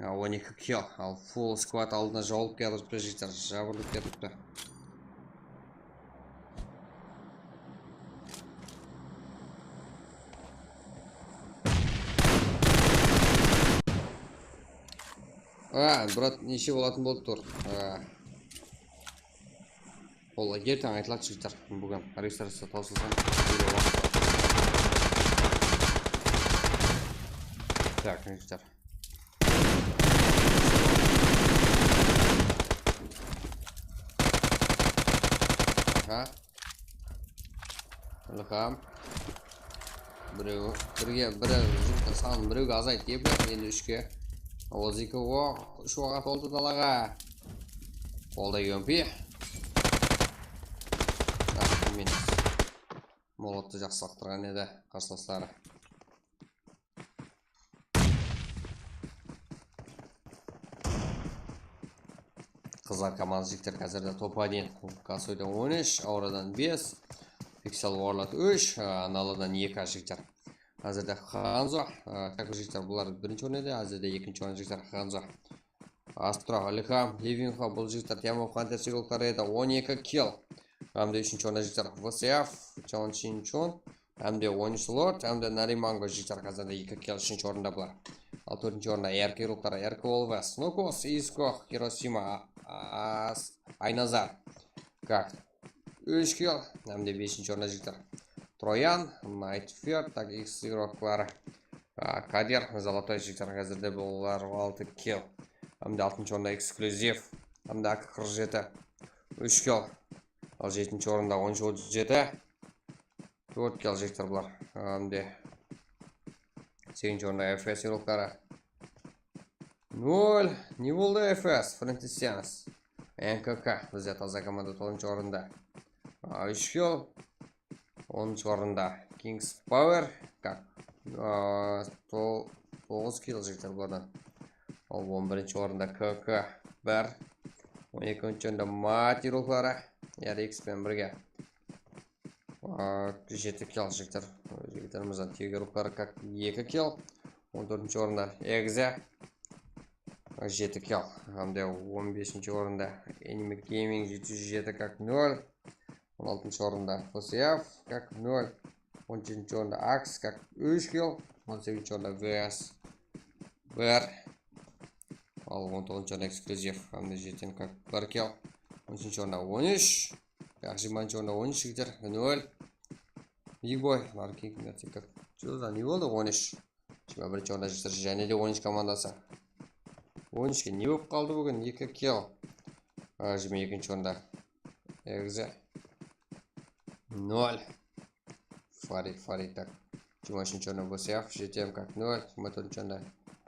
12 kill. Ал full squad алдына жауылып келіп жігіттер. Жабырылып кетіпті. Брат, неше болатын болды тұр. Ол ертең айтылады жігіттер. Бүгін регистрация таусылсын. Так, жігіттер. Ылхам. Бірге жігіттер санын біреуге азайт деп, енді 3-ке. Ол 2 оқ, 3 оға толды далаға. Қолда емпи. Молотты жақсы лақтырған еді қарсыластары. Қыздар команда жігіттер қазірде топ-1, Касойдан 13, Аурадан 5, Pixel Warlord 3, Аналыдан 2 жігіттер. Әзірде Ханзо, такой жігіттер бұлар бірінші орын еді, әзірде екінші орын жігіттер Ханзо. Астра, Ылхам, Ливинха бұл жігіттер Тема Пантер сигылықтары еді, 12 kill. Әмде 3-ші орында жігіттер ВСФ, Чон Чинчон, әмде 10-ші Лорд, әмде Нариманго жігіттер қазірде 2 kill 3-ші орында бұлар. Ал 4-ші орында Эрки рулықтары, Эрки Олвес, Нокос, Иско, Хиросима, Айназар. Как? 3 kill, әмде 5-ші орында жігіттер Троян, Найтфер, так X игроклары. Кадер, Золотой жігіттер қазірде бұлар 6 kill. Әмде 6-ші орында Эксклюзив, әмде АК-47, 3 kill. Ал 7-ші орында 10-7, 4 kill жігіттер бұлар. Әмде 8-ші орында FS игроклары. 0, не болды FS, Франтисианс. НКК, бізде таза команда 9-ші орында. 3 kill. 10-ші орында Kings Power, как 9 kill жігіттер бұлардан. Ал 11-ші орында КК 1, 12-ші орында Мати рулықтары, RX пен бірге 7 kill жігіттер. Жігіттерімізден тегі рулықтары как 2 kill. 14-ші орында Экзе 7 kill. Әмде 15-ші орында Enemy Gaming 707 как 0. 16-ші орында ФСФ, как 0. 17-ші орында АКС, как 3 kill. 18-ші орында ВС 1. Ал 19-ші орында Эксклюзив, әмде 7, как 1 kill. 13-ші орында 13, как 20-ші орында 13 жігіттер, 0. Егой, Наркинг, как что за не болды 13. 21-ші орында жігіттер, және де 13 командасы. 13-ке не болып қалды бүгін, 2 kill. 22-ші орында Экзе 0. Фарид, так. 23-ші орында ВСФ, 7 как 0. 24-ші орында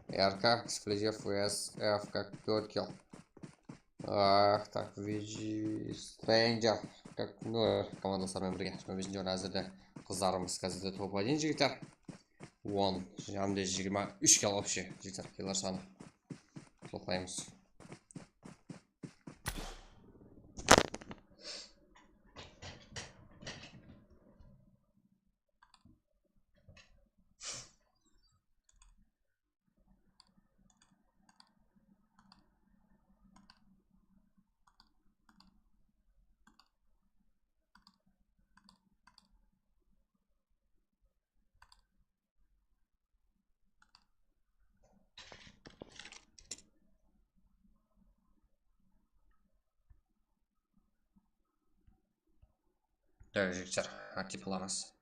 РК, Эксклюзив, ВСФ, как 4 kill. Так, Виджи Стрэнджер, как 0. Командалармен бірге. 25-ші орында әзірде қыздарымыз қазірде топ-1 жігіттер. 10, әмде 23 kill вообще жігіттер, киллер саны. Тоқтаймыз. Так, жігіттер, актив қыламыз.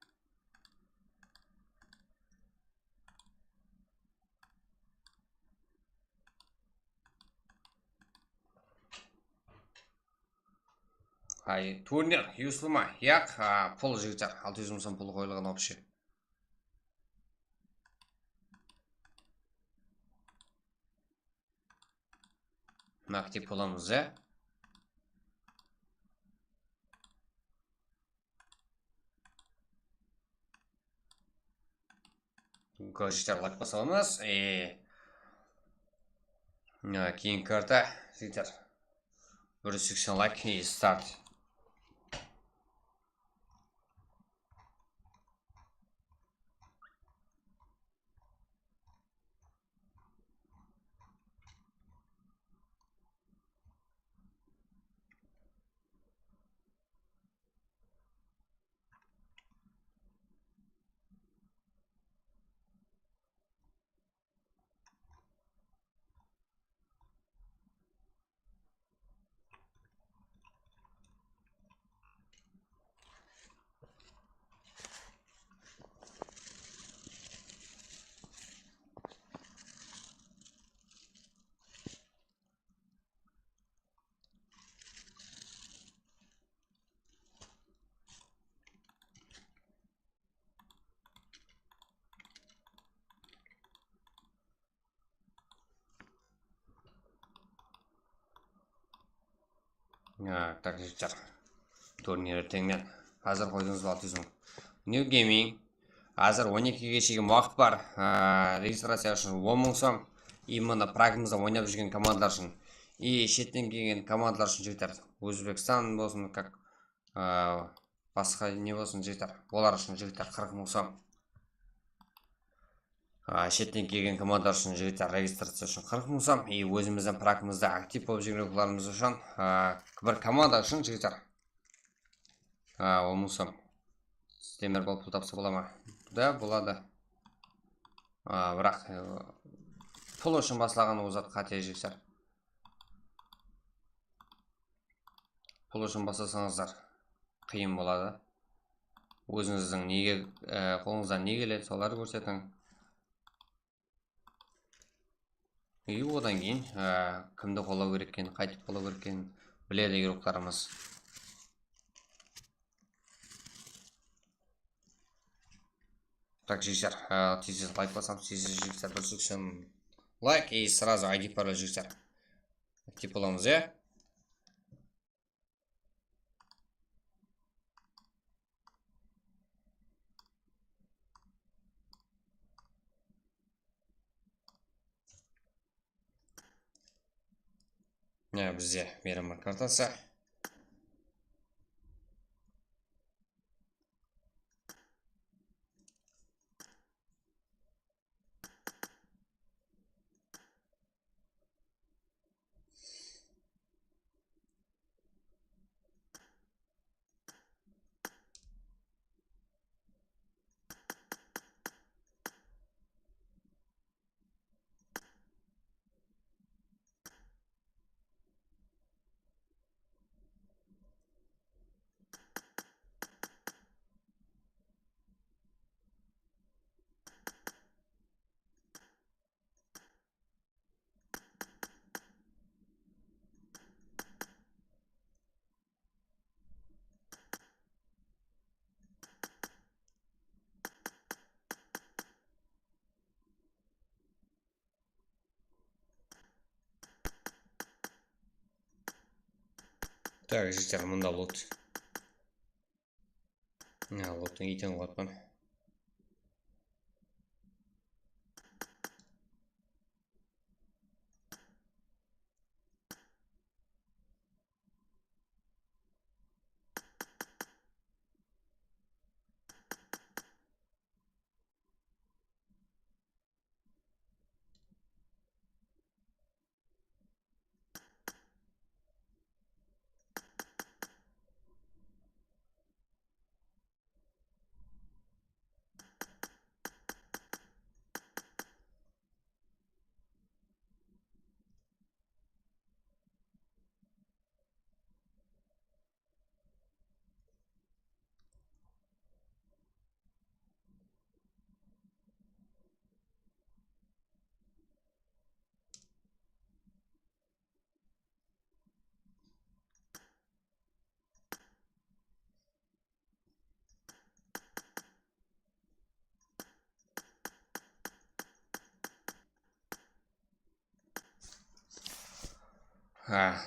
Турнир, юслыма, яқ, пұл жігіттер, 600 сом пұл қойылған опшы. Актив қыламыз, Жігіттер, лайк басамыз. Кейін карта, жігіттер. 180 лайк и старт. Так, жігіттер, турнир ертеңмен. Қазір қойдыңыз 600 мың. New Gaming. Қазір 12-ге шейін уақыт бар. Регистрация үшін 10 мың сом. И мұны прагымызда ойнап жүрген командалар үшін. И шеттен келген командалар үшін жігіттер. Өзбекстан болсын, как басқа не болсын жігіттер. Олар үшін жігіттер 40 мың сом. Шеттен келген командалар үшін жігіттер регистрация үшін 40 мың сом. И өзіміздің прагымызда актив болып жүрген оқуларымыз үшін бір команда үшін жігіттер 10 мың сом. Темір болып пұл тапса бола ма? Да, болады. Бірақ пұл үшін басылаған өзат қате жігіттер. Пұл үшін басылсаңыздар қиын болады. Өзіңіздің қолыңыздан не келеді, соларды көрсетің. И одан кейін кімді қолау керек екенін, қайтып қолау керек екенін біледі игроктарымыз. Так, жігіттер, тез лайк басам, тез жігіттер 180 лайк и сразу ID пароль жігіттер. Актив боламыз, е? Бізде мейрамдар картасы. Так, жігіттер, мұнда лот. Лоттың итен қойған.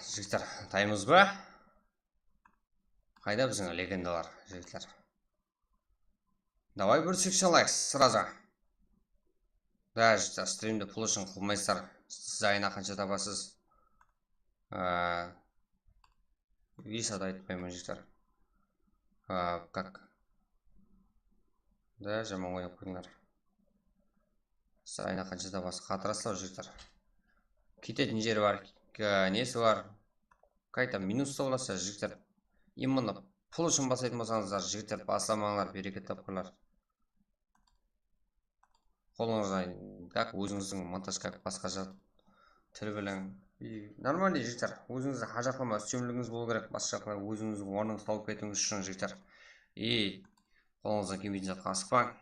Жігіттер, таймыз ба? Қайда біздің легендалар, жігіттер? Давай 180 лайк сразу. Да, жігіттер, стримді пұл үшін қылмайсыздар. Сіз айына қанша табасыз? Висады айтпаймын жігіттер. Как? Да, жаман ойнап қойдыңдар. Сайына қаншада басы қатырасылау жігіттер. Кететін жері бар, несі бар. Қайта минус оласа жігіттер. Именно пұл үшін басайтын болсаңыздар, жігіттер басамаңдар, берекет тапқырлар. Қолыңыздан, как өзіңіздің монтаж, как басқаша тіл білің. Нормальный жігіттер, өзіңізді хажақлама үстемлігіңіз болу керек, басқа жаққа өзіңіздің орныңыз тауып кетіңіз үшін жігіттер. Қолыңыздан келмейтін затқа асықпаң.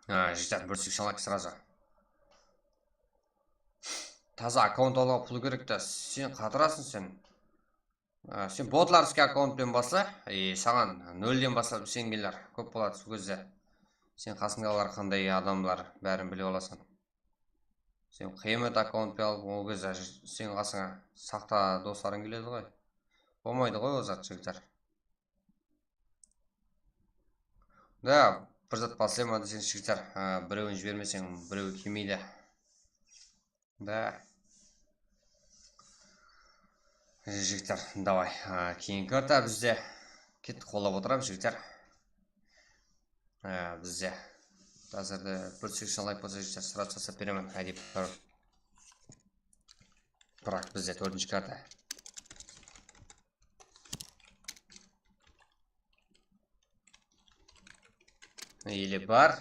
Жігіттер, бүрсік шалайық сразу. Таза аккаунт алуға пұл керекті. Сен қатырасың сен. Сен ботларский аккаунтпен баса, саған 0-ден басып сен келер. Көп болады сол кезде. Сен қасыңдағылар қандай адамдар бәрін біле оласың. Сен қиямет аккаунтпен алып, ол кезде сен қасыңа сақта достарың келеді ғой. Болмайды ғой ол зат жігіттер. Да, бір зат басылайма десең жігіттер, біреуін жібермесең, біреуі келмейді. Да. Жігіттер, давай. Кейін карта бізде. Кетті қолап отырам жігіттер. Бізде. Қазірді бүрсек лайк болса жігіттер, сразу жасап беремін. Әдеп тұр. Бірақ бізде 4-ші карта. Елі бар.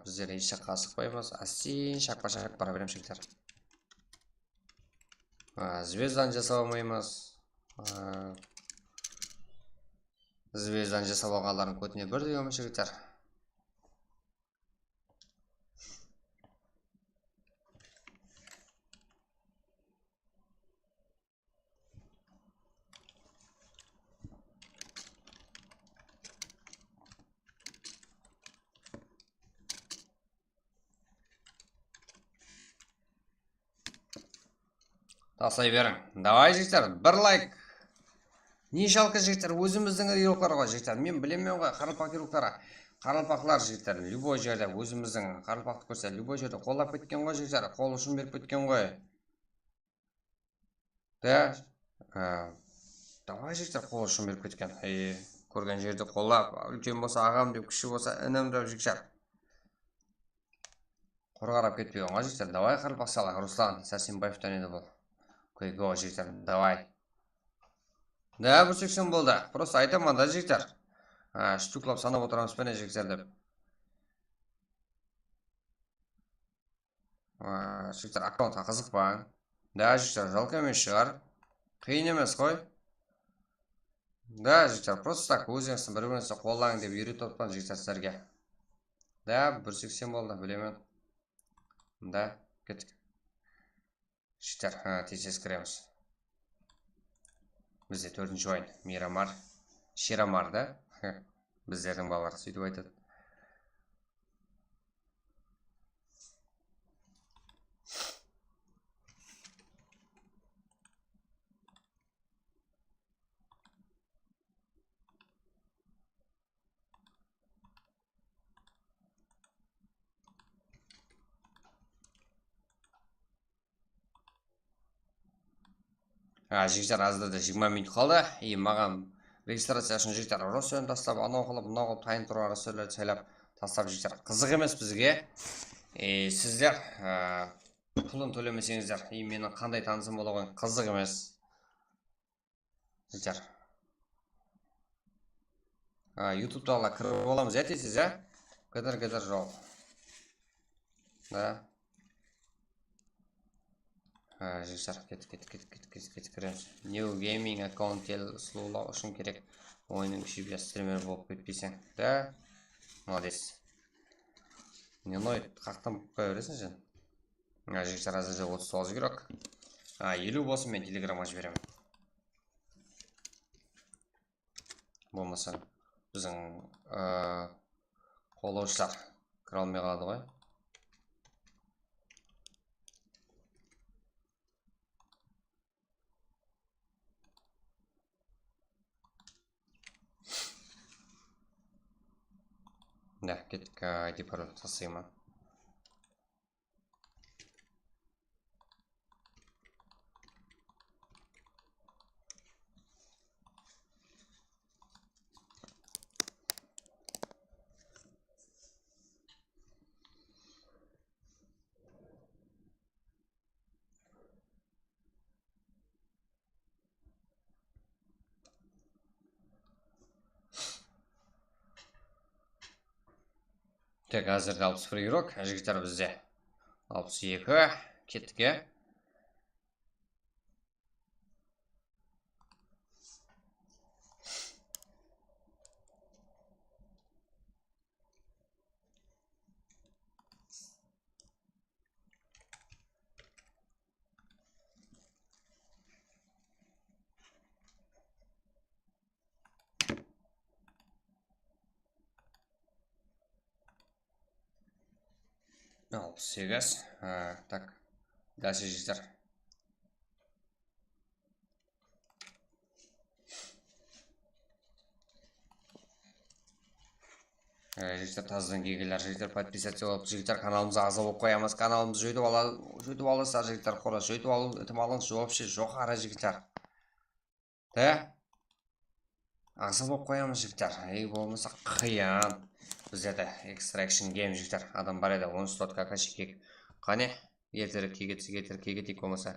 Біздер еші қасықпаймыз. Астен шақпа-шақып бара берем жігіттер. Звездан жасап алмаймыз. Звездан жасап алғандардың көтіне бір дегенмін жігіттер. Тасай берің. Давай жігіттер, бір лайк. Не жалқы жігіттер, өзіміздің рилықтар ғой жігіттер. Мен білемен ғой, қаралпақ рилықтары. Қаралпақлар жігіттер, любой жерде өзіміздің қаралпақты көрсе, любой жерде қолап кеткен ғой жігіттер. Қол ұшын беріп кеткен ғой. Да. Давай жігіттер, қол ұшын беріп кеткен. Көрген жерде қолап, үлкен болса ағам деп, күші болса інім деп жігіттер. Қорғарап кетпеген ғой жігіттер. Давай қаралпақ салайық. Руслан Сәрсенбаевтан еді бұл. Го, жігіттер, давай. Да, бір 80 болды. Просто айтамын да, жігіттер. Штуклап санап отырамыз пәне жігіттер деп. Жігіттер, аккаунтқа қызықпаң. Да, жігіттер, жалко емес шығар. Қиын емес қой. Да, жігіттер, просто так өзіңіздің бір-біріңізді қолдаңыз деп үйретіп отырмын жігіттер сіздерге. Да, 180 болды, білемін. Да, кеттік. Жігіттер, тез кіреміз. Бізде 4-ші ойын. Мирамар. Ширамар, да? Біздердің балалар сөйтіп айтады. Жігіттер, аздады 20 минут қалды. Маған регистрация үшін жігіттер росөлін тастап, анау қылып, мынау қылып, тайын тұрған росөлерді сайлап тастап жігіттер. Қызық емес бізге. Сіздер пұлын төлемесеңіздер, менің қандай танысым бола қойын, қызық емес. Жігіттер. Ютубтағыла кіріп боламыз, етесіз, Кедір жол. Да. Жігіттер, кет кіреміз. New Gaming аккаунт сұлулау үшін керек. Ойының үшіп стример болып кетпесең. Да, молодец. Не ұнайды, қақтан қоя бересің сен. Жігіттер әзірше 39 керек. 50 болсын, мен телеграмға жіберемін. Болмаса біздің қолдаушылар кіре алмай қалады ғой. Да, кеттік, ID пароль тасыйма. Тек әзірде 61 керек, жігіттер бізде 62, кеттік, е? Алпыс сегіз. Так, дальше жігіттер. Жігіттер таздан келгендер, жігіттер подписаться болып, жігіттер каналымызға ағза болып қоямыз. Каналымызды жөйтіп алыңыздар, жігіттер, қорас жөйтіп алу ықтималыңыз вообще жоғары, жігіттер. Да? Ағза болып қоямыз, жігіттер. Болмаса қиян. Біздерде Extraction Game, жігіттер. Адам бар еді, 10 слот какаши кек. Қане? Ертерек кегетейік болмаса.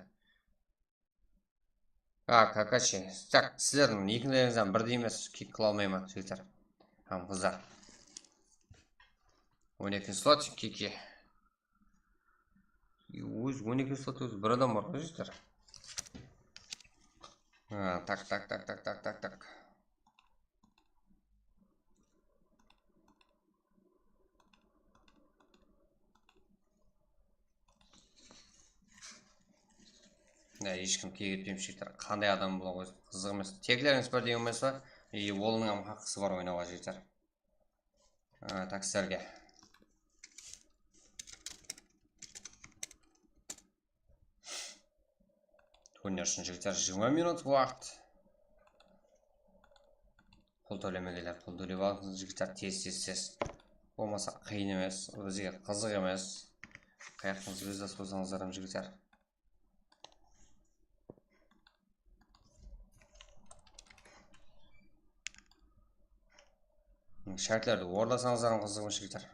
Какаши. Так, сіздердің екіндеріңізден бірдей емес, кек қыла алмай ма, жігіттер? Қыздар. 12 слот кеке. 12 слот өзі бір адам бар, жігіттер. Так. Ешкім кегетпеймін, жігіттер. Қандай адам бола қойсын, қызық емес. Тегілеріңіз бір деген емес па, олының хақысы бар ойнауға, жігіттер. Так, сіздерге. Турнир үшін, жігіттер, 20 минут уақыт. Пұл төлемегелер, пұл төлеп алыңыз, жігіттер, тез. Болмаса қиын емес, бізге қызық емес. Қаяқтыңыз өздас болсаңыздарым, жігіттер. Шәртлерді ордасаңыздарым қызығым, жігіттер.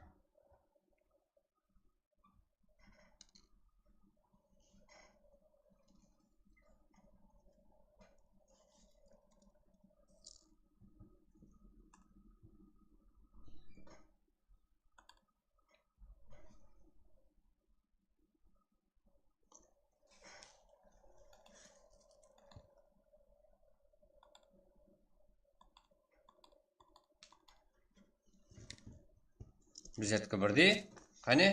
Біздердікі бірдей, қане?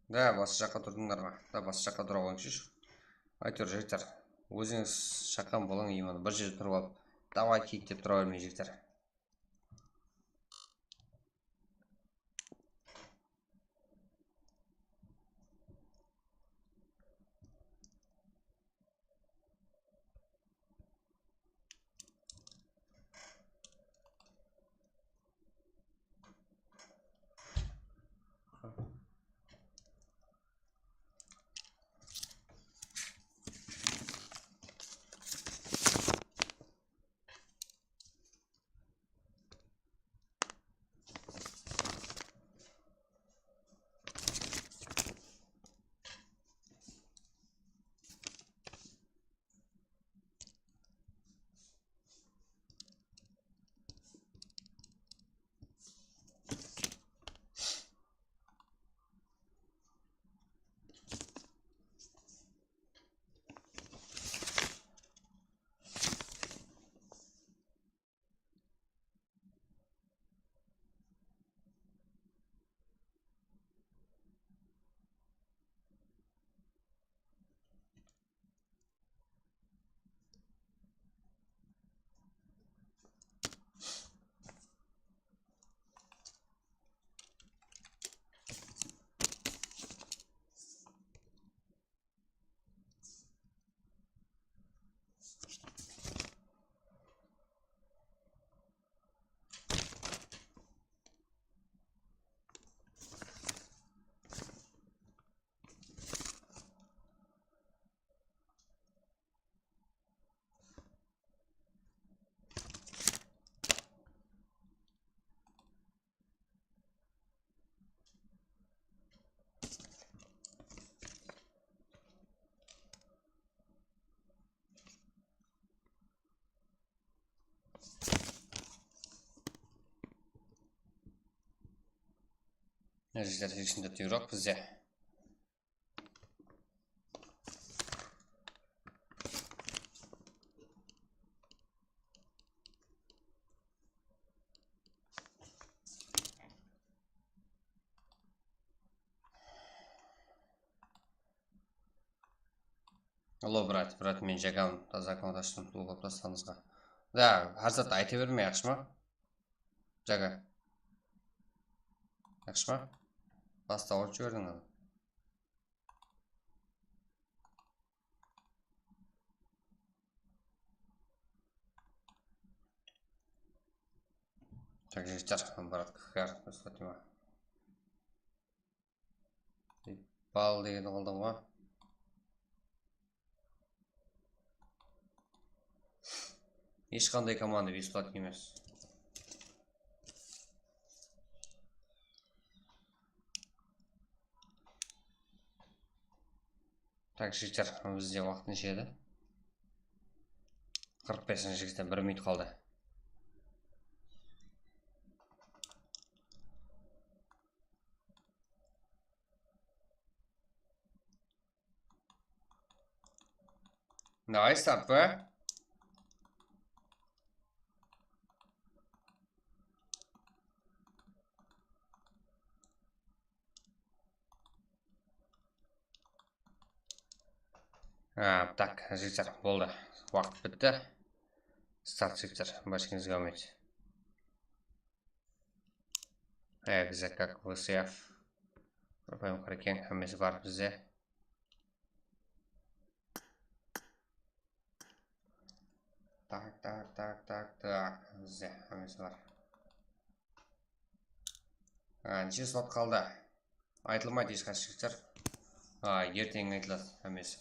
Да, басы жаққа тұрдыңдар ма? Да, басы жаққа тұра болың шеш. Айтыр, жігіттер, өзіңіз шаққан болың, иманы бір жерде тұрып алып, давай кейік деп тұра бермей, жігіттер. Neyse içinde diyor bize. Алло, брат, мен жагам таза закондаштым тууга пластаңызга. Да, азат айта берме, жакшымы? Жага. Жакшымы? Баста орчу жибердиң аны. Так, життер, брат, кар, Фатима. Бал дегенди калдым го. Эч кандай команда бесплатный эмес. Так, життер, бизде убакыт нече эди? 45-жигиттен 1 минут калды. Давай старт, ба? Так, життер, болды. Уақыт бітті. Старт, життер, башкеңізге алмайды. Бізде как ВСФ. Пропаем қарекен, әмесі бар бізде. Так. Бізде әмесі бар. Неше слот қалды? Айтылмайды ешқайсы життер. Ертең айтылады әмесі.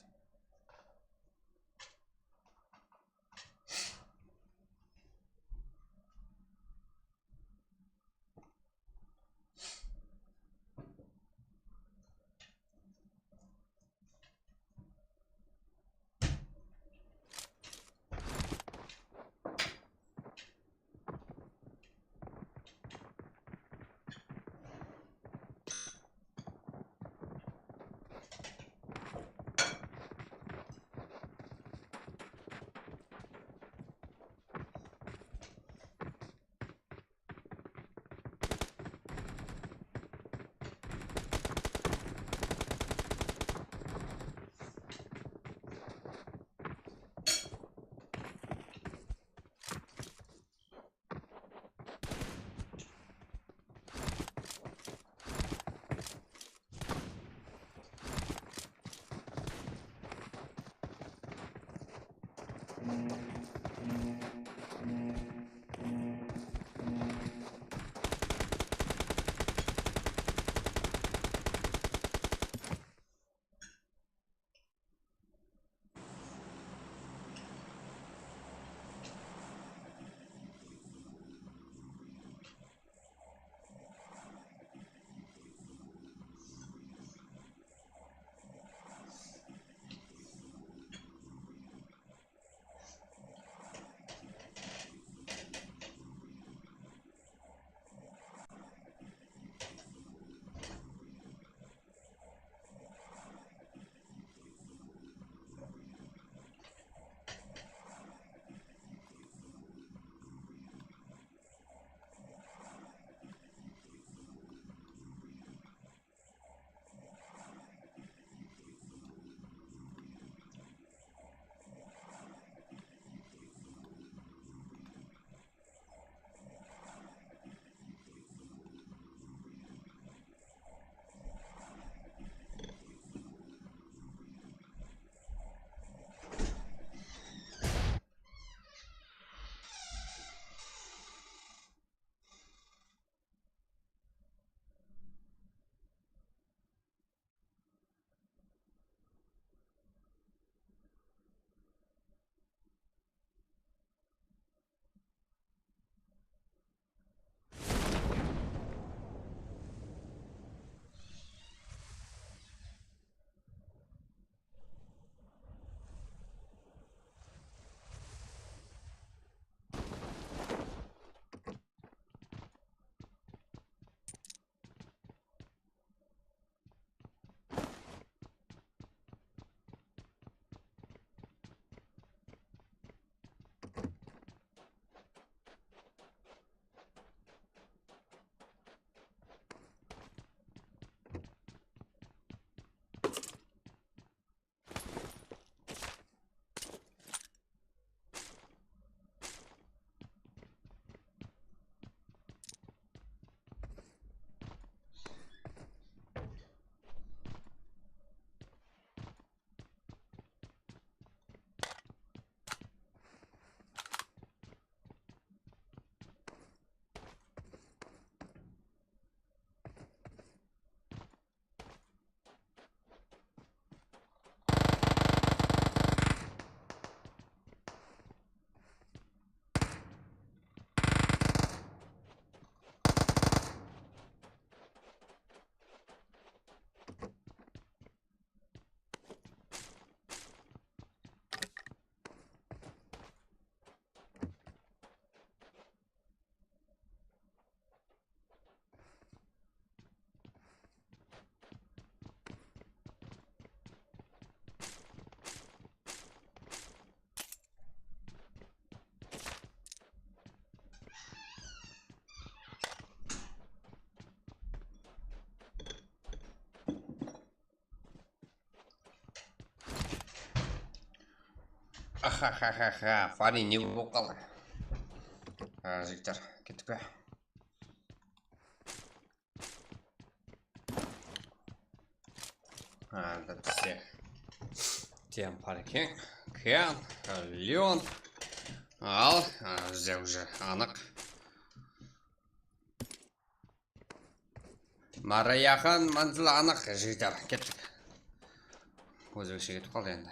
Ха-ха-ха-ха-ха. Фари не болып қалды. Жігіттер, кеттік пе? Бізде тем паркинг, Кен, Леон. Ал, бізде уже анық. Мараяхан манзыл анық, жігіттер, кеттік. Өзбекше кетіп қалды енді.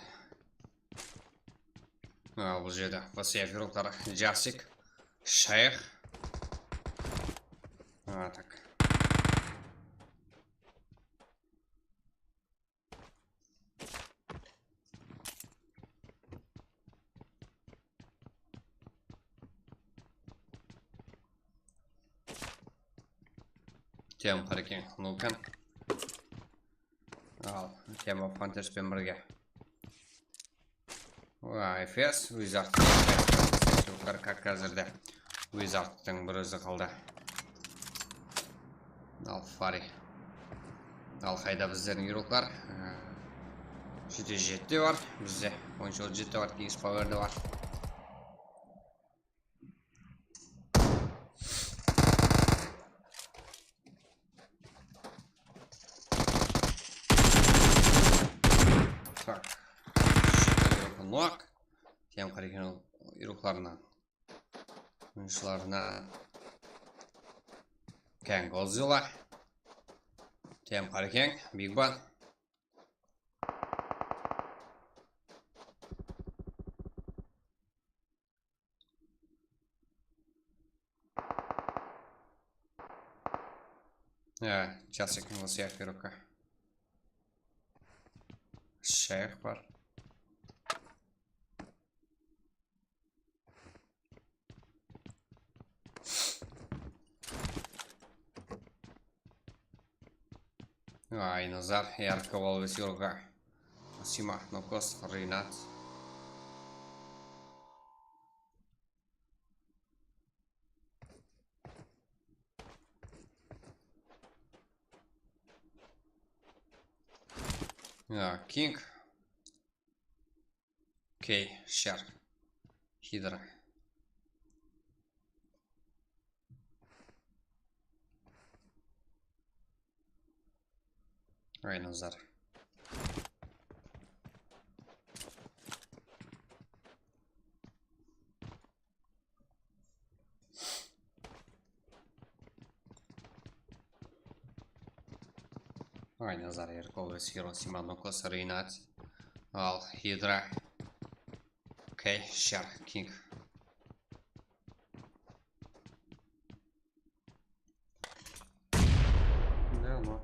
Бұл жерде басия фируқтары Жасик, Шайх. Так. Тем паркинг, Нукен. Ал, тема Фантеспен бірге. Эфес, Уизард. Как қазірде Уизардтың бір өзі қалды. Ал Фари. Ал қайда біздердің еуроклар. 7-7 бар. Бізде 17 бар. Кейс пауэрді бар. Так. Нок. Тем қарекен еурокларына. Oyuncularına Ken Godzilla, Tiem Hurricane, Big Bang. Часик Мусия Фирука. Шейх var. Назар, ярко волвес юрга. Сима, Нокос, Рейнат. Кинг. Кей, Шар. Хидра. Назар. Назар, ярко Сиро, Симанокос, Рейнат. Ал, Хидра. Кей, Шар, Кинг. Да, ну.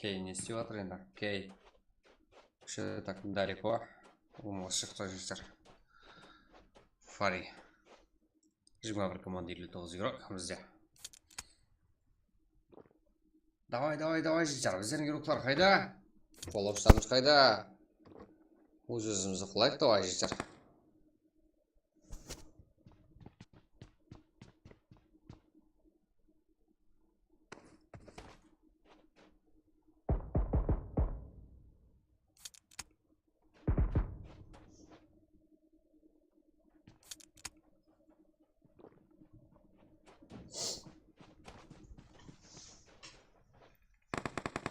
Кей не стиват рында. Кей. Ще так далеко. Умылшы кто жестер. Фари. Жигма бір командирлі 9 игрок. Бізде. Давай жестер. Біздердің игроклар қайда? Қолапшытарымыз қайда? Өз-өзімізді қылайық, давай жестер.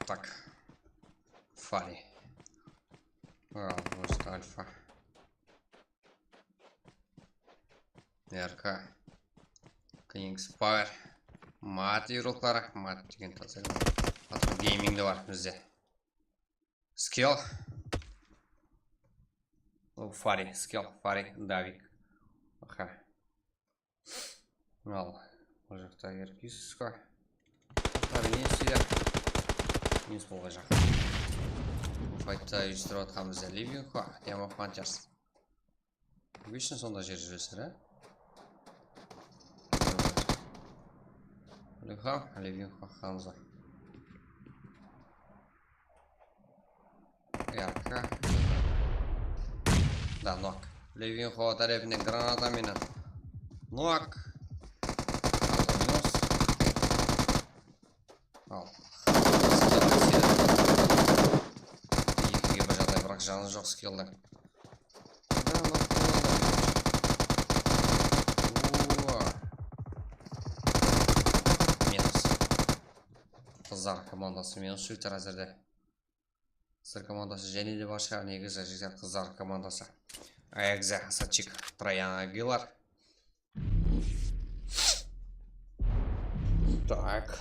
Так. Фари. Может, Альфа. РК. Кингс Пауэр. Мат еуроклары. Мат деген таза. Атыр гейминг де бар бізде. Скилл. Фари. Скилл. Фари. Давик. Аха. Ал. Бұл жақта еркісізгі. Аттары не істейдер? Минус болға жақ. Файтта үйістіріп атқан бізде Ливинхо. Тема Фантерс. Вишін сонда жер жүресір, Ливинхо, Хамза. Ярко. Да, нок. Левинхо тарепне граната менен. Нок. Ал. Екіге бір жағдай, бірақ жаны жоқ скиллдің. Да, нок болады. Минус. Қыздар командасы минус шүйтер әзірде. Қыздар командасы және де башқа негізі жігіттер қыздар командасы. Аякзе Хасачик Троян Агилар. Так.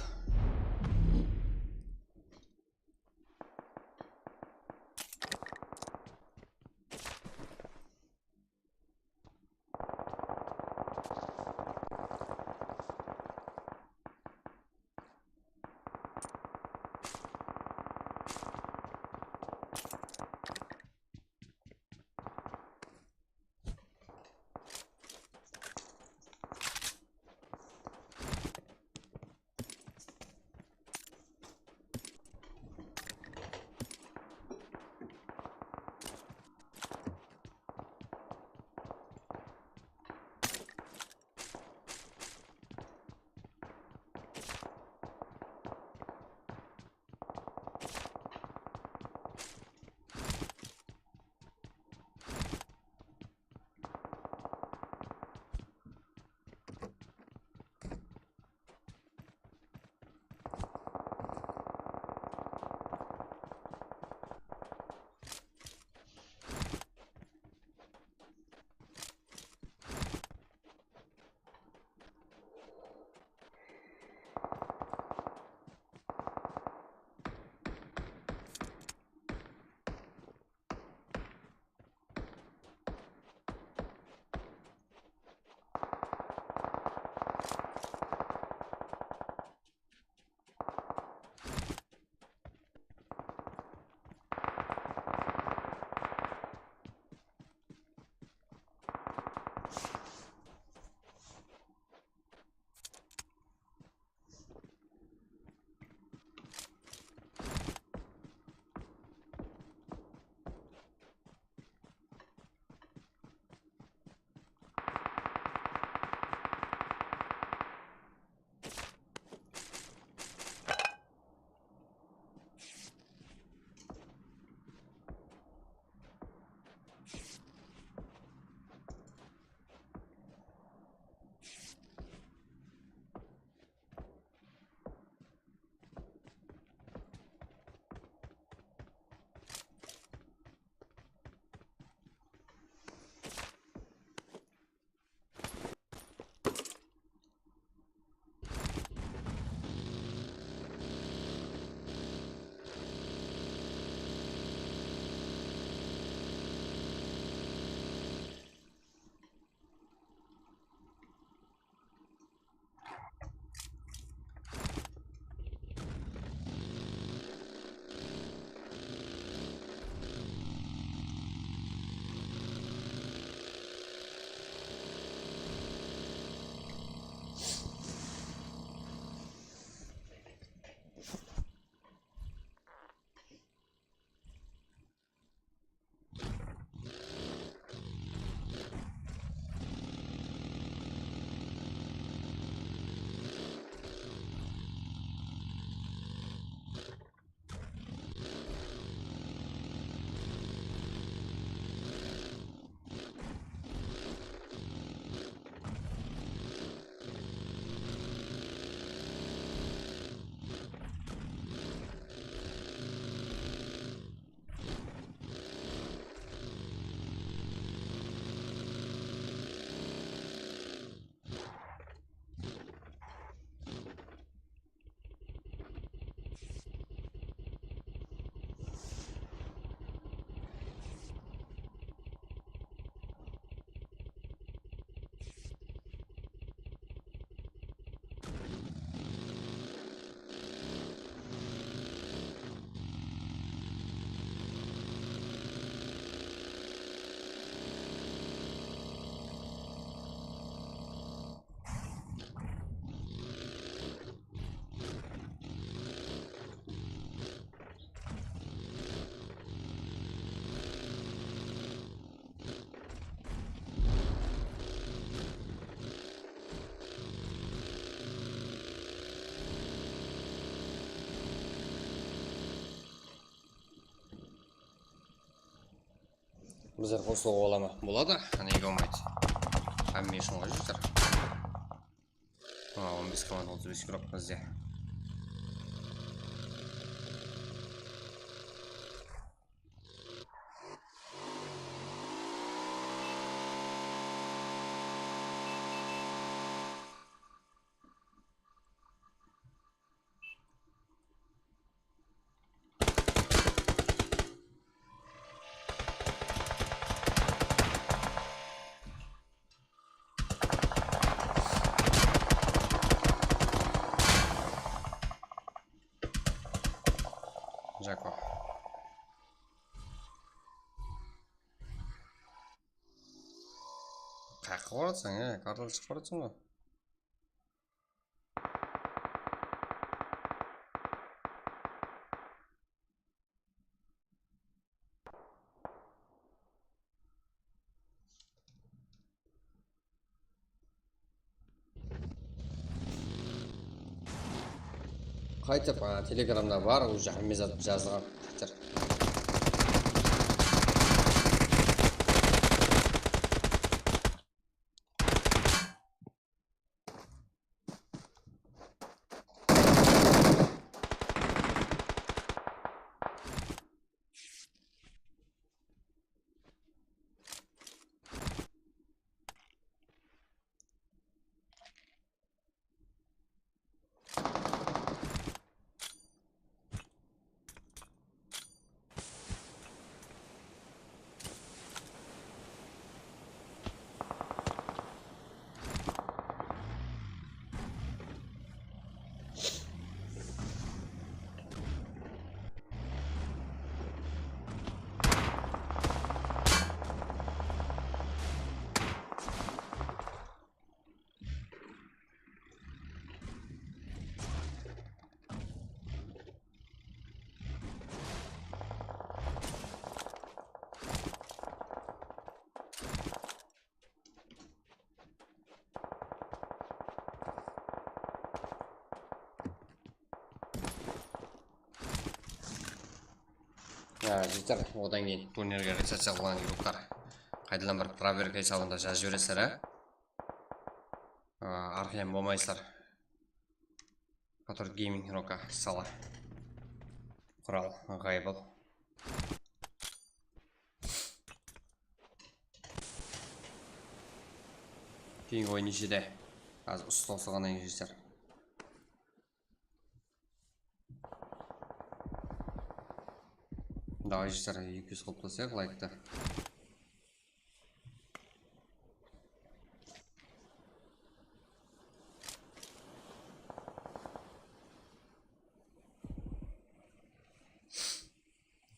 Bizlar qo'shilib olama bo'ladi, nega bo'lmaydi? Hamma ғой жүздер. 15 команда 35 игрок bizda. Жако. Қаққа баратсың, карталы шығып баратсың ғой. Қайтып, телеграмда бар, уже мезат жазған. Жеттер, одан кейін турнирге регистрация қылған игроктар қайдадан бір проверка есабында жазып жібересіздер, арқиян болмайсыздар. Который гейминг игрока сала. Құрал ғайбыл. Кейінгі ойын нешеде аз ұсталсы ғана еңгіздер. Давай жестер 200 қылыптасақ лайкты.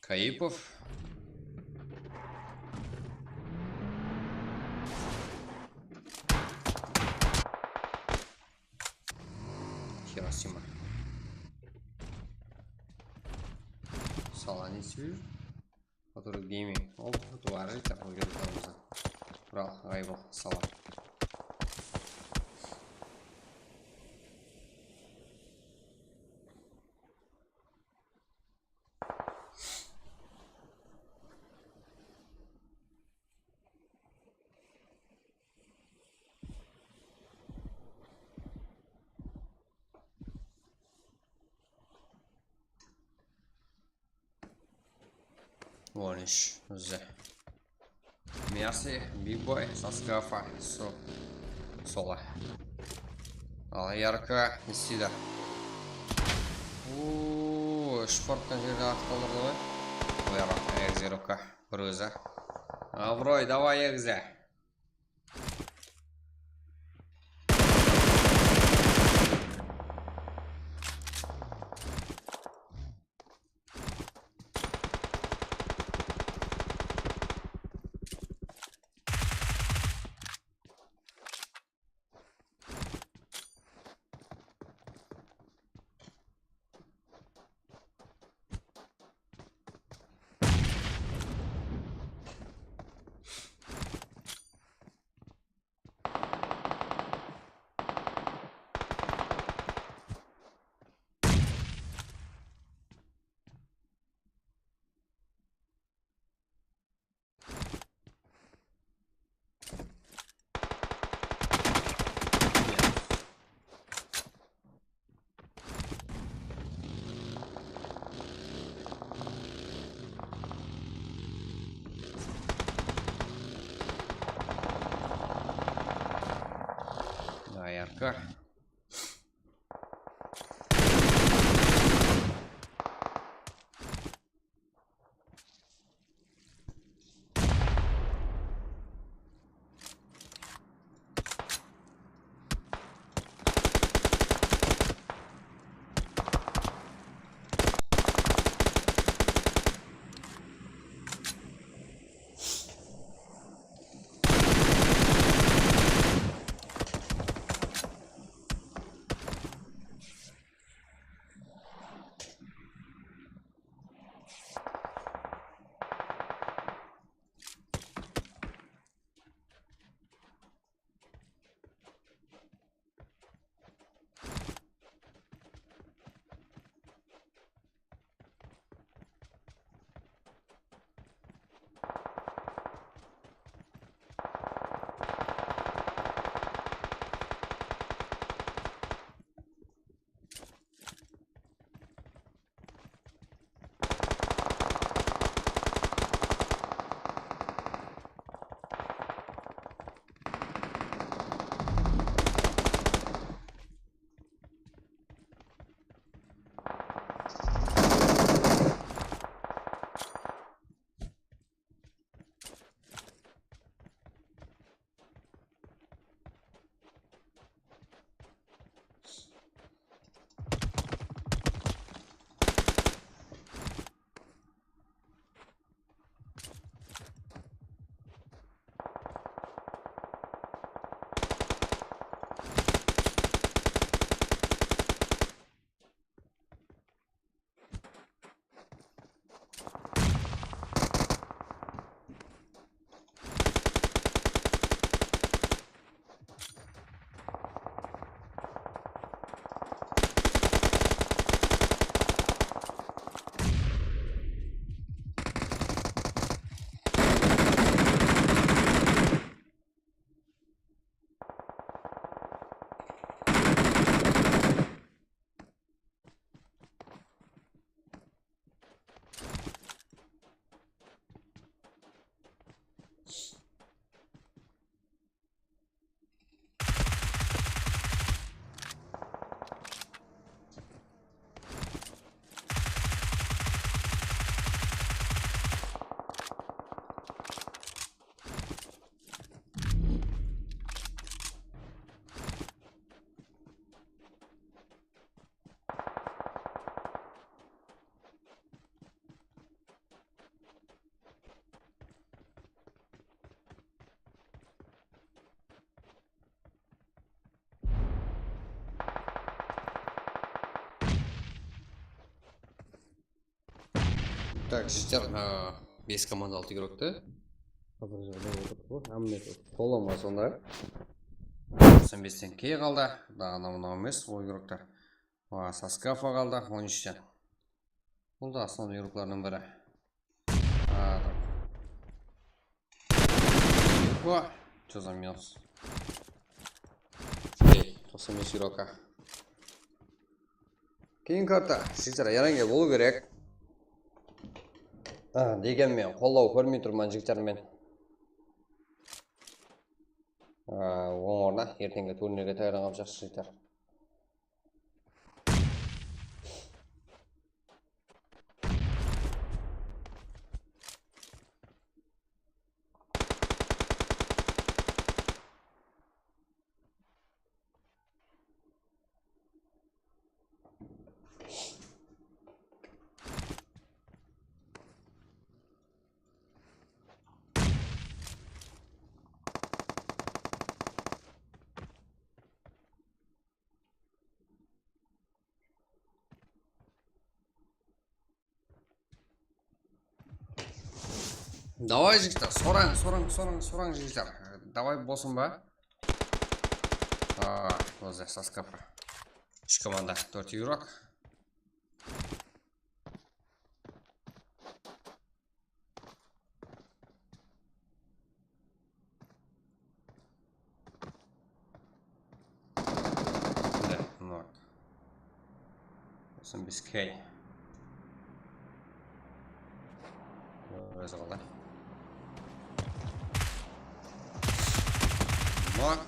Каипов. Хиросима. Саланисвир. Который гейминг. Оп, товары, так выглядит там. Брал, райвел, сала. Вониш, зе. Мерси, бигбой, соскафа, сола. Ярко, сида. Шпорттан жерде атқалырды ғой. Ойара, эгзе рука, бір өзі. Аброй, давай эгзе. Саска. Так, життер 5 команда 6 игрокты. Қазір жағдай отырып қой. Әмінет тола сонда. 95-тен кей қалды. Дағына мұнау емес, ол игроктар. Саскафа қалды, 13-тен. Бұл да основный игрокларының бірі. О, что за минус? Ей, 95 игрока. Кейін карта, життер яранге болу керек. Дегенмен қолдау көрмей тұрман жігіттермен оңорна ертеңгі турнирге тағайындалып жақсы жігіттер. Давай жігіттер, сораң жігіттер. Давай болсын ба? Өзі Саскафа. 3 команда, 4 игрок. Да, 85K. Өзі қалды. Knock.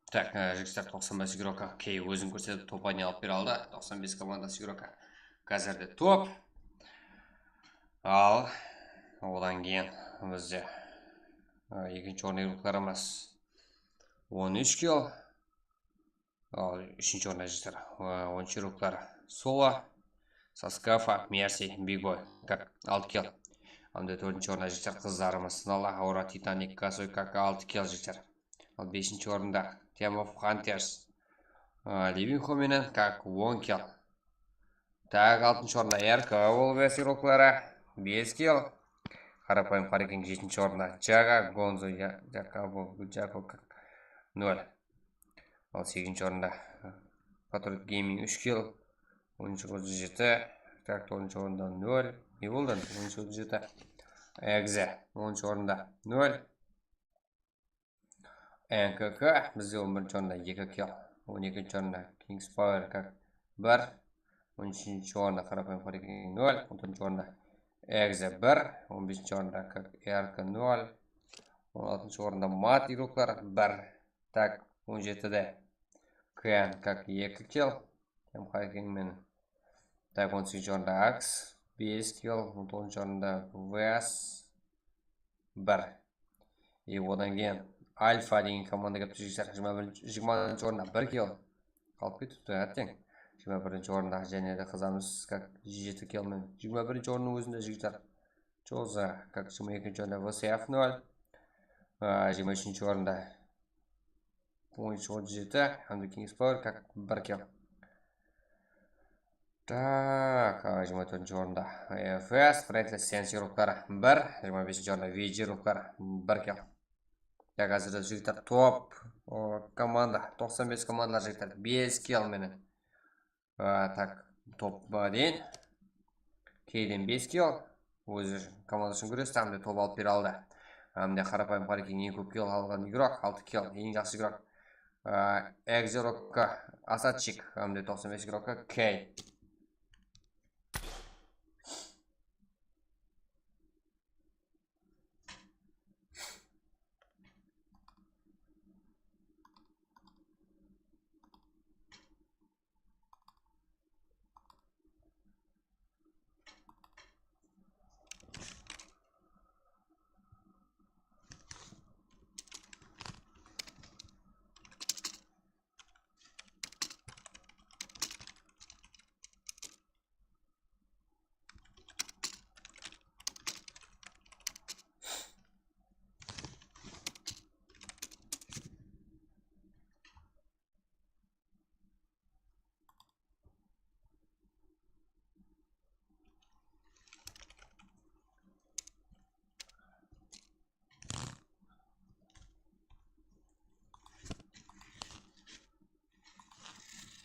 Так, жігіттер 95 игрока кей өзін көрсетіп топ ойнай алып бере алды. 95 командасы игрока қазірде топ. Ал одан кейін бізде екінші орын игрокlarımыз 13 килл. Ал үшінші орында жігіттер 13 игроклар Соло, Саскафа, Мерси, Бигбой как 6 килл. Анда 4-ші орында жігіттер қыздарымыз Нала, Аура, Титаник, Касой как 6 килл жігіттер. Ал 5-ші орында Темов Хантерс, Ливинхо менен как 10 килл. Так, 6-ші орында РК Волвес игроклары 5 килл. Қарапайым Харекинг 7-ші орында Джага, Гонзо, Джако как 0. Ал 8-ші орында Патруль Гейминг 3 килл. 10-ші 37. Так, 10-ші орында 0. Не болды? 10-ші 37. Экзе 10-ші орында 0. НКК бізде 11-ші орында 2 килл. 12-ші орында Kings Power как 1. 13-ші орында Қарапайым Харекинг 0. 14-ші орында Экзе 1. 15-ші орында как РК 0. 16-ші орында Мат игроклары 1. Так, 17-де Кен как 2 килл. Тем Харекинг мен. Так, 18-ші орында Акс 5 килл. 19-ші орында ВС 1. И одан кейін Альфа деген команда келіп жүрсек, 20-ші орында 1 килл. Қалып кетіпті әттең. 21-ші орында және де қызамыз как 7 килл мен. 21-ші орынның өзінде жігіттер. Чоза как 22-ші орында ВСФ 0. 23-ші орында 13-37. Hamdi Kings Power как 1 килл. Так, 24-ші орында ФС, Фрэнклис Сенс игроклары 1. 25-ші орында VG игроклары 1 килл. Так, қазірде жігіттер топ команда, 95 командалар жігіттер 5 килл менен. Так, топ дейін. Кейден 5 килл. Өзі команда үшін күресті, әмде топ алып бере алды. Әмде Қарапайым Харекинг ең көп килл алған игрок, 6 килл, ең жақсы игрок. Экзе игрокка Асадчик, әмде 95 игрокка Кей.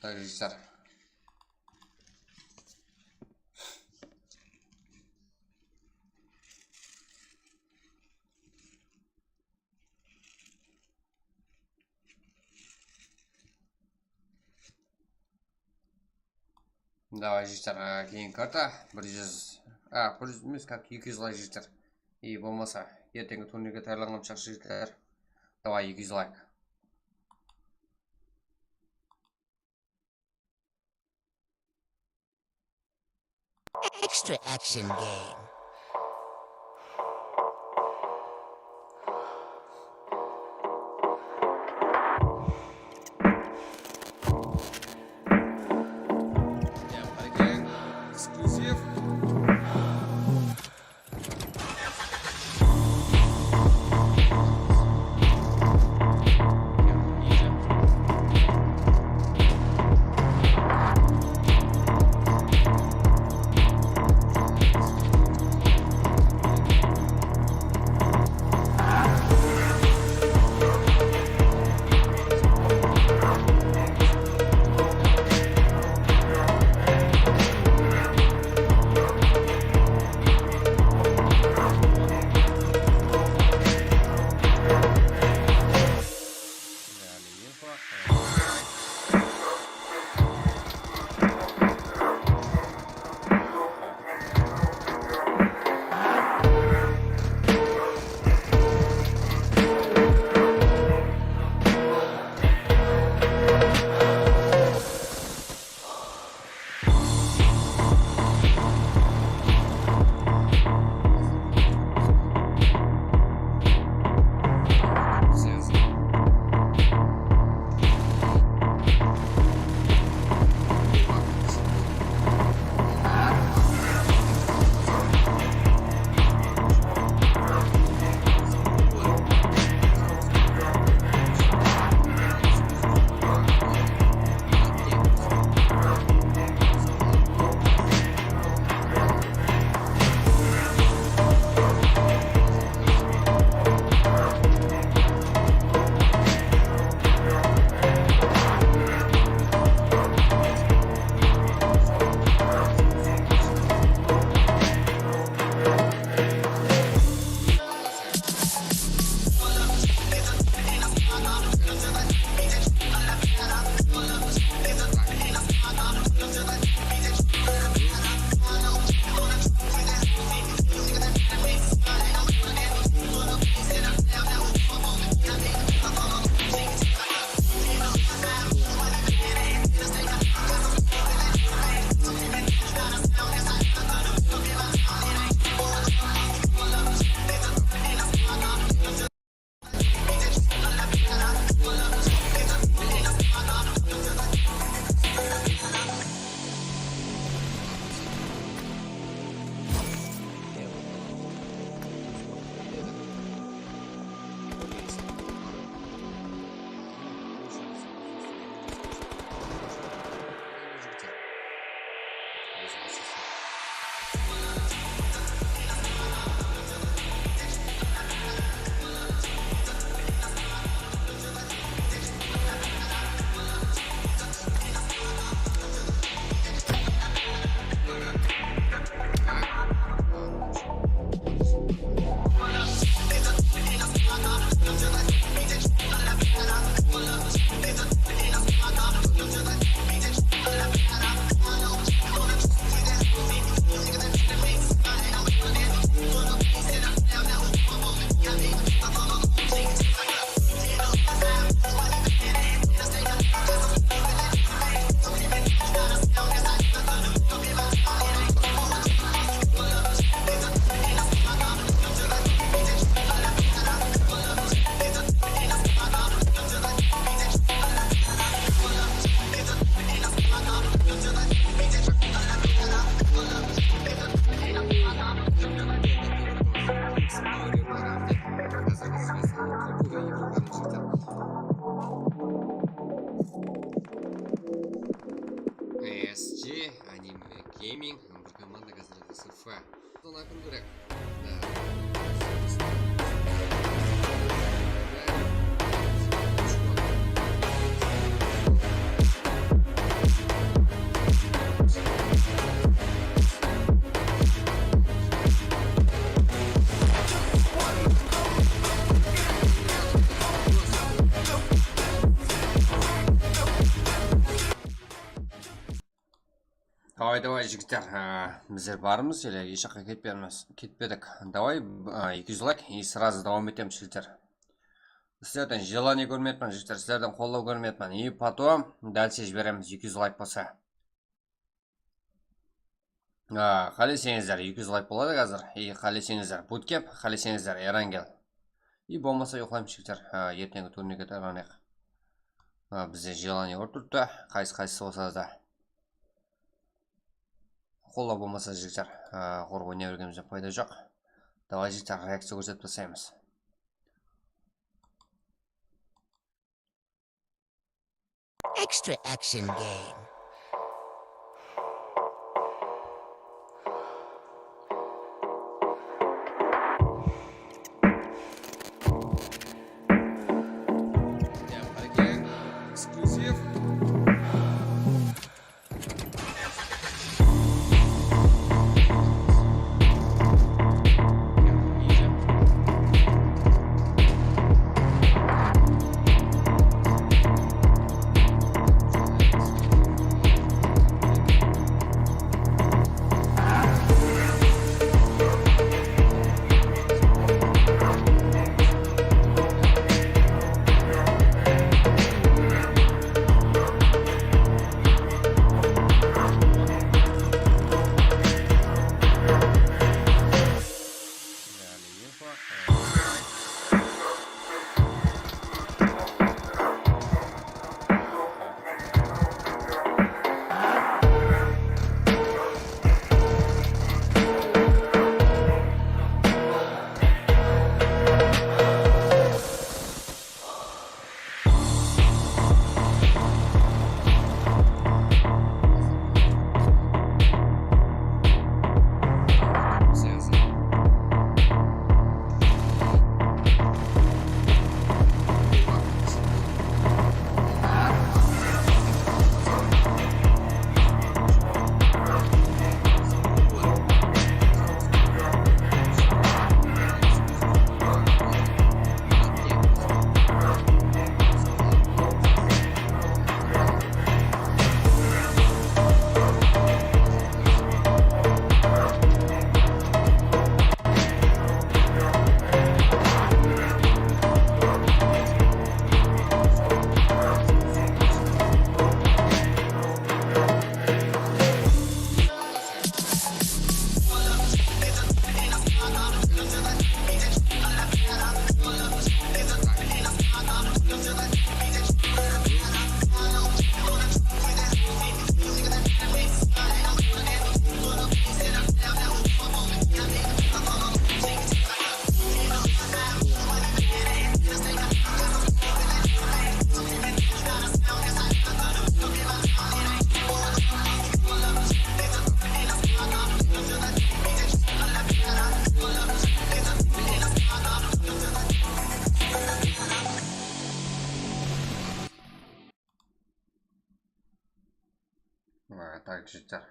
Так, жігіттер. Давай, жігіттер, кейін карта 100 емес как 200 лайк жігіттер. И болмаса ертеңгі турнирге таярланған шақшы жігіттер. Давай 200 лайк. Extra action game. Эксклюзив. инфа. Сон акын керек. Да. Давай жігіттер, біздер бармыз или еш жаққа кетпедік. Давай 200 лайк и сразу давам етеміз жігіттер. Сіздерден желание көрмеппін жігіттер, сіздерден қолдау көрмеппін. И потом дальше жібереміз 200 лайк болса. Қалесеңіздер 200 лайк болады қазір. И қалесеңіздер буткеп, қалесеңіздер Эрангел. И болмаса ұйқылаймыз жігіттер, ертеңгі турнирге дайындалайық. Бізде желание бар тұрды, қайсы болса да. Қолдау болмаса жігіттер, қор ойнай бергенімізден пайда жоқ. Давай жігіттер, реакция көрсетіп тастаймыз. Extra action game. Эксклюзив. Так, жігіттер.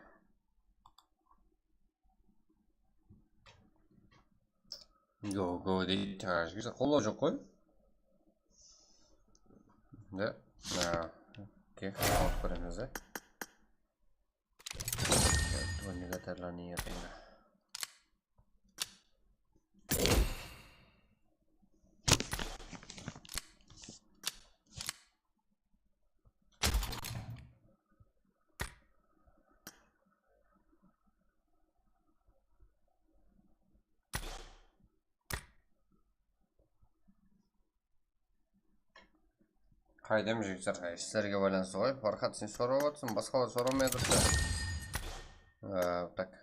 Go дейді. Жігіттер, қолдау жоқ қой. Да. Окей, қалып көреміз, да. Двойникатерлерін ертеңді. Қайдам жігіттер, сіздерге байланысты ғой. Фархат, сен сұрап отырсың, басқалар сұрамай тұрса. Так.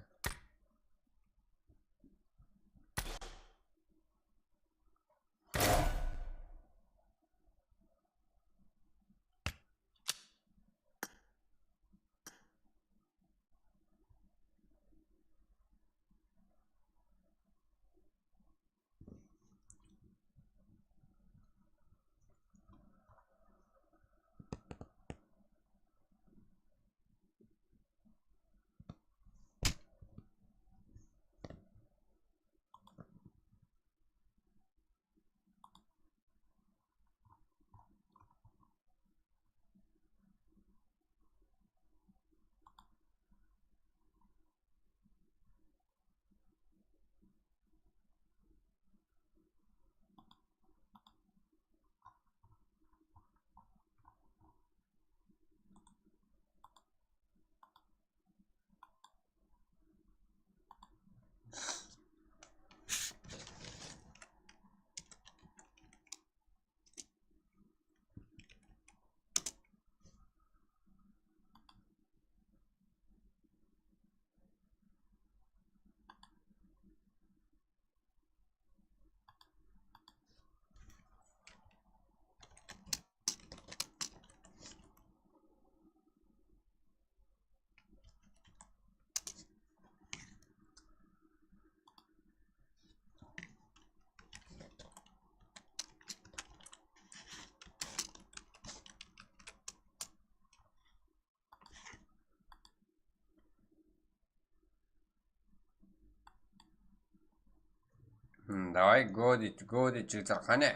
Давай, го дейді жігіттер, қане?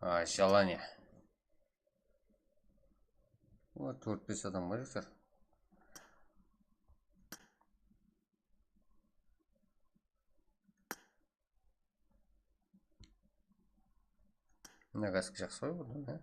Желание. Вот 4-5 адам бар жігіттер. Нагаск жақсы ғой бұл,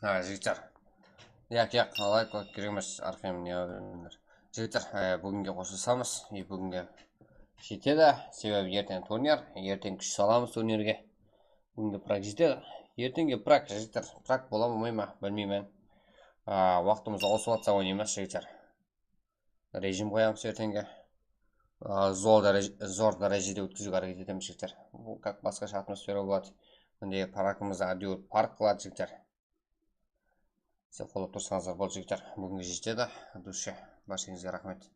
жігіттер. Яқ, лайк керек емес, арқайым не өңдер. Жігіттер, бүгінге қосылсамыз, бүгінге жетеді, себебі ертең турнир, ертең күш саламыз турнирге. Бүгінге прак жетеді, ертеңге прак, жігіттер, прак бола ма, ма, білмеймін. Уақытымыз ауысып атса ойнаймыз, жігіттер. Режим қоямыз ертеңге. Зор дәрежеде өткізуге әрекет етеміз, жігіттер. Бұл как басқаша атмосфера болады. Мінде паракымызды әдеуір парк қылады, жігіттер. Сіз қолып тұрсаңыздар бол, жігіттер. Бүгінге жетеді. Душе, баршаңызға рахмет.